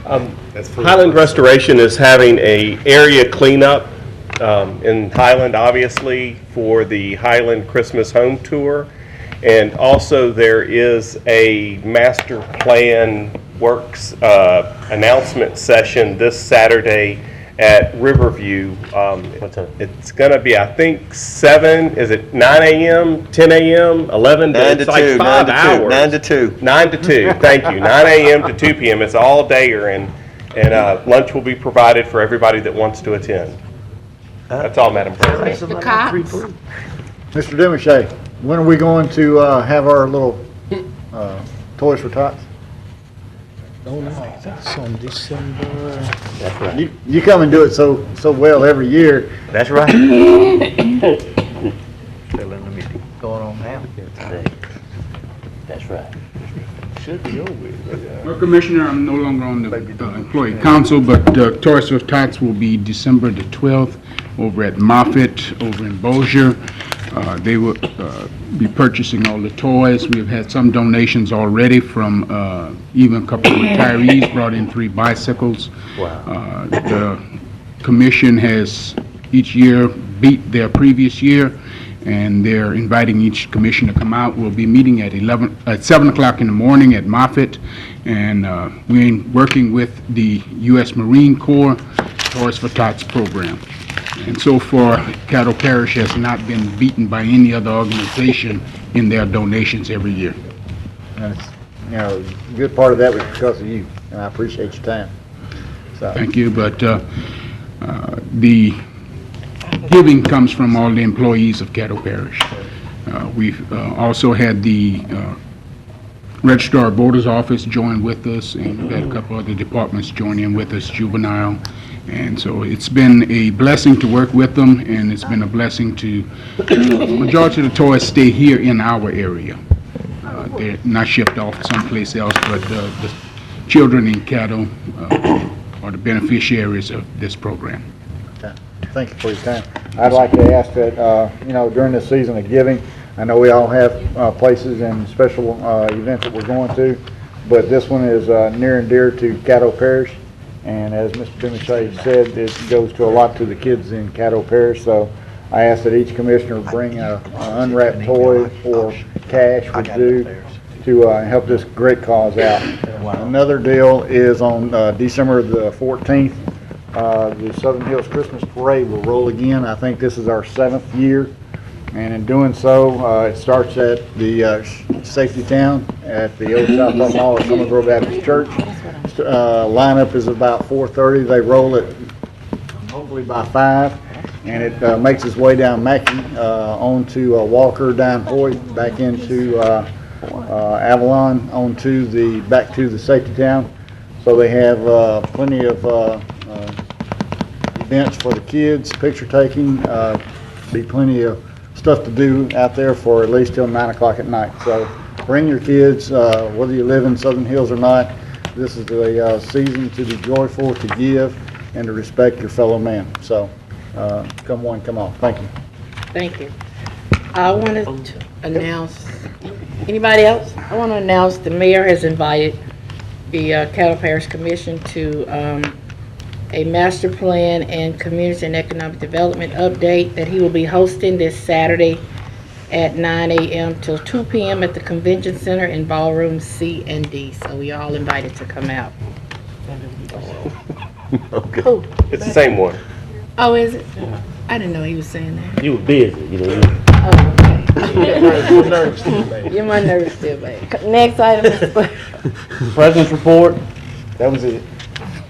Highland Restoration is having a area cleanup in Highland, obviously, for the Highland Christmas Home Tour. And also there is a master plan works announcement session this Saturday at Riverview. It's gonna be, I think, 9 a.m., 10 a.m., 11 to, 9 to it's like 2, 5 9 to 2, hours. 9 to 2. 9 to 2, thank you. 9 a.m. to 2 p.m. It's all dayer, and lunch will be provided for everybody that wants to attend. That's all, Madam President. Mr. Cox. Mr. Demochet, when are we going to have our little Toys for Tots? Don't know, I think it's on December. That's right. You come and do it so well every year. That's right. Going on now. That's right. Should be over with. Well, Commissioner, I'm no longer on the employee council, but Toys for Tots will be December the 12th over at Moffett, over in Bossier. They will be purchasing all the toys. We've had some donations already from even a couple of retirees, brought in 3 bicycles. Wow. The commission has each year beat their previous year, and they're inviting each commission to come out. We'll be meeting at 7 o'clock in the morning at Moffett, and we're working with the U.S. Marine Corps Toys for Tots program. And so far, Caddo Parish has not been beaten by any other organization in their donations every year. And it's, you know, a good part of that was because of you, and I appreciate your time. So. Thank you, but the giving comes from all the employees of Caddo Parish. We've also had the Registrar of Voters Office join with us, and we've had a couple other departments join in with us, juvenile. And so it's been a blessing to work with them, and it's been a blessing to, the majority of the toys stay here in our area. They're not shipped off someplace else, but the children in Caddo are the beneficiaries of this program. Okay. Thank you for your time. I'd like to ask that, you know, during this season of giving, I know we all have places and special events that we're going to, but this one is near and dear to Caddo Parish, And as Mr. Beniche said, it goes to a lot to the kids in Caddo Parish, so I ask that each commissioner bring a unwrapped toy or cash would do to help this great cause out. Another deal is on December the 14th, the Southern Hills Christmas Parade will roll again. I think this is our 7th year, and in doing so, it starts at the Safety Town at the old South Park Mall at Summer Grove Baptist Church. Lineup is about 4:30. They roll it hopefully by 5. And it makes its way down Mackey, onto Walker, down Hoyt, back into Avalon, back to the Safety Town. So they have plenty of events for the kids, picture taking, be plenty of stuff to do out there for at least till 9 o'clock at night. So bring your kids, whether you live in Southern Hills or not. This is the season to be joyful, to give, and to respect your fellow man. So. Come on, come on. Thank you. Thank you. I wanted to announce, anybody else? I want to announce the mayor has invited the Caddo Parish Commission to a master plan and community and economic development update that he will be hosting this Saturday at 9 a.m. till 2 p.m. at the Convention Center in Ballroom C and D. So we all invited to come out. Okay. Who? It's the same one. Oh, is it? I didn't know he was saying that. You were busy, you know. Oh, okay. You're my nervous still, babe. Next item is President's report. That was it.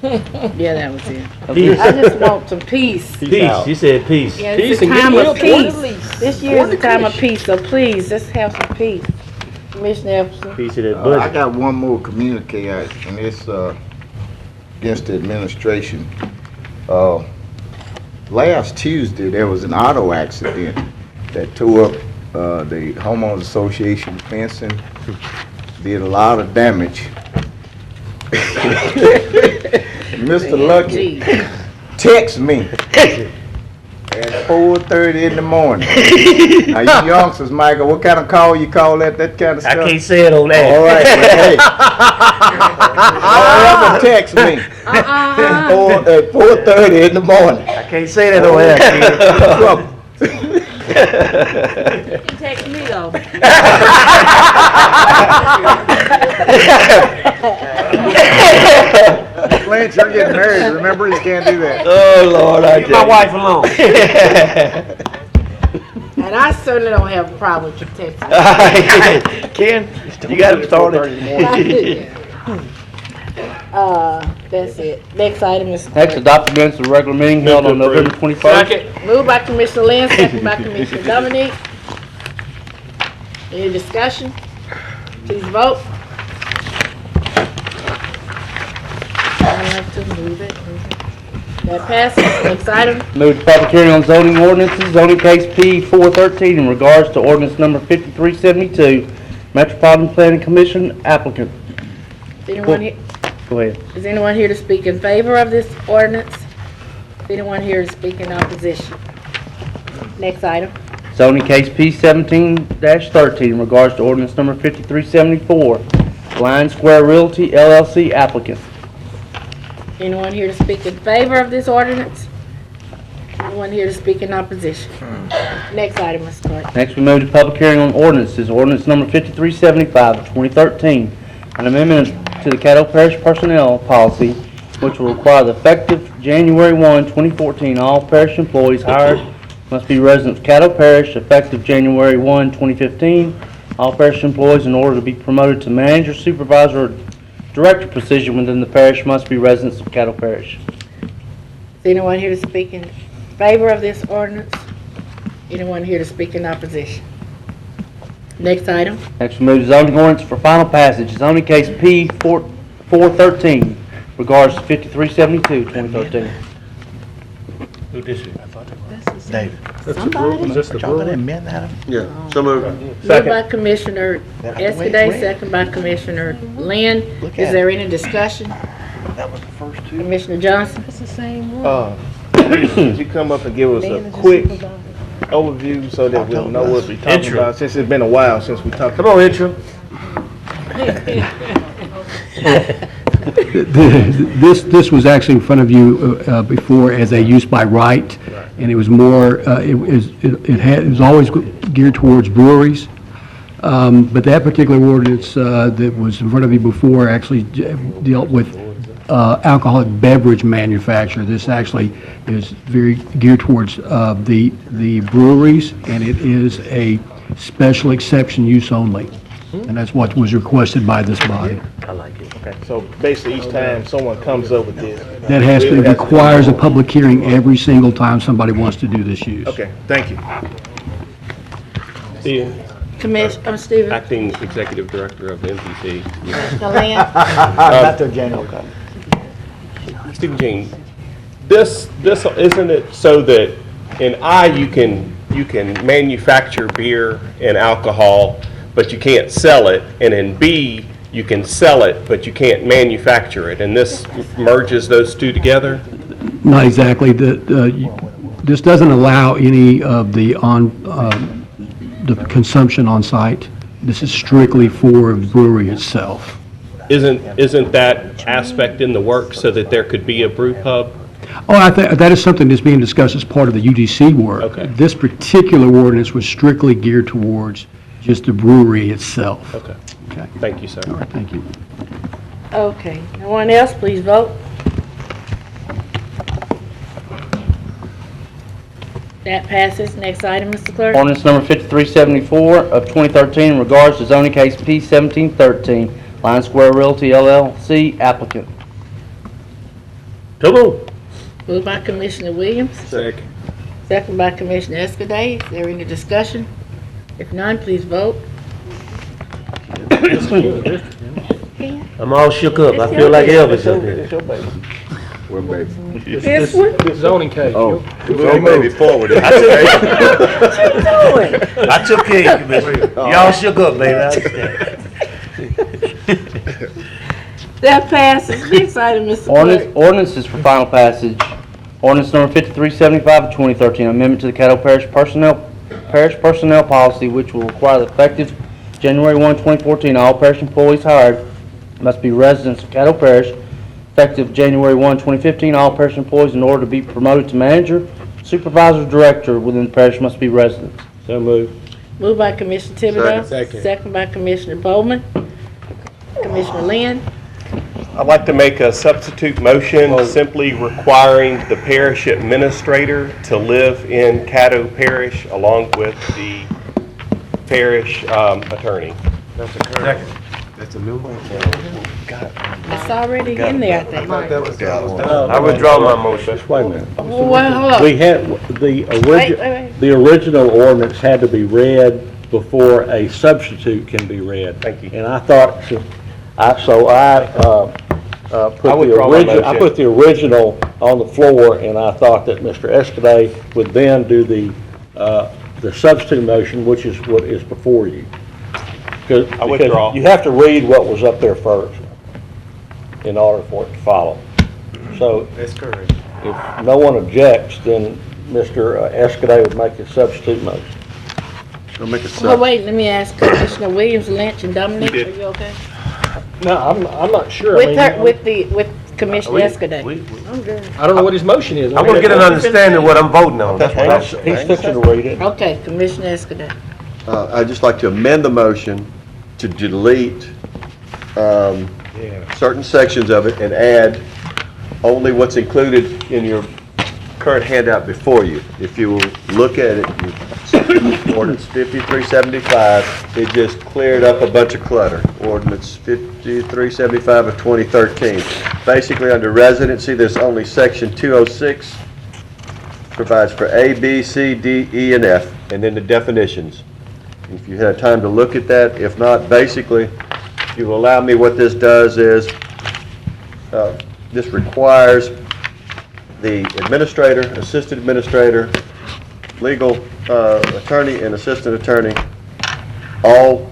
yeah, that was it. Peace. I just want some peace. Peace. She said peace. Yeah, Peace it's a and time of goodwill. peace. This year is a time of peace, so please, let's have some peace. Commissioner Epperson. Piece of that I budget. got one more communique, and it's against the administration. Last Tuesday, there was an auto accident that tore up the homeowners association fencing, did a lot of damage. Mr. Lucky text me at 4:30 in the morning. Now, you youngsters, Michael, what kind of call you call that kind of stuff? I can't say it on that. All right, but hey. Text me at 4:30 in the morning. I can't say that on that. You text me though. Lance, you're getting married. Remember, you can't do that. Oh, Lord, I Leave my wife alone. And I certainly don't have a problem with your texting. Ken, you got him started. That's it. Next item is. Next, adopt minutes of the regular meeting held on November 21st. Moved by Commissioner Lynn, second by Commissioner Dominique. Any discussion? Please vote. I have to move it. That passes. Next item. Move to public hearing on zoning ordinances, zoning case P413 in regards to ordinance number 5372, Metropolitan Planning Commission applicant. Anyone here? Go ahead. Is anyone here to speak in favor of this ordinance? Is anyone here to speak in opposition? Next item. Zoning case P17-13 in regards to ordinance number 5374, Line Square Realty LLC applicant. Anyone here to speak in favor of this ordinance? Anyone here to speak in opposition? Next item, Ms. Clerk. Next, we move to public hearing on ordinances, ordinance number 5375 of 2013, an amendment to the Caddo Parish personnel policy, which will require the effective January 1, 2014, all parish employees hired must be residents of Caddo Parish, effective January 1, 2015. All parish employees, in order to be promoted to manager, supervisor, or director position within the parish, must be residents of Caddo Parish. Is anyone here to speak in favor of this ordinance? Anyone here to speak in opposition? Next item. Next, we move to zoning ordinance for final passage. Zoning case P413, regards to 5372, 2013. Who did this? David. Somebody. Is this the brewer? Yeah, so moved. Moved by Commissioner Escaday, second by Commissioner Lynn. Is there any discussion? That was the first two. Commissioner Johnson? It's the same one. Could you come up and give us a quick overview so that we'll know what we're talking about, since it's been a while since we talked. Come on, intro. This was actually in front of you before as a use by right, and it was more, it was always geared towards breweries. But that particular ordinance that was in front of you before actually dealt with alcoholic beverage manufacturer. This actually is very geared towards the breweries, and it is a special exception use only. And that's what was requested by this body. I like it. Okay. So basically, each time someone comes up with this. That has to, requires a public hearing every single time somebody wants to do this use. Okay, thank you. Stephen. Acting Executive Director of the MPC. Not the general comment. Stephen Jean, this isn't it so that in I you can manufacture beer and alcohol, but you can't sell it, and in B you can sell it, but you can't manufacture it, and this merges those two together? Not exactly. This doesn't allow any of the consumption on site. This is strictly for the brewery itself. Isn't that aspect in the works so that there could be a brew pub? Oh, I think that is something that's being discussed as part of the UDC work. Okay. This particular ordinance was strictly geared towards just the brewery itself. Okay. Okay. Thank you, sir. All right, thank you. Okay, no one else, please vote. That passes. Next item, Mr. Clerk. Ordinance number 5374 of 2013 in regards to zoning case P1713, Line Square Realty LLC applicant. Moved by Commissioner Williams. Second. Second by Commissioner Escaday. Is there any discussion? If none, please vote. I'm all shook up. I feel like Elvis up here. Well, baby. This one? Zoning case. Oh, baby, forward. I took care of you, Commissioner. Y'all shook up, baby. I understand. That passes. Next item, Mr. Clerk. Ordinances for final passage. Ordinance number 5375 of 2013, amendment to the Caddo Parish personnel policy, which will require the effective January 1, 2014, all parish employees hired must be residents of Caddo Parish. Effective January 1, 2015, all parish employees in order to be promoted to manager, supervisor, director within the parish must be residents. So moved. Moved by Commissioner Thibodeau. Second. Second by Commissioner Bowman. Commissioner Lynn. I'd like to make a substitute motion simply requiring the parish administrator to live in Caddo Parish along with the parish attorney. That's a current. That's a new one. It's already in there, I think. I withdraw my motion. Just wait a minute. Well, hold up. We had, Wait. the original ordinance had to be read before a substitute can be read. Thank you. And I thought, I put the original on the floor, and I thought that Mr. Escaday would then do the substitute motion, which is what is before you. Because withdraw. you have to read what was up there first in order for it to follow. So That's correct. if no one objects, then Mr. Escaday would make a substitute motion. I'll make a Well, wait, let me ask Commissioner Williams, Lynch, and Dominic, are you okay? No, I'm not sure. With her, with Commissioner Escaday. I don't know what his motion is. I'm gonna get an understanding of what I'm voting on. That's what I'm He's fixing to read it. Okay, Commissioner Escaday. I'd just like to amend the motion to delete certain sections of it and add only what's included in your current handout before you. If you will look at it, ordinance 5375, it just cleared up a bunch of clutter. Ordinance 5375 of 2013. Basically, under residency, there's only section 206 provides for A, B, C, D, E, and F, and then the definitions. If you had time to look at that, if not, basically, if you will allow me, what this does is, this requires the administrator, assistant administrator, legal attorney, and assistant attorney, all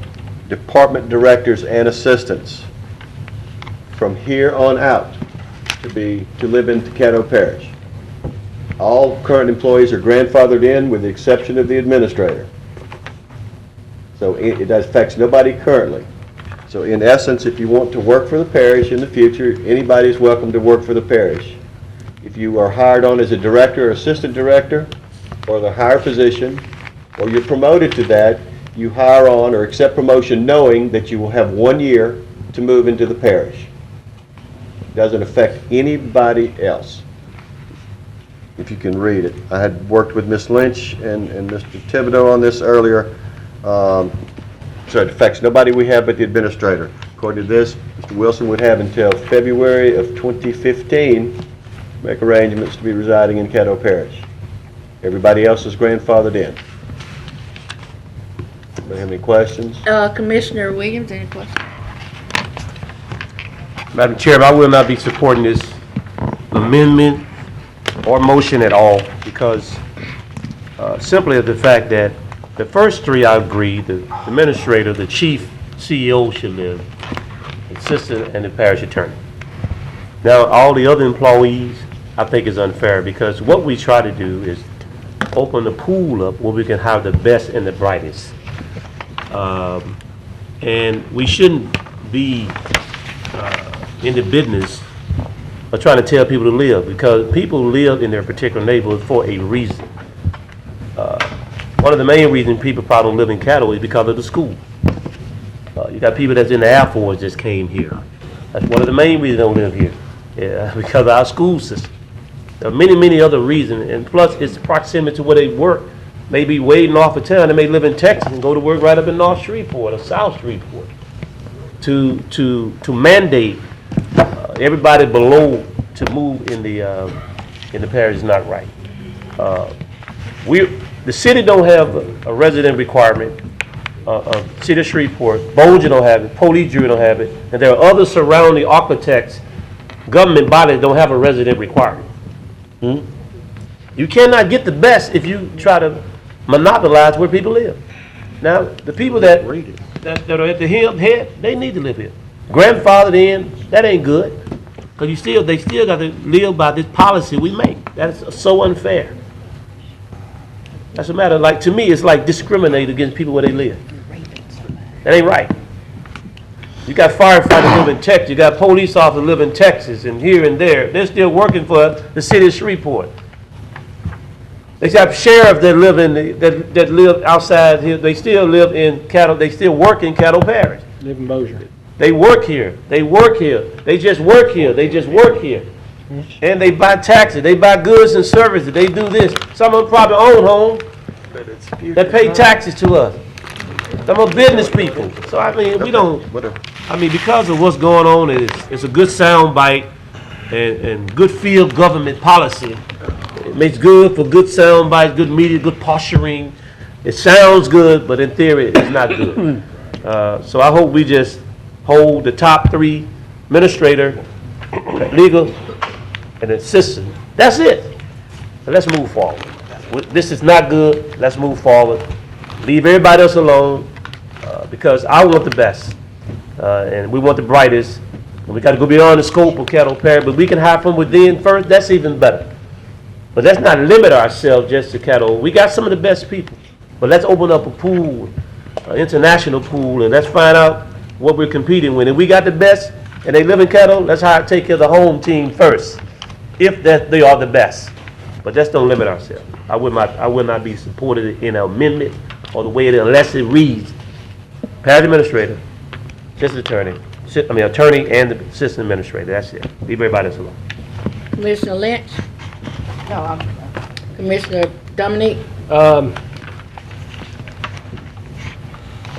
department directors and assistants from here on out to live in Caddo Parish. All current employees are grandfathered in with the exception of the administrator. So it affects nobody currently. So in essence, if you want to work for the parish in the future, anybody's welcome to work for the parish. If you are hired on as a director or assistant director, or the higher position, or you're promoted to that, you hire on or accept promotion knowing that you will have 1 year to move into the parish. Doesn't affect anybody else. If you can read it. I had worked with Ms. Lynch and Mr. Thibodeau on this earlier. So it affects nobody we have but the administrator. According to this, Mr. Wilson would have until February of 2015 to make arrangements to be residing in Caddo Parish. Everybody else is grandfathered in. Anybody have any questions? Commissioner Williams, any questions? Madam Chair, I will not be supporting this amendment or motion at all because simply of the fact that the first three I agree, the administrator, the chief, CEO should live, assistant, and the parish attorney. Now, all the other employees, I think is unfair because what we try to do is open the pool up where we can have the best and the brightest. And we shouldn't be in the business of trying to tell people to live because people live in their particular neighborhood for a reason. One of the main reasons people probably don't live in Caddo is because of the school. You got people that's in the Air Force just came here. That's one of the main reasons they don't live here. Yeah, because of our school system. There are many, many other reasons, and plus it's proximity to where they work. Maybe way north of town, they may live in Texas and go to work right up in North Shreveport or South Shreveport. To mandate everybody below to move in the parish is not right. The city don't have a resident requirement. City of Shreveport, Bolger don't have it, Police Jury don't have it, and there are other surrounding architects, government bodies don't have a resident requirement. You cannot get the best if you try to monopolize where people live. Now, the people that are at the head, they need to live here. Grandfathered in, that ain't good, because they still got to live by this policy we make. That is so unfair. That's a matter, like, to me, it's like discriminate against people where they live. That ain't right. You got firefighters live in Texas, you got police officers live in Texas and here and there. They're still working for the city of Shreveport. They got sheriffs that live that live outside here. They still live in Caddo. They still work in Caddo Parish. Live in Bossier. They work here. They work here. They just work here. They just work here. And they buy taxes. They buy goods and services. They do this. Some of them probably own homes that pay taxes to us. Some are business people. So I mean, we don't. I mean, because of what's going on, it's a good sound bite and good field government policy. It makes good for good sound bites, good media, good posturing. It sounds good, but in theory, it's not good. So I hope we just hold the top three: administrator, legal, and assistant. That's it. And let's move forward. This is not good. Let's move forward. Leave everybody else alone because I want the best and we want the brightest. And we got to go beyond the scope of Caddo Parish, but we can hire from within first. That's even better. But let's not limit ourselves just to Caddo. We got some of the best people, but let's open up a pool, an international pool, and let's find out what we're competing with. If we got the best and they live in Caddo, let's take care of the home team first, if they are the best. But just don't limit ourselves. I would not be supported in an amendment or the way it is unless it reads parish administrator, assistant attorney, attorney and the assistant administrator. That's it. Leave everybody else alone. Commissioner Lynch? No, Commissioner Dominique?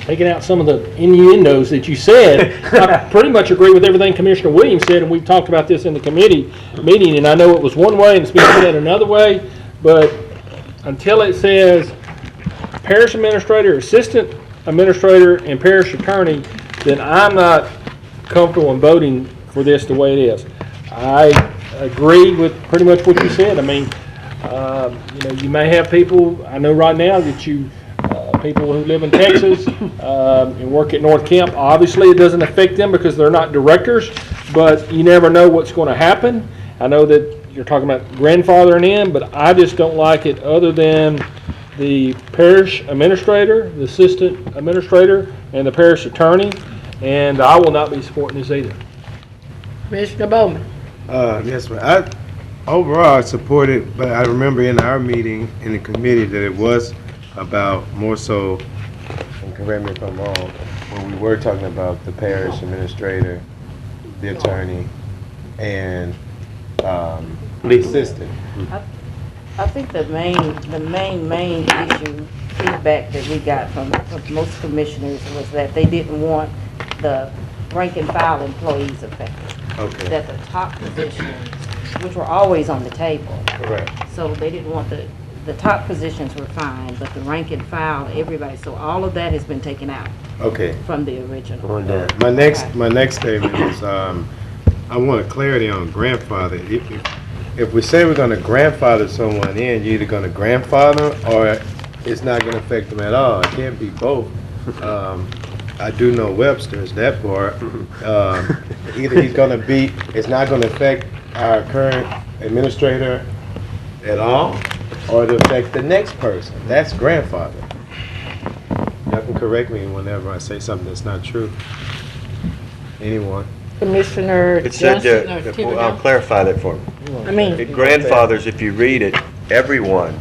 Taking out some of the innuendos that you said, I pretty much agree with everything Commissioner Williams said, and we've talked about this in the committee meeting, and I know it was one way and it's being said another way, but until it says parish administrator, assistant administrator, and parish attorney, then I'm not comfortable in voting for this the way it is. I agree with pretty much what you said. I mean, you may have people, I know right now that people who live in Texas and work at North Camp, obviously it doesn't affect them because they're not directors, but you never know what's going to happen. I know that you're talking about grandfathering in, but I just don't like it other than the parish administrator, the assistant administrator, and the parish attorney. And I will not be supporting this either. Commissioner Bowman. Yes, ma'am. Overall, I support it, but I remember in our meeting in the committee that it was about more so, and correct me if I'm wrong, when we were talking about the parish administrator, the attorney, and the assistant. I think the main issue, feedback that we got from most commissioners was that they didn't want the rank and file employees affected. Okay. That the top positions, which were always on the table. Correct. So they didn't want the top positions were fine, but the rank and file, everybody, so all of that has been taken out. Okay. From the original. My next statement is, I want clarity on grandfather. If we say we're gonna grandfather someone in, you're either gonna grandfather or it's not gonna affect them at all. It can't be both. I do know Webster's, that part. Either it's not gonna affect our current administrator at all, or it'll affect the next person. That's grandfather. Y'all can correct me whenever I say something that's not true. Anyone? Commissioner It said, Johnson or Thibodeau? I'll clarify that for me. I mean, It grandfathers, if you read it, everyone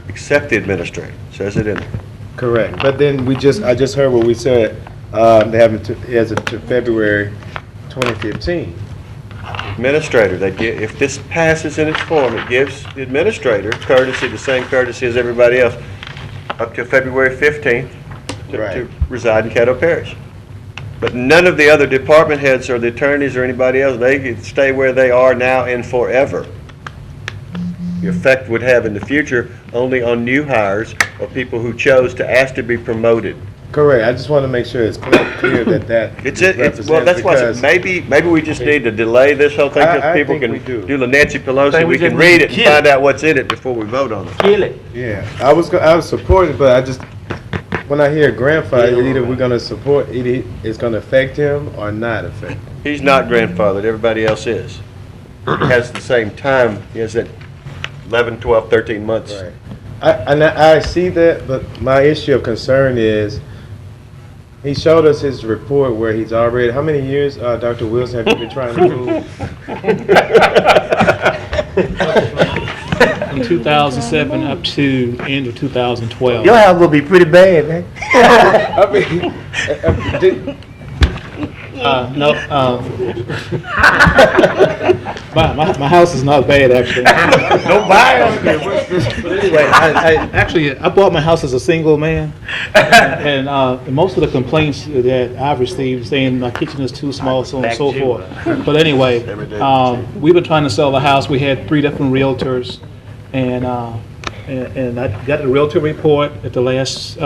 except the administrator, says it in there. Correct. But then I just heard what we said, they have it as of to February 2015. Administrator, if this passes in its form, it gives the administrator courtesy, the same courtesy as everybody else, up to February 15th to reside in Caddo Parish. But none of the other department heads or the attorneys or anybody else, they can stay where they are now and forever. The effect would have in the future only on new hires or people who chose to ask to be promoted. Correct. I just want to make sure it's clear that Well, that's why maybe we just need to delay this whole thing because people can do the Nancy Pelosi. We can read it and find out what's in it before we vote on it. Kill it. Yeah, I was supporting, but I just, when I hear grandfather, either we're going to support, either it's going to affect him or not affect him. He's not grandfathered, everybody else is. He has the same time, he has that 11, 12, 13 months. Right. I see that, but my issue of concern is, he showed us his report where he's already, how many years, Dr. Wilson, have you been trying to move? From 2007 up to end of 2012. Your house will be pretty bad, man. No, my house is not bad, actually. Don't buy them. But anyway, I bought my house as a single man, and most of the complaints that I've received saying my kitchen is too small, so on and so forth. But anyway, we've been trying to sell the house. We had 3 different realtors, and I got the realtor report at the last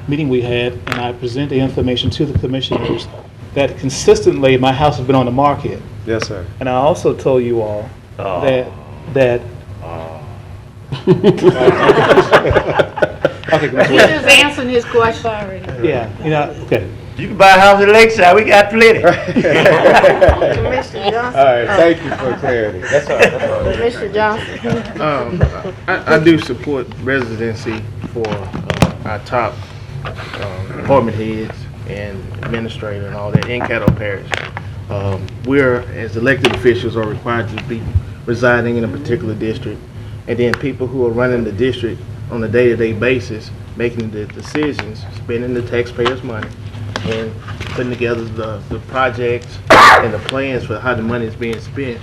meeting we had, and I presented the information to the commissioners that consistently my house has been on the market. Yes, sir. And I also told you all that okay, he just answering his question already. yeah, okay. You can buy a house in Lakeside. We got plenty. Commissioner Johnson. All right, thank you for clarity. That's all right. Commissioner Johnson. I do support residency for our top department heads and administrator and all that in Caddo Parish. We're, as elected officials, are required to be residing in a particular district, and then people who are running the district on a day-to-day basis, making the decisions, spending the taxpayers' money, and putting together the projects and the plans for how the money is being spent,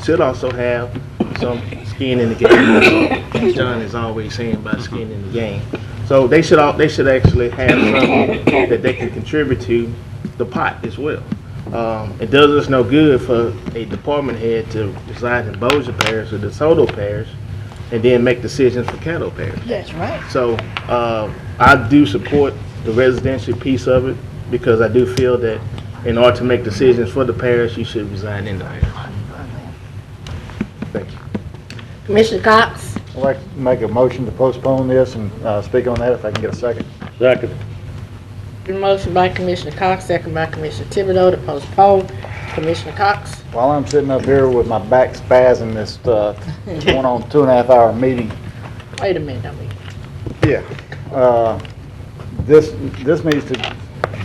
should also have some skin in the game. As John is always saying about skin in the game. So they should actually have something that they can contribute to the pot as well. It does us no good for a department head to reside in Bossier Parish or DeSoto Parish and then make decisions for Caddo Parish. That's right. So I do support the residential piece of it because I do feel that in order to make decisions for the parish, you should reside in the parish. Thank you. Commissioner Cox. I'd like to make a motion to postpone this and speak on that if I can get a second. Second. Motion by Commissioner Cox, second by Commissioner Thibodeau to postpone. Commissioner Cox. While I'm sitting up here with my back spazzing this going on 2.5 hour meeting. Wait a minute, I mean. Yeah. This needs to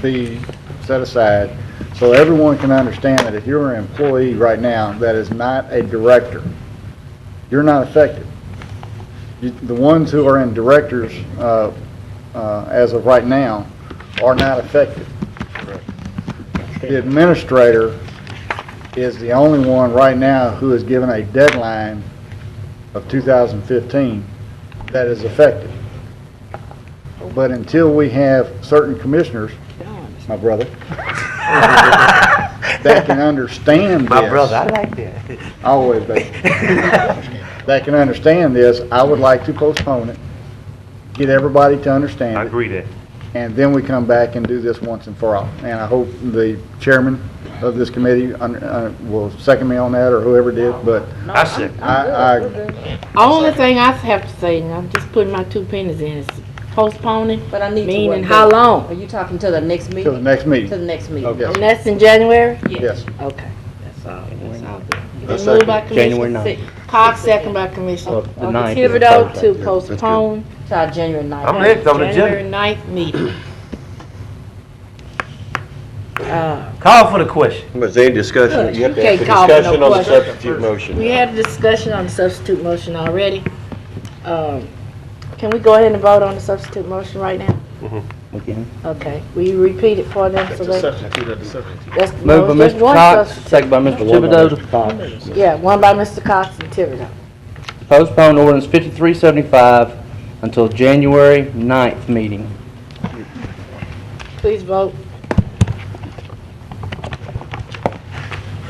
be set aside so everyone can understand that if you're an employee right now that is not a director, you're not affected. The ones who are in directors as of right now are not affected. The administrator is the only one right now who is given a deadline of 2015 that is affected. But until we have certain commissioners, my brother, that can understand this. My brother, I like that. Always, baby. That can understand this, I would like to postpone it, get everybody to understand it. I agree that. And then we come back and do this once and for all. And I hope the chairman of this committee will second me on that, or whoever did, but I second. Only thing I have to say, and I'm just putting my 2 pennies in, is postponing, But I need to. meaning wait. how long? Are you talking to the next meeting? till the next meeting. To the next meeting. Okay. And that's in January? Yes. Okay, that's all, that's all. That's Moved by January Commissioner 9th. Cox, second by Commissioner The 9th. Thibodeau to postpone To our January 9th. I'm ready on the January agenda. 9th meeting. Call for the question. Was there any discussion? You have to You have can't a call for no discussion on the question. substitute motion. We had a discussion on the substitute motion already. Can we go ahead and vote on the substitute motion right now? Okay. Okay, will you repeat it for them? So The that, substitute of the substitute. that's, Moved no, by just Mr. one Cox, substitute. second by Mr. Thibodeau to Yeah, one by Mr. Cox and Thibodeau. postpone ordinance 5375 until January 9th meeting. Please vote.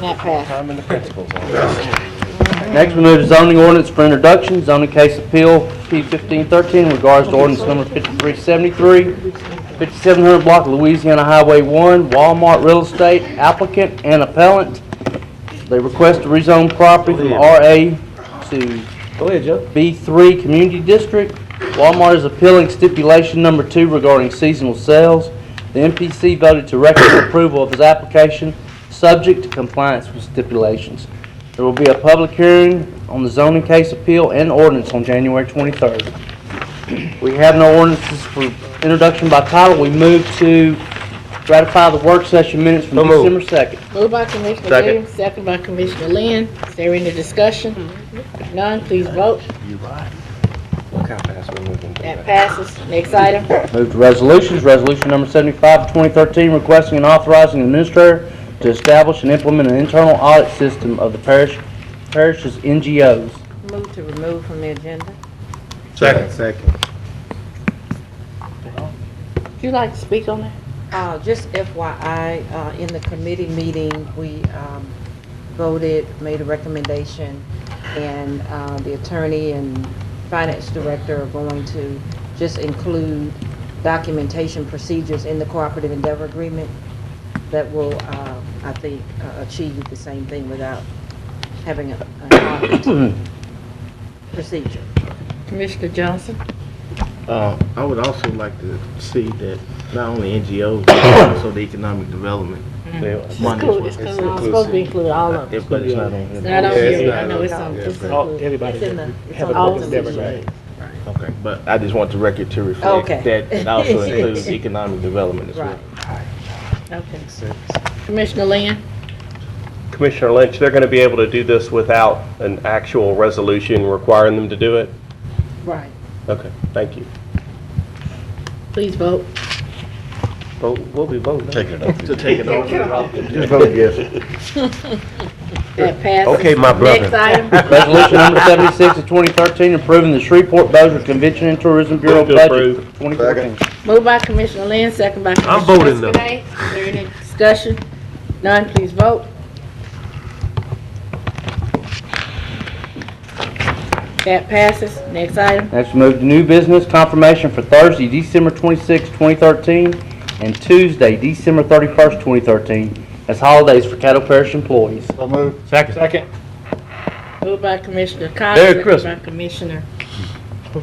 That passed. Next, we move to zoning ordinance for introduction. Zoning case appeal P1513 in regards to ordinance number 5373, 5700 block of Louisiana Highway 1, Walmart Real Estate, applicant and appellant. They request to rezone property from RA to B3 Community District. Walmart is appealing stipulation number 2 regarding seasonal sales. The MPC voted to recommend approval of his application, subject to compliance with stipulations. There will be a public hearing on the zoning case appeal and ordinance on January 23rd. We have no ordinances for introduction by title. We move to ratify the work session minutes from December 2nd. Moved by Commissioner Williams, second by Commissioner Lynn. Is there any discussion? If none, please vote. That passes. Next item. Move to resolutions. Resolution number 75 of 2013, requesting and authorizing the administrator to establish and implement an internal audit system of the parish's NGOs. Move to remove from the agenda. Second. Would you like to speak on that? Just FYI, in the committee meeting, we voted, made a recommendation, and the attorney and finance director are going to just include documentation procedures in the cooperative endeavor agreement that will, I think, achieve the same thing without having an audit procedure. Commissioner Johnson? I would also like to see that not only NGOs, but also the economic development. It's money cool, as it's well. cool. It's supposed to be included, all of it. But it's not on here. It's not on here, I know it's on, it's included. Everybody It's in the- that it's have a on corporate the endeavor, decision. right? Okay, but I just want the record to reflect Okay. that it also includes economic development as well. Okay. Commissioner Lynn? Commissioner Lynch, they're going to be able to do this without an actual resolution requiring them to do it? Right. Okay, thank you. Please vote. We'll be voting. Take it up. To take it over. Just vote yes. That passes. Okay, my brother. Next item. Resolution number 76 of 2013, approving the Shreveport-Bossier Convention and Tourism Bureau Move to budget approve. for 2014. Moved by Commissioner Lynn, second by Commissioner voting no. Escaday. Is there any discussion? None, please vote. That passes. Next item. Next, we move to new business confirmation for Thursday, December 26, 2013, and Tuesday, December 31st, 2013, as holidays for Caddo Parish employees. So moved. Second. Moved by Commissioner Cox, Merry second Christmas. by Commissioner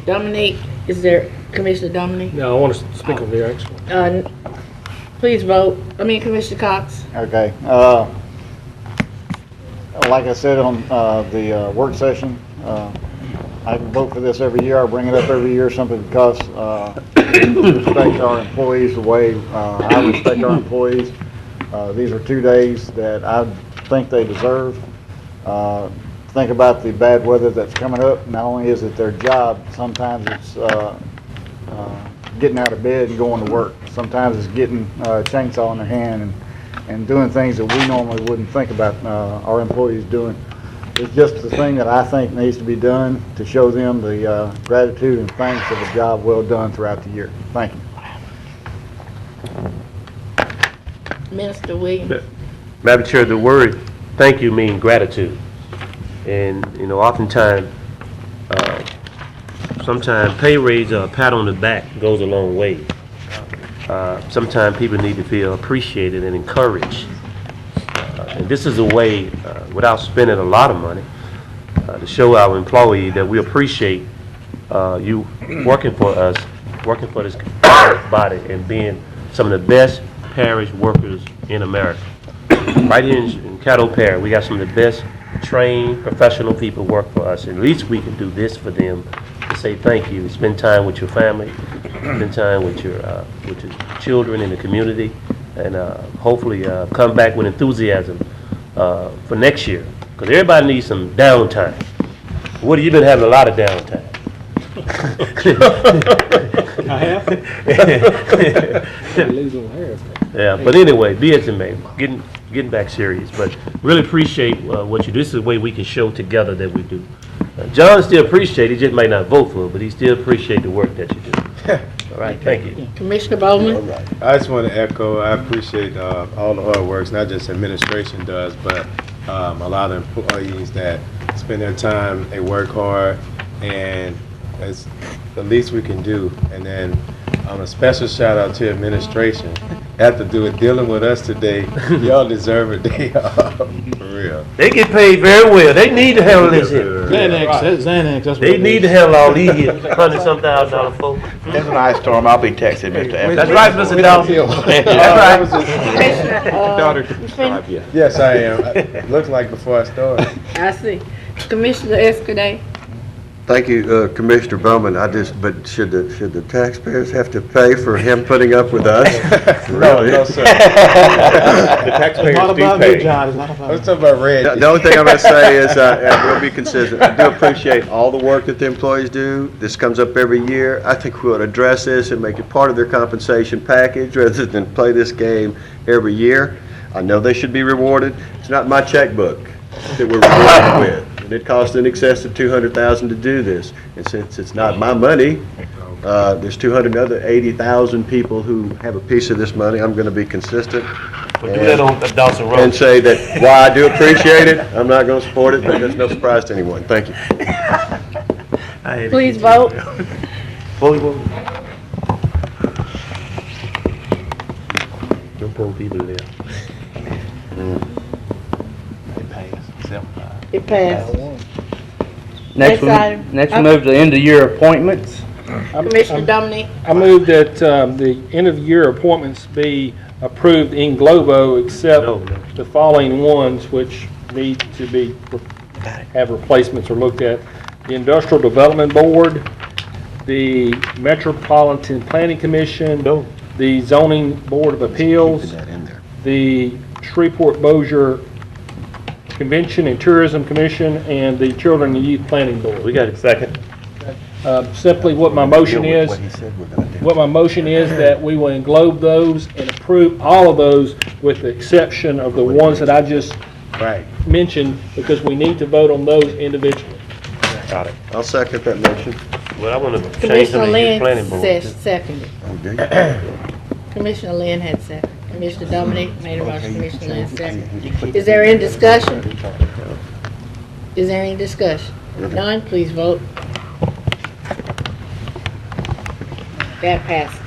Dominique. Is there, Commissioner Dominique? No, I want to speak on there, actually. Please vote. Commissioner Cox. Okay. Like I said on the work session, I can vote for this every year. I bring it up every year simply because we respect our employees the way I respect our employees. These are 2 days that I think they deserve. Think about the bad weather that's coming up. Not only is it their job, sometimes it's getting out of bed and going to work. Sometimes it's getting a chainsaw in their hand and doing things that we normally wouldn't think about our employees doing. It's just the thing that I think needs to be done to show them the gratitude and thanks of a job well done throughout the year. Thank you. Minister Williams. Madam Chair, the word thank you means gratitude. And, you know, oftentimes, sometimes pay raise or a pat on the back goes a long way. Sometimes people need to feel appreciated and encouraged. And this is a way, without spending a lot of money, to show our employees that we appreciate you working for us, working for this body, and being some of the best parish workers in America. Right here in Caddo Parish, we got some of the best trained professional people work for us. At least we can do this for them to say thank you. Spend time with your family, spend time with your children in the community, and hopefully come back with enthusiasm for next year. Because everybody needs some downtime. Woody, you've been having a lot of downtime. I have. Losing hair. Yeah, but anyway, be as it may, getting back serious, but really appreciate what you do. This is the way we can show together that we do. John still appreciate, he just might not vote for it, but he still appreciate the work that you do. All right, thank you. Commissioner Bowman. I just want to echo, I appreciate all the hard work, not just administration does, but a lot of employees that spend their time, they work hard, and it's the least we can do. And then a special shout out to administration. Have to do it dealing with us today. Y'all deserve a day off, for real. They get paid very well. They need to handle this here. Xanax, that's what They it need is. to handle all these here, $100,000 folks. That's an ice storm. I'll be texting Mr. Evans. That's right, Mr. Dawson. That's right. Daughter, Yes, I am. It looked like before I started. I see. Commissioner Escaday. Thank you, Commissioner Bowman. But should the taxpayers have to pay for him putting up with us? Really? No, sir. The taxpayers It's not do about pay. you, John, it's not about Let's talk about red. The only thing I'm going to say is, and we'll be consistent, I do appreciate all the work that the employees do. This comes up every year. I think we ought to address this and make it part of their compensation package rather than play this game every year. I know they should be rewarded. It's not my checkbook that we're rewarded with. And it costs in excess of $200,000 to do this. And since it's not my money, there's 280,000 people who have a piece of this money. I'm going to be consistent. We'll do that on Dawson Road. And say that while I do appreciate it, I'm not going to support it, but that's no surprise to anyone. Thank you. Please vote. Vote. No poor people there. It passed. Next, item. next we move to end of year appointments. Commissioner Dominic. I move that the end of year appointments be approved in globo except the following ones which need to be, have replacements or looked at. The Industrial Development Board, the Metropolitan Planning Commission, the Zoning Board of Appeals, the Shreveport-Bossier Convention and Tourism Commission, and the Children and Youth Planning Board. We got a second. Simply what my motion is, that we will englobe those and approve all of those with the exception of the ones that I just mentioned, because we need to vote on those individually. Got it. I'll second that motion. Well, I want to change some Commissioner of the Lynn planning board. seconded. Commissioner Lynn had seconded. Commissioner Dominic made a motion, Commissioner Lynn seconded. Is there any discussion? Is there any discussion? None, please vote. That passes.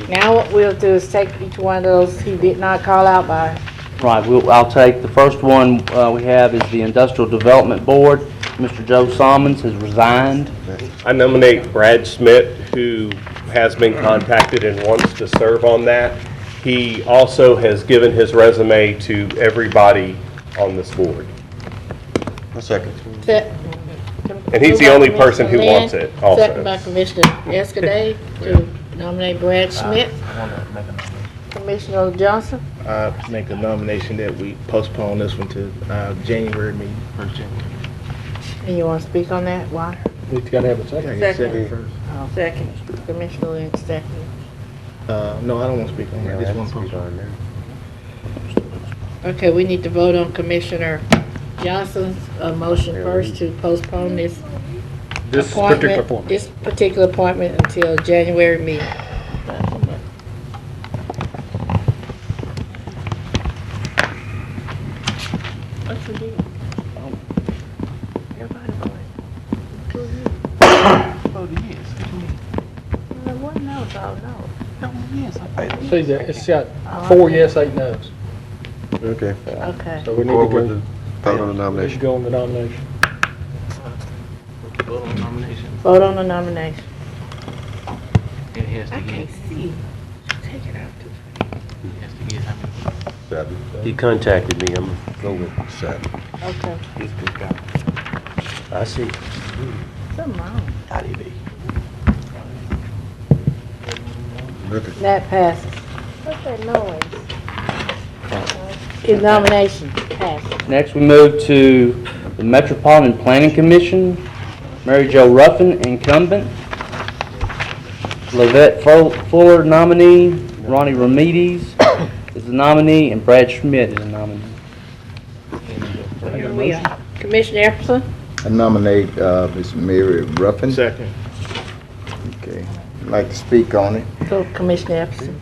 Now what we'll do is take each one of those he did not call out by. Right, I'll take, the first one we have is the Industrial Development Board. Mr. Joe Salmons has resigned. I nominate Brad Schmidt, who has been contacted and wants to serve on that. He also has given his resume to everybody on this board. A second. And he's the only person who wants it also. Second by Commissioner Escaday to nominate Brad Schmidt. Commissioner Johnson? I make a nomination that we postpone this one to January meeting, first January. And you want to speak on that? Why? We gotta have a second. Second first. Second. Commissioner Lynch, second. No, I don't want to speak on that. I just want to postpone. Okay, we need to vote on Commissioner Johnson's motion first to postpone this this particular appointment until January meeting. What's the deal? Everybody voted. Yes. What knows? I don't know. See that, it's got 4 yes, 8 no's. Okay. Okay. So we need to Forward go, with the vote on the we need to nomination. go on the nomination. Vote on nomination. Vote on the nomination. It has to I get, can't see. Take it out. it has to get how many? 7. He contacted me, I'm gonna go with 7. Okay. He's good guy. I see. Something wrong. How do you be? That passes. What's that noise? His nomination passes. Next, we move to the Metropolitan Planning Commission. Mary Jo Ruffin, incumbent. Lavette Fuller, nominee. Ronnie Ramirez is the nominee, and Brad Schmidt is the nominee. Here we are. Commissioner Epperson? I nominate Ms. Mary Ruffin. Second. Okay. I'd like to speak on it. Go Commissioner Epperson.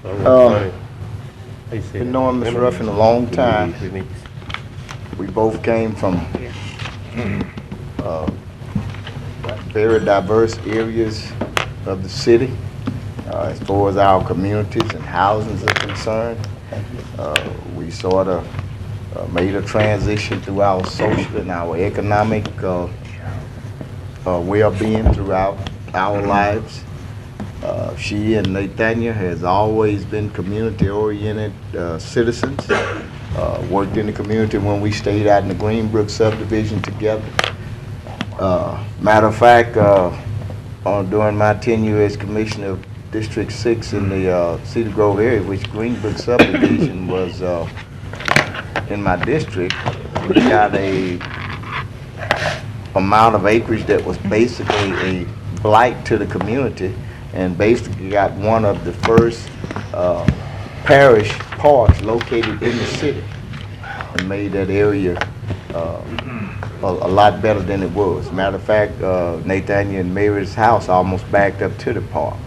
Been knowing Ms. Ruffin a long time. We both came from very diverse areas of the city as far as our communities and housings are concerned. We sort of made a transition through our social and our economic well-being throughout our lives. She and Nathaniel has always been community-oriented citizens, worked in the community when we stayed out in the Greenbrook subdivision together. Matter of fact, during my tenure as Commissioner of District 6 in the Cedar Grove area, which Greenbrook subdivision was in my district, we got a amount of acreage that was basically a blight to the community, and basically got one of the first parish parks located in the city, and made that area a lot better than it was. Matter of fact, Nathaniel and Mary's house almost backed up to the park.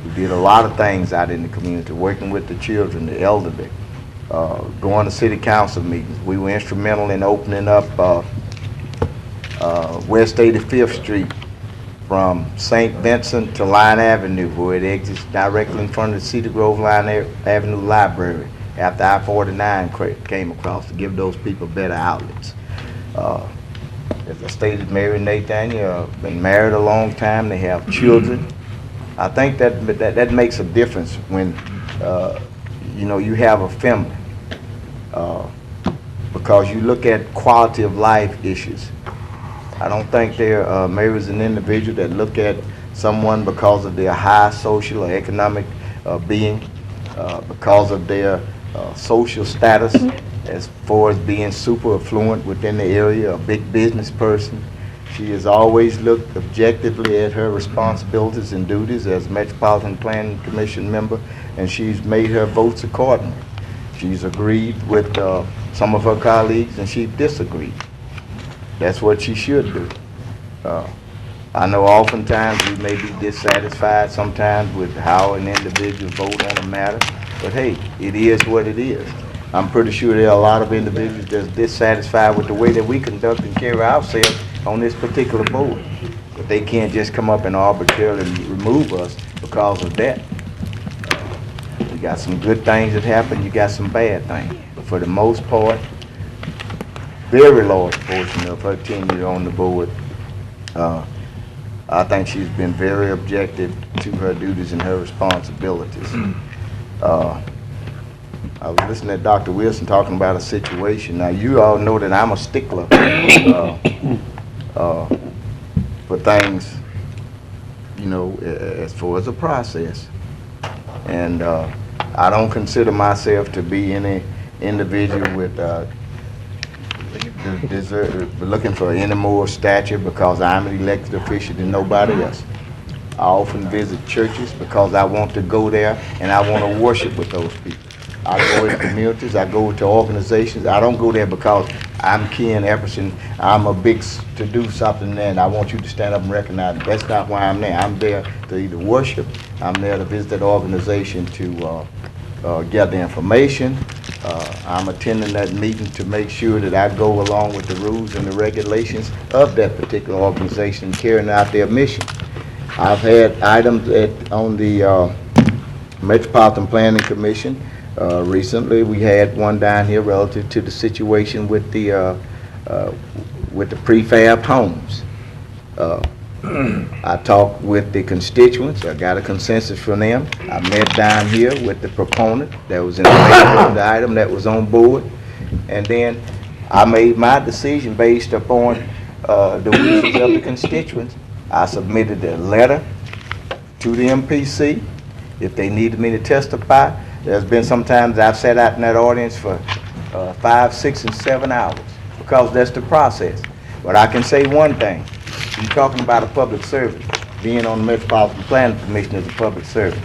We did a lot of things out in the community, working with the children, the elderly, going to city council meetings. We were instrumental in opening up West 85th Street from St. Vincent to Line Avenue, where it exits directly in front of the Cedar Grove Line Avenue Library after I-49 came across, to give those people better outlets. As I stated, Mary and Nathaniel have been married a long time. They have children. I think that makes a difference when you have a family, because you look at quality of life issues. I don't think Mary's an individual that look at someone because of their high social or economic being, because of their social status, as far as being super affluent within the area, a big business person. She has always looked objectively at her responsibilities and duties as Metropolitan Planning Commission member, and she's made her votes accordingly. She's agreed with some of her colleagues, and she disagreed. That's what she should do. I know oftentimes we may be dissatisfied sometimes with how an individual votes on a matter, but hey, it is what it is. I'm pretty sure there are a lot of individuals that's dissatisfied with the way that we conduct and carry ourselves on this particular board. But they can't just come up and arbitrarily remove us because of that. You got some good things that happen, you got some bad things. But for the most part, very large portion of her tenure on the board, I think she's been very objective to her duties and her responsibilities. I was listening to Dr. Wilson talking about a situation. Now, you all know that I'm a stickler for things, as far as a process. And I don't consider myself to be any individual with, looking for any more stature because I'm an elected official than nobody else. I often visit churches because I want to go there and I want to worship with those people. I go in communities, I go to organizations. I don't go there because I'm Ken Epperson, I'm a big to do something there, and I want you to stand up and recognize it. That's not why I'm there. I'm there to either worship, I'm there to visit that organization to gather information. I'm attending that meeting to make sure that I go along with the rules and the regulations of that particular organization carrying out their mission. I've had items on the Metropolitan Planning Commission. Recently, we had one down here relative to the situation with the prefab homes. I talked with the constituents. I got a consensus from them. I met down here with the proponent that was in favor of the item that was on board. And then I made my decision based upon the wishes of the constituents. I submitted a letter to the MPC if they needed me to testify. There's been sometimes I've sat out in that audience for 5, 6, and 7 hours because that's the process. But I can say one thing. You're talking about a public servant. Being on the Metropolitan Planning Commission is a public servant.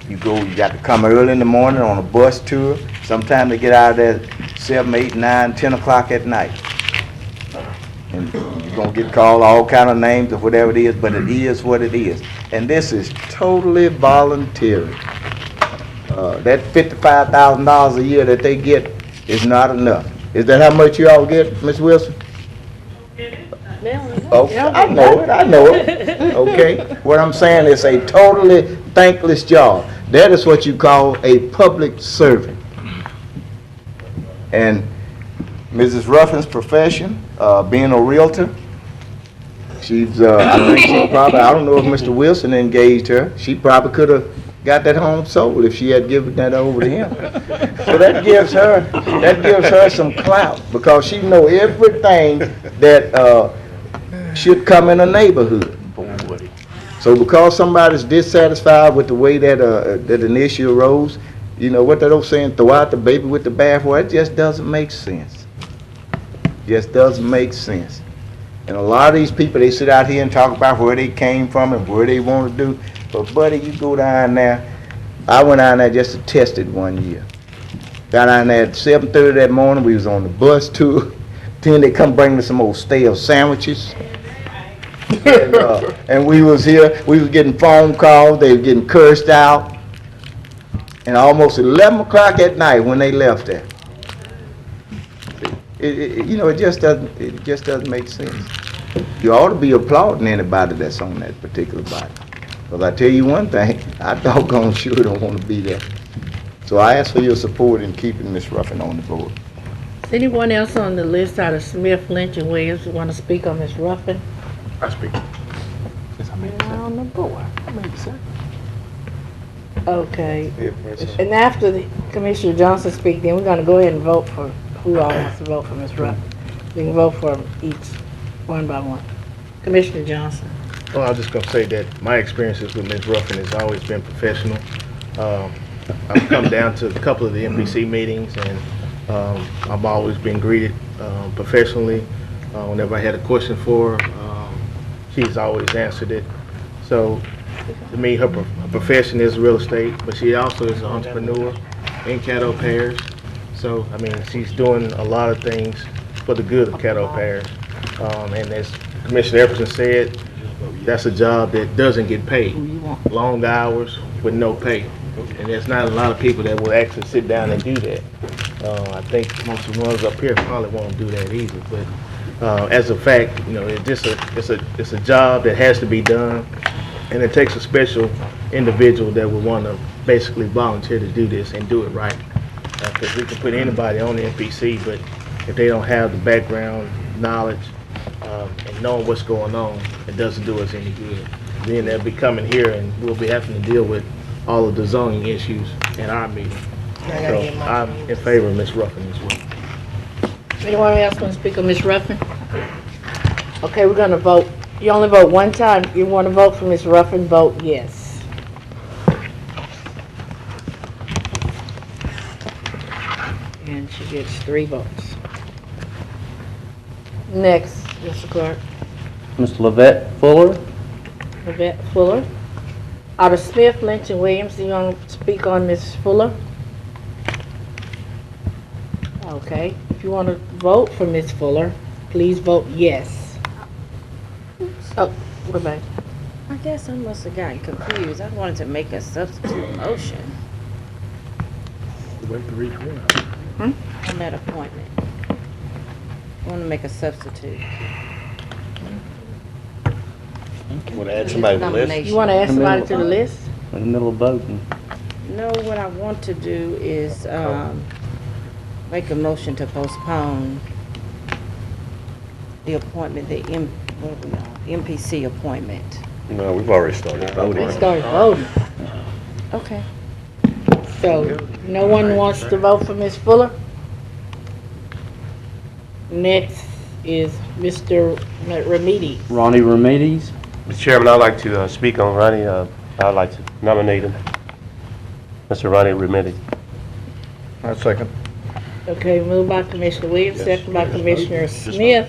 You got to come early in the morning on a bus tour. Sometimes they get out of there 7, 8, 9, 10 o'clock at night. And you're going to get called all kind of names of whatever it is, but it is what it is. And this is totally voluntary. That $55,000 a year that they get is not enough. Is that how much you all get, Ms. Wilson? Okay, I know it. Okay, what I'm saying is a totally thankless job. That is what you call a public servant. And Mrs. Ruffin's profession, being a realtor, she's, I think she probably, I don't know if Mr. Wilson engaged her, she probably could have got that home sold if she had given that over to him. So that gives her some clout because she know everything that should come in a neighborhood. So because somebody's dissatisfied with the way that that an issue arose, you know what that old saying, throw out the baby with the bathwater, it just doesn't make sense. Just doesn't make sense. And a lot of these people, they sit out here and talk about where they came from and where they want to do. But buddy, you go down there. I went down there just to test it one year. Got down there at 7:30 that morning. We was on the bus tour. Then they come bring me some old stale sandwiches. And we was here. We was getting phone calls. They were getting cursed out. And almost 11 o'clock at night when they left there. You know, it just doesn't make sense. You ought to be applauding anybody that's on that particular body. Because I tell you one thing, I doggone sure don't want to be there. So I ask for your support in keeping Ms. Ruffin on the board. Is anyone else on the list out of Smith, Lynch, and Williams who want to speak on Ms. Ruffin? I speak. On the board. Okay. And after the Commissioner Johnson speak, then we're going to go ahead and vote for who all wants to vote for Ms. Ruffin. We can vote for them each, one by one. Commissioner Johnson. Well, I was just going to say that my experiences with Ms. Ruffin has always been professional. I've come down to a couple of the MPC meetings, and I've always been greeted professionally. Whenever I had a question for her, she's always answered it. So, to me, her profession is real estate, but she also is an entrepreneur in Caddo Parish. So, I mean, she's doing a lot of things for the good of Caddo Parish. And as Commissioner Epperson said, that's a job that doesn't get paid. Long hours with no pay. And there's not a lot of people that will actually sit down and do that. I think most of the ones up here probably won't do that either. But as a fact, you know, it's a job that has to be done, and it takes a special individual that would want to basically volunteer to do this and do it right. Because we can put anybody on the NPC, but if they don't have the background knowledge and knowing what's going on, it doesn't do us any good. Then they'll be coming here and we'll be having to deal with all of the zoning issues in our meeting. So I'm in favor of Ms. Ruffin as well. Anyone else want to speak on Ms. Ruffin? Okay, we're going to vote. You only vote one time. You want to vote for Ms. Ruffin, vote yes. And she gets 3 votes. Next, Mr. Clerk. Mr. Lavette Fuller? Yvette Fuller. Out of Smith, Lynch, and Williams, do you want to speak on Ms. Fuller? Okay. If you want to vote for Ms. Fuller, please vote yes. Oh, what about it? I guess I must have gotten confused. I wanted to make a substitute motion Went through each one. on that appointment. I want to make a substitute. Want to add somebody to the list? Nomination. You want to add somebody to the list? In the middle of voting. No, what I want to do is make a motion to postpone the appointment, what are we on? MPC appointment. No, we've already started voting. We started voting. Okay. So, no one wants to vote for Ms. Fuller? Next is Mr. Remedy. Ronnie Remedies? Mr. Chairman, I'd like to speak on Ronnie. I'd like to nominate him. Mr. Ronnie Remedy. I second. Okay, moved by Commissioner Williams, second by Commissioner Smith.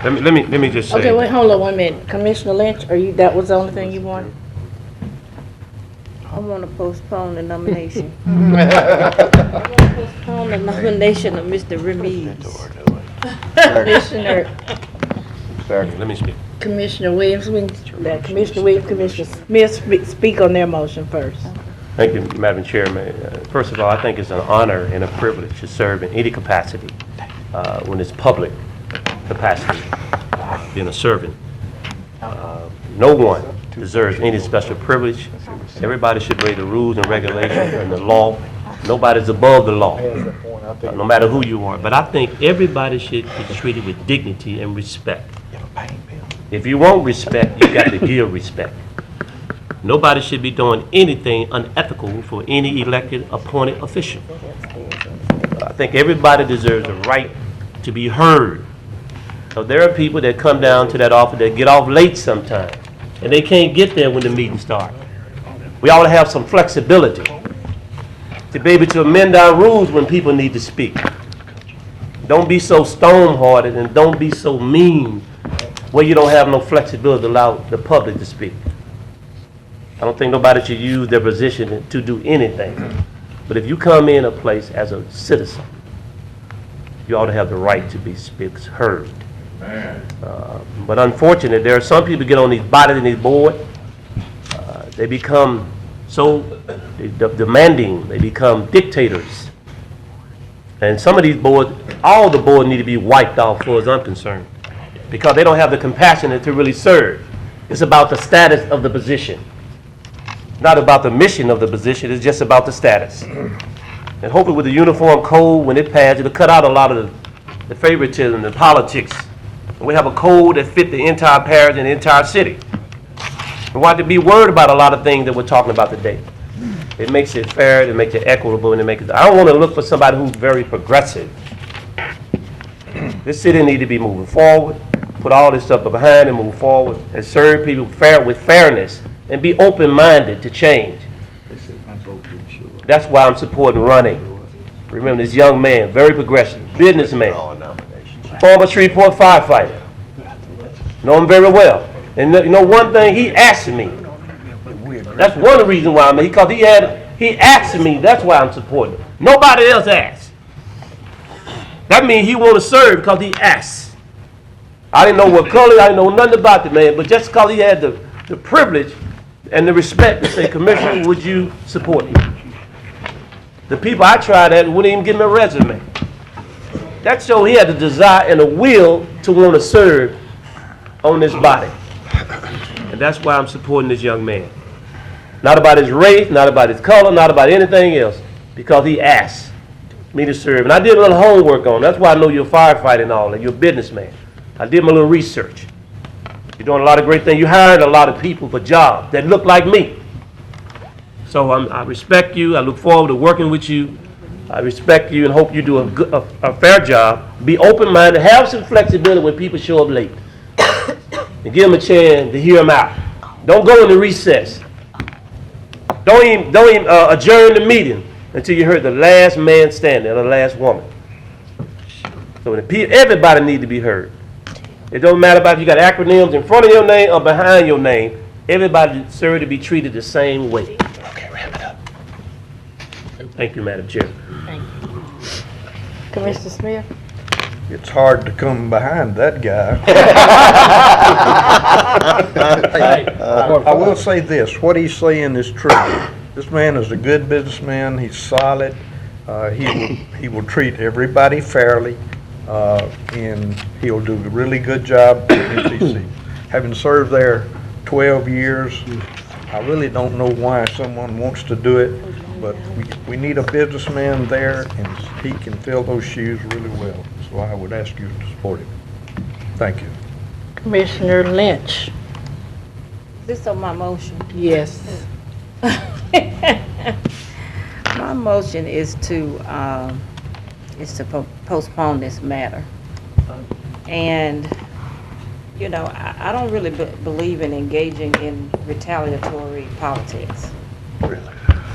Let me just say. Okay, wait, hold on 1 minute. Commissioner Lynch, that was the only thing you wanted? I want to postpone the nomination. I want to postpone the nomination of Mr. Remedies. Commissioner, Let me speak. Commissioner Williams, Commissioner Williams, Commissioner Smith speak on their motion first. Thank you, Madam Chairman. First of all, I think it's an honor and a privilege to serve in any capacity when it's public capacity, being a servant. No one deserves any special privilege. Everybody should obey the rules and regulations and the law. Nobody's above the law, no matter who you are. But I think everybody should be treated with dignity and respect. If you want respect, you got to give respect. Nobody should be doing anything unethical for any elected, appointed official. I think everybody deserves a right to be heard. So there are people that come down to that office that get off late sometimes, and they can't get there when the meeting starts. We ought to have some flexibility to be able to amend our rules when people need to speak. Don't be so stone-hearted and don't be so mean where you don't have no flexibility to allow the public to speak. I don't think nobody should use their position to do anything. But if you come in a place as a citizen, you ought to have the right to be heard. But unfortunately, there are some people get on these bodies and these boards. They become so demanding. They become dictators. And some of these boards, all the boards need to be wiped off, as far as I'm concerned, because they don't have the compassion to really serve. It's about the status of the position, not about the mission of the position. It's just about the status. And hopefully with the uniform code, when it passes, it'll cut out a lot of the favoritism, the politics. And we have a code that fit the entire parish and the entire city. We want to be worried about a lot of things that we're talking about today. It makes it fair, it makes it equitable, and it makes it... I don't want to look for somebody who's very progressive. This city needs to be moving forward, put all this stuff behind and move forward, and serve people with fairness, and be open-minded to change. That's why I'm supporting Ronnie. Remember, this young man, very progressive, businessman, former Shreveport firefighter. Know him very well. And you know one thing, he asked me. That's one of the reasons why because he asked me, that's why I'm supporting him. Nobody else asked. That means he want to serve because he asked. I didn't know what color, I didn't know nothing about the man, but just because he had the privilege and the respect to say, Commissioner, would you support me? The people I tried at wouldn't even give me a resume. That showed he had the desire and the will to want to serve on this body. And that's why I'm supporting this young man. Not about his race, not about his color, not about anything else. Because he asked me to serve. And I did a little homework on him. That's why I know you're a firefighter and all that. You're a businessman. I did my little research. You're doing a lot of great things. You hired a lot of people for jobs that look like me. So I respect you. I look forward to working with you. I respect you and hope you do a fair job. Be open-minded. Have some flexibility when people show up late. And give them a chance to hear them out. Don't go into recess. Don't even adjourn the meeting. until you heard the last man standing, or the last woman. So everybody need to be heard. It don't matter about if you got acronyms in front of your name or behind your name. Everybody deserves to be treated the same way. Okay, wrap it up. Thank you, Madam Chair. Thank you. Commissioner Smith? It's hard to come behind that guy. I will say this, what he's saying is true. This man is a good businessman, he's solid, he will treat everybody fairly, and he'll do a really good job at MPC. Having served there 12 years, I really don't know why someone wants to do it, but we need a businessman there, and he can fill those shoes really well. So I would ask you to support him. Thank you. Commissioner Lynch? Is this on my motion? Yes. My motion is to postpone this matter. And, you know, I don't really believe in engaging in retaliatory politics. Really?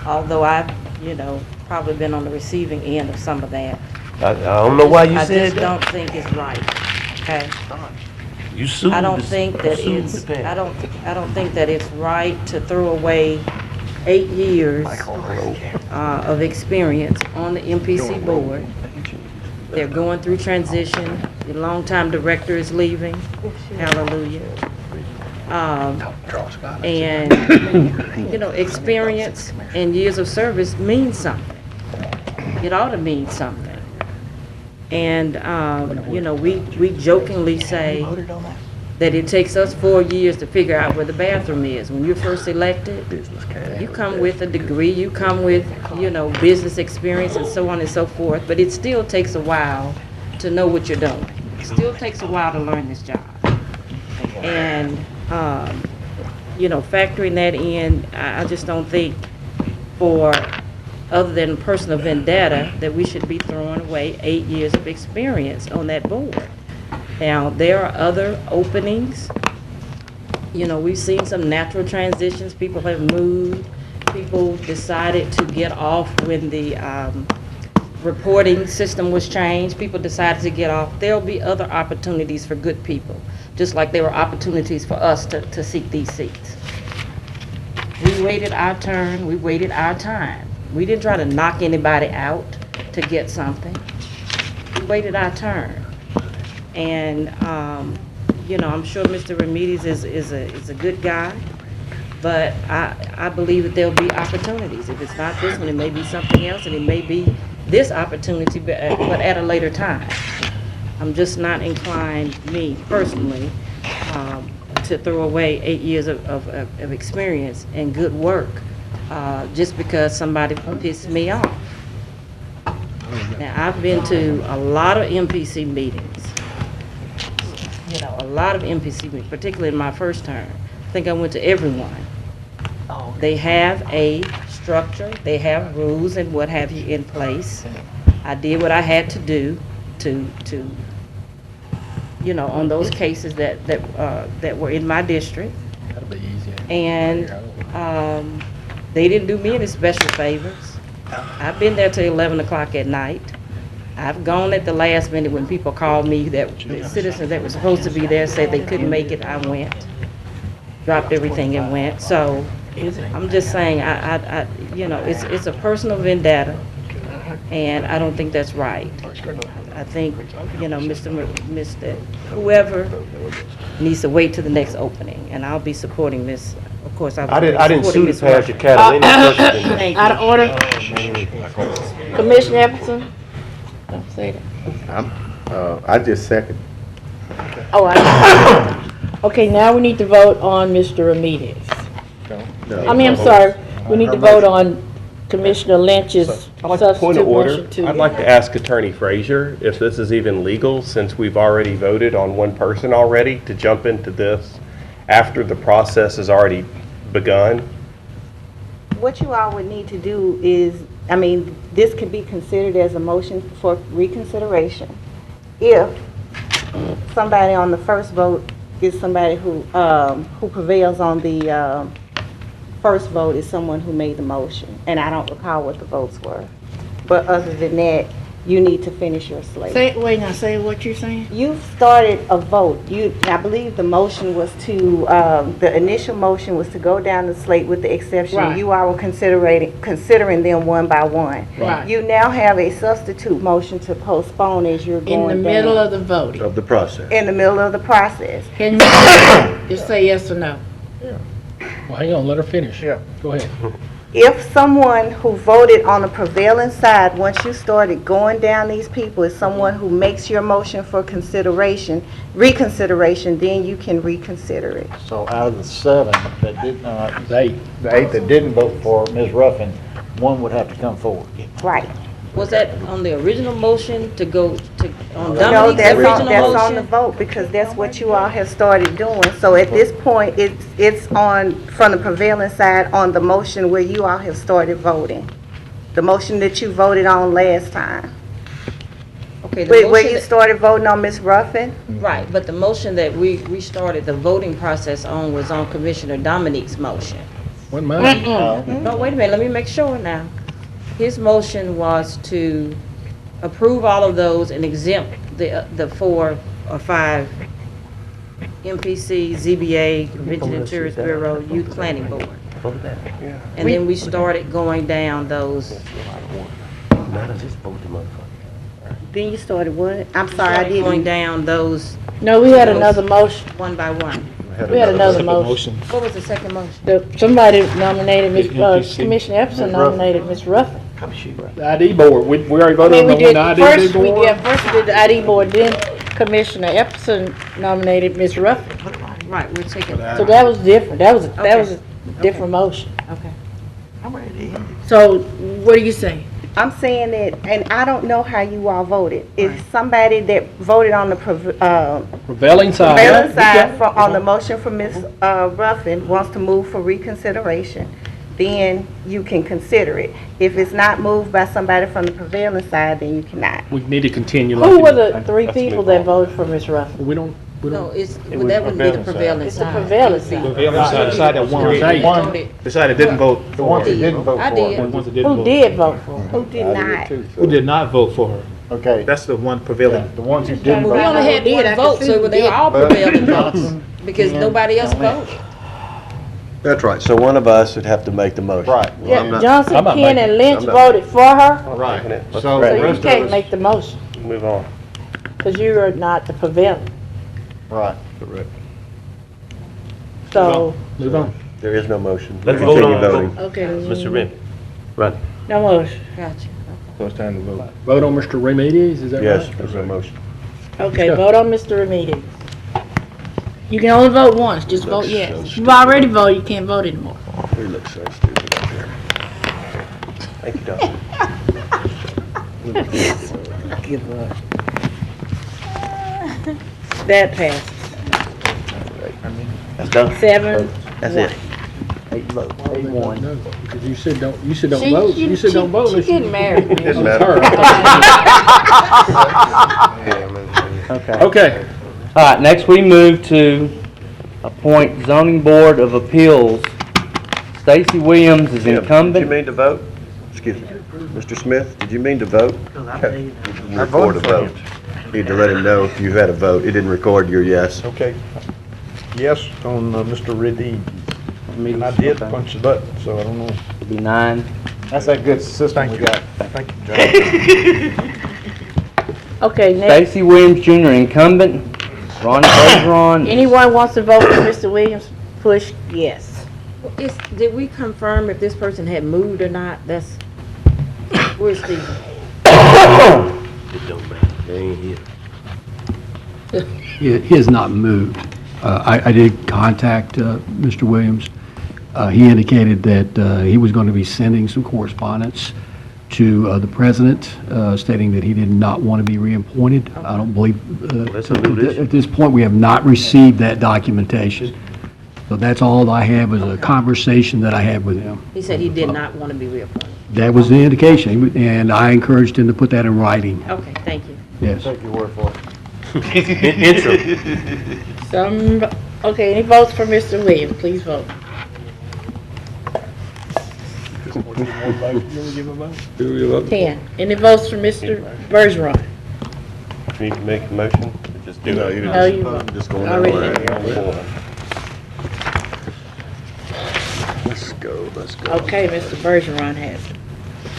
Although I've, you know, probably been on the receiving end of some of that. I don't know why you said that. I just don't think it's right, okay? You sued. I don't think that it's, I don't think that it's right to throw away 8 years of experience on the MPC board. They're going through transition. The longtime director is leaving. Hallelujah. And, you know, experience and years of service means something. It ought to mean something. And, you know, we jokingly say that it takes us 4 years to figure out where the bathroom is. When you're first elected, you come with a degree, you come with, you know, business experience and so on and so forth, but it still takes a while to know what you're doing. It still takes a while to learn this job. And, you know, factoring that in, I just don't think for other than personal vendetta, that we should be throwing away 8 years of experience on that board. Now, there are other openings. You know, we've seen some natural transitions. People have moved. People decided to get off when the reporting system was changed. People decided to get off. There'll be other opportunities for good people, just like there were opportunities for us to seek these seats. We waited our turn. We waited our time. We didn't try to knock anybody out to get something. We waited our turn. And, you know, I'm sure Mr. Remedies is a good guy, but I believe that there'll be opportunities. If it's not this one, it may be something else, and it may be this opportunity, but at a later time. I'm just not inclined, me personally, to throw away 8 years of experience and good work just because somebody pissed me off. Now, I've been to a lot of MPC meetings, you know, a lot of MPC meetings, particularly in my first term. I think I went to everyone. They have a structure, they have rules and what have you in place. I did what I had to do to you know, on those cases that were in my district. And they didn't do me any special favors. I've been there till 11 o'clock at night. I've gone at the last minute when people called me, that the citizens that were supposed to be there said they couldn't make it. I went, dropped everything and went. So I'm just saying, you know, it's a personal vendetta, and I don't think that's right. I think, you know, Mr. whoever needs to wait till the next opening, and I'll be supporting this. Of course, I didn't sue the parish of Caddo. Out of order. Commissioner Epperson? Don't say that. I just second. Oh, okay, now we need to vote on Mr. Remedies. I mean, I'm sorry, we need to vote on Commissioner Lynch's I'd like to point of substitute order. motion to. I'd like to ask Attorney Frazier if this is even legal, since we've already voted on one person already, to jump into this after the process has already begun. What you all would need to do is, I mean, this could be considered as a motion for reconsideration if somebody on the first vote is somebody who prevails on the first vote is someone who made the motion, and I don't recall what the votes were. But other than that, you need to finish your slate. Wait, now say what you're saying. You started a vote. I believe the motion was to, the initial motion was to go down the slate with the exception. Right. You all were considering them one by one. Right. You now have a substitute motion to postpone as you're going In down. the middle of the voting. Of the process. In the middle of the process. Can you just say yes or no? Well, hang on, let her finish. Yeah. Go ahead. If someone who voted on the prevailing side, once you started going down these people, is someone who makes your motion for reconsideration, then you can reconsider it. So out of the 7 that did not, the 8 that didn't vote for Ms. Ruffin, 1 would have to come forward. Right. Was that on the original motion to go to, on No, Dominique's that's original on the motion? vote, because that's what you all have started doing. So at this point, it's on, from the prevailing side, on the motion where you all have started voting. The motion that you voted on last time. Okay, the Where motion you that- started voting on Ms. Ruffin? Right, but the motion that we restarted the voting process on was on Commissioner Dominique's motion. Wasn't mine. No, wait a minute, let me make sure now. His motion was to approve all of those and exempt the 4 or 5 MPC, ZBA, Convention and Tourist Bureau, Youth Planning Board. And then we started going down those. Then you started what? I'm sorry, I Started going didn't. down those. No, we had another motion. One by one. We had another motion. What was the second motion? Somebody nominated NPC. Commissioner Epson nominated Ms. Ruffin. The ID board, we already I voted mean, on we the did, one ID first we board. did the ID board, then Commissioner Epson nominated Ms. Ruffin. Right, we're taking. So that was different. That was a different motion. Okay. So what are you saying? I'm saying that, and I don't know how you all voted. If somebody that voted on the Prevailing side. prevailing side on the motion for Ms. Ruffin wants to move for reconsideration, then you can consider it. If it's not moved by somebody from the prevailing side, then you cannot. We need to continue. Who were the 3 people that voted for Ms. Ruffin? We don't. No, that wouldn't be the prevailing It's the side. prevailing It would be- side. Prevailing side, the side that won. The side that didn't vote. The ones that didn't vote for I her. did. The ones that didn't Who vote. did vote for her? Who did not? Who did not vote for her? Okay, That's the one prevailing. the ones who didn't We vote. only had did, I one can vote, see so who they were did. all prevailing votes, because nobody else voted. That's right, so one of us would have to make the motion. Right. Yeah, I'm not- Johnson, I'm not Ken, making and Lynch I'm not- voted for her, Right. Let's So correct the so you rest of can't us, make the motion, Move on. because you are not the prevailing. right. So, Move on. There is no motion. Let's Continue vote on voting. okay. Mr. Remy. Run. No motion. Gotcha. So it's time to vote. Vote on Mr. Remedies, is that right? Yes, there's no motion. Okay, Let's go. vote on Mr. Remedies. You can only vote once, just vote Looks yes. so If you've already voted, you can't vote anymore. We look so stupid up here. Thank you, Doctor. That passes. That's done. 7-1. That's it. No, because you said don't She- vote. she- You said don't vote. She unless you- getting married. man. Didn't matter. Okay. All right, next we move to appoint zoning board of appeals. Stacy Williams is Did you incumbent. mean to vote? Excuse me. Mr. Smith, did you mean to vote? Okay. You record a vote. Need to let him know if you had a vote. It didn't record your yes. Okay. Yes on Mr. Redding. And I did punch the button, so I don't know. It'll be 9. That's that good system we got. Thank you, John. Okay, next. Stacy Williams Jr. incumbent. Ronnie Bergeron. Anyone wants to vote for Mr. Williams, push yes. Did we confirm if this person had moved or not? Where's Steve? It don't matter. They ain't here. He has not moved. I did contact Mr. Williams. He indicated that he was going to be sending some correspondence to the president stating that he did not want to be reappointed. I don't believe, That's a moot issue. at this point, we have not received that documentation. So that's all I have is a conversation that I had with him. He said he did not want to be reappointed. That was the indication, and I encouraged him to put that in writing. Okay, thank you. Yes. Take your word for it. Okay, any votes for Mr. Williams, please vote. 10. Any votes for Mr. Bergeron? Do you need to make a motion? Or just do it? No, you Just go already down did. Let's go. Okay, Mr. Bergeron has it.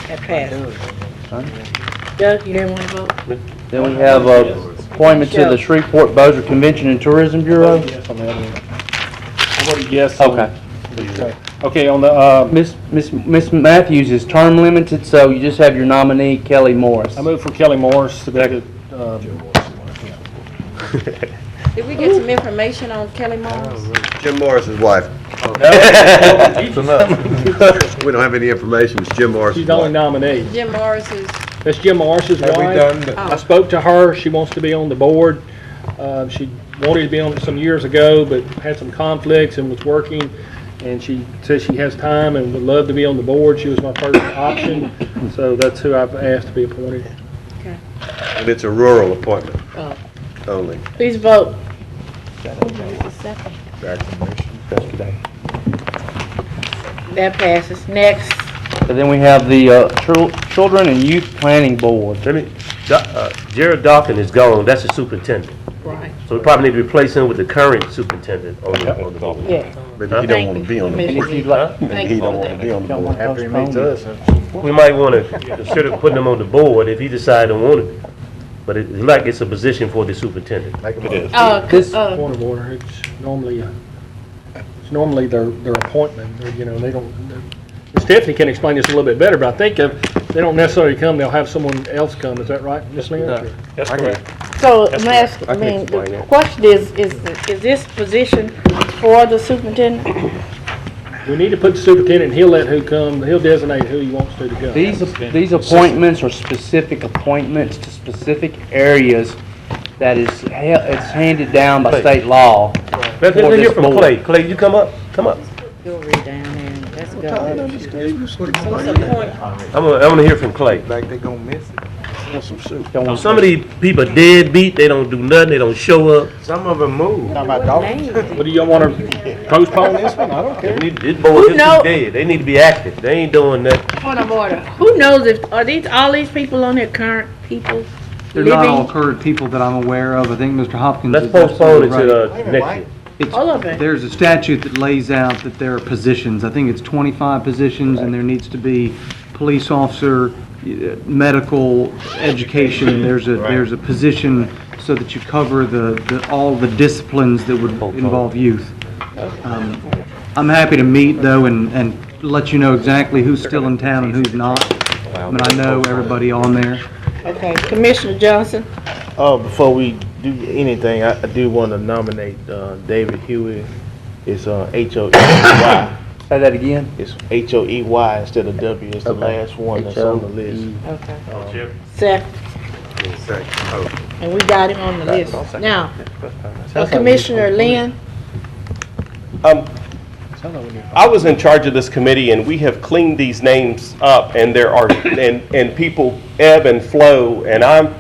That passed. Doug, you didn't want to vote? Then we have appointment to the Shreveport Bossier Convention and Tourism Bureau. Yes. Okay. Okay, on the, Miss Matthews is term limited, so you just have your nominee, Kelly Morris. I move for Kelly Morris to be the, Did we get some information on Kelly Morris? Jim Morris's wife. We don't have any information. It's Jim Morris's she's the only wife. nominee. Jim Morris is, That's Jim Morris's Have we wife. done the- I spoke to her. She wants to be on the board. She wanted to be on it some years ago, but had some conflicts and was working. And she says she has time and would love to be on the board. She was my first option, so that's who I've asked to be appointed. And it's a rural appointment only. Please vote. That passes. Next. And then we have the Children and Youth Planning Board. Jared Dawkins is gone, that's the superintendent. Right. So we probably need to replace him with the current superintendent on the board. Yeah. Maybe he don't want to be on the board. Maybe he don't want to be on the board. After he meets us. We might want to consider putting him on the board if he decides to want it. But it's like it's a position for the superintendent. It is. Point of order, it's normally their appointment, or, you know, they don't, Stephanie can explain this a little bit better, but I think if they don't necessarily come, they'll have someone else come, is that right, Ms. Lynn? That's correct. So, the question is this position for the superintendent? We need to put the superintendent, he'll let who come, he'll designate who he wants to go. These appointments are specific appointments to specific areas that it's handed down by state law. Let's hear from Clay. Clay, you come up. Come up. you'll read down there, and let's go. I'm gonna hear from Clay. Like they gonna miss it. Some of these people deadbeat, they don't do nothing, they don't show up. Some of them move. What do y'all want to postpone this one? I don't care. These boys are too dead, they need to be active, they ain't doing nothing. Point of order. Who knows if, are all these people on there current people? They're not all current people that I'm aware of. I think Mr. Hopkins Let's is postpone it absolutely to next year. All of it. There's a statute that lays out that there are positions. I think it's 25 positions, and there needs to be police officer, medical, education. There's a position so that you cover all the disciplines that would involve youth. I'm happy to meet, though, and let you know exactly who's still in town and who's not. But I know everybody on there. Okay, Commissioner Johnson. Before we do anything, I do want to nominate David Huey. It's H-O-E-Y. Say that again? It's H-O-E-Y instead of W. It's the last one that's on the list. Okay. Second. And we got him on the list. Now, Commissioner Lynn. I was in charge of this committee, and we have cleaned these names up, and there are, and people ebb and flow, and I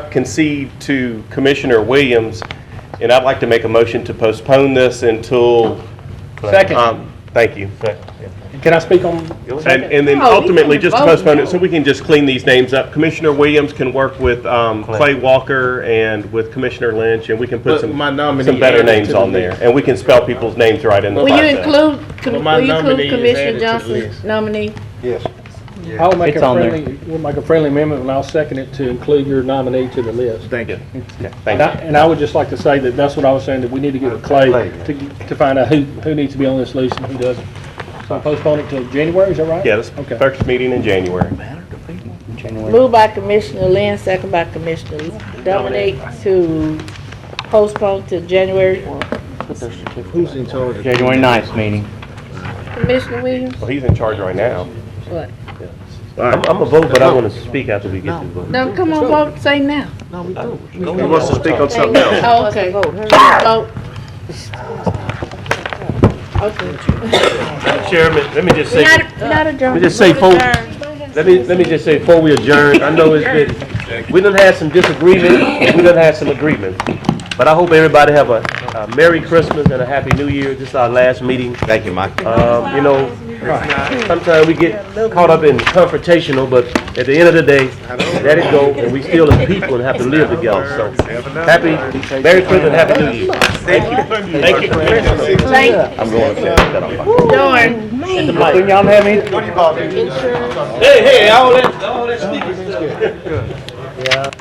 concede to Commissioner Williams, and I'd like to make a motion to postpone this until. Second. Thank you. Can I speak on? And then ultimately, just to postpone it, so we can just clean these names up. Commissioner Williams can work with Clay Walker and with Commissioner Lynch, and we can put some better names on there. And we can spell people's names right in the Will you process. include Commissioner Johnson's nominee? Yes. I'll make It's on there. we'll make a friendly amendment, and I'll second it to include your nominee to the list. Thank you. And I would just like to say that's what I was saying, that we need to get with Clay to find out who needs to be on this list and who doesn't. So postpone it till January, is that right? Yeah, this first meeting in January. Moved by Commissioner Lynn, second by Commissioner Dominic to postpone to January. Who's in charge of January 9th meeting. Commissioner Williams? Well, he's in charge right now. What? I'm a vote, but I want to speak after we get to the vote. No, come on, vote, say now. No, we don't. He wants to speak on something else. Oh, okay. Vote. Okay. Chairman, let me just say. Not adjourned. Let me just say let me just say before we adjourn, I know it's been, we done had some disagreement, we done had some agreement. But I hope everybody have a Merry Christmas and a Happy New Year. This is our last meeting. Thank you, Mike. You know, Sometimes we get caught up in confrontational, but at the end of the day, let it go, and we still as people and have to live together. So, happy, Merry Christmas, Happy New Year. Thank you. Thank you. I'm going to that off. When y'all have any, Hey, all that sneaky stuff. yeah.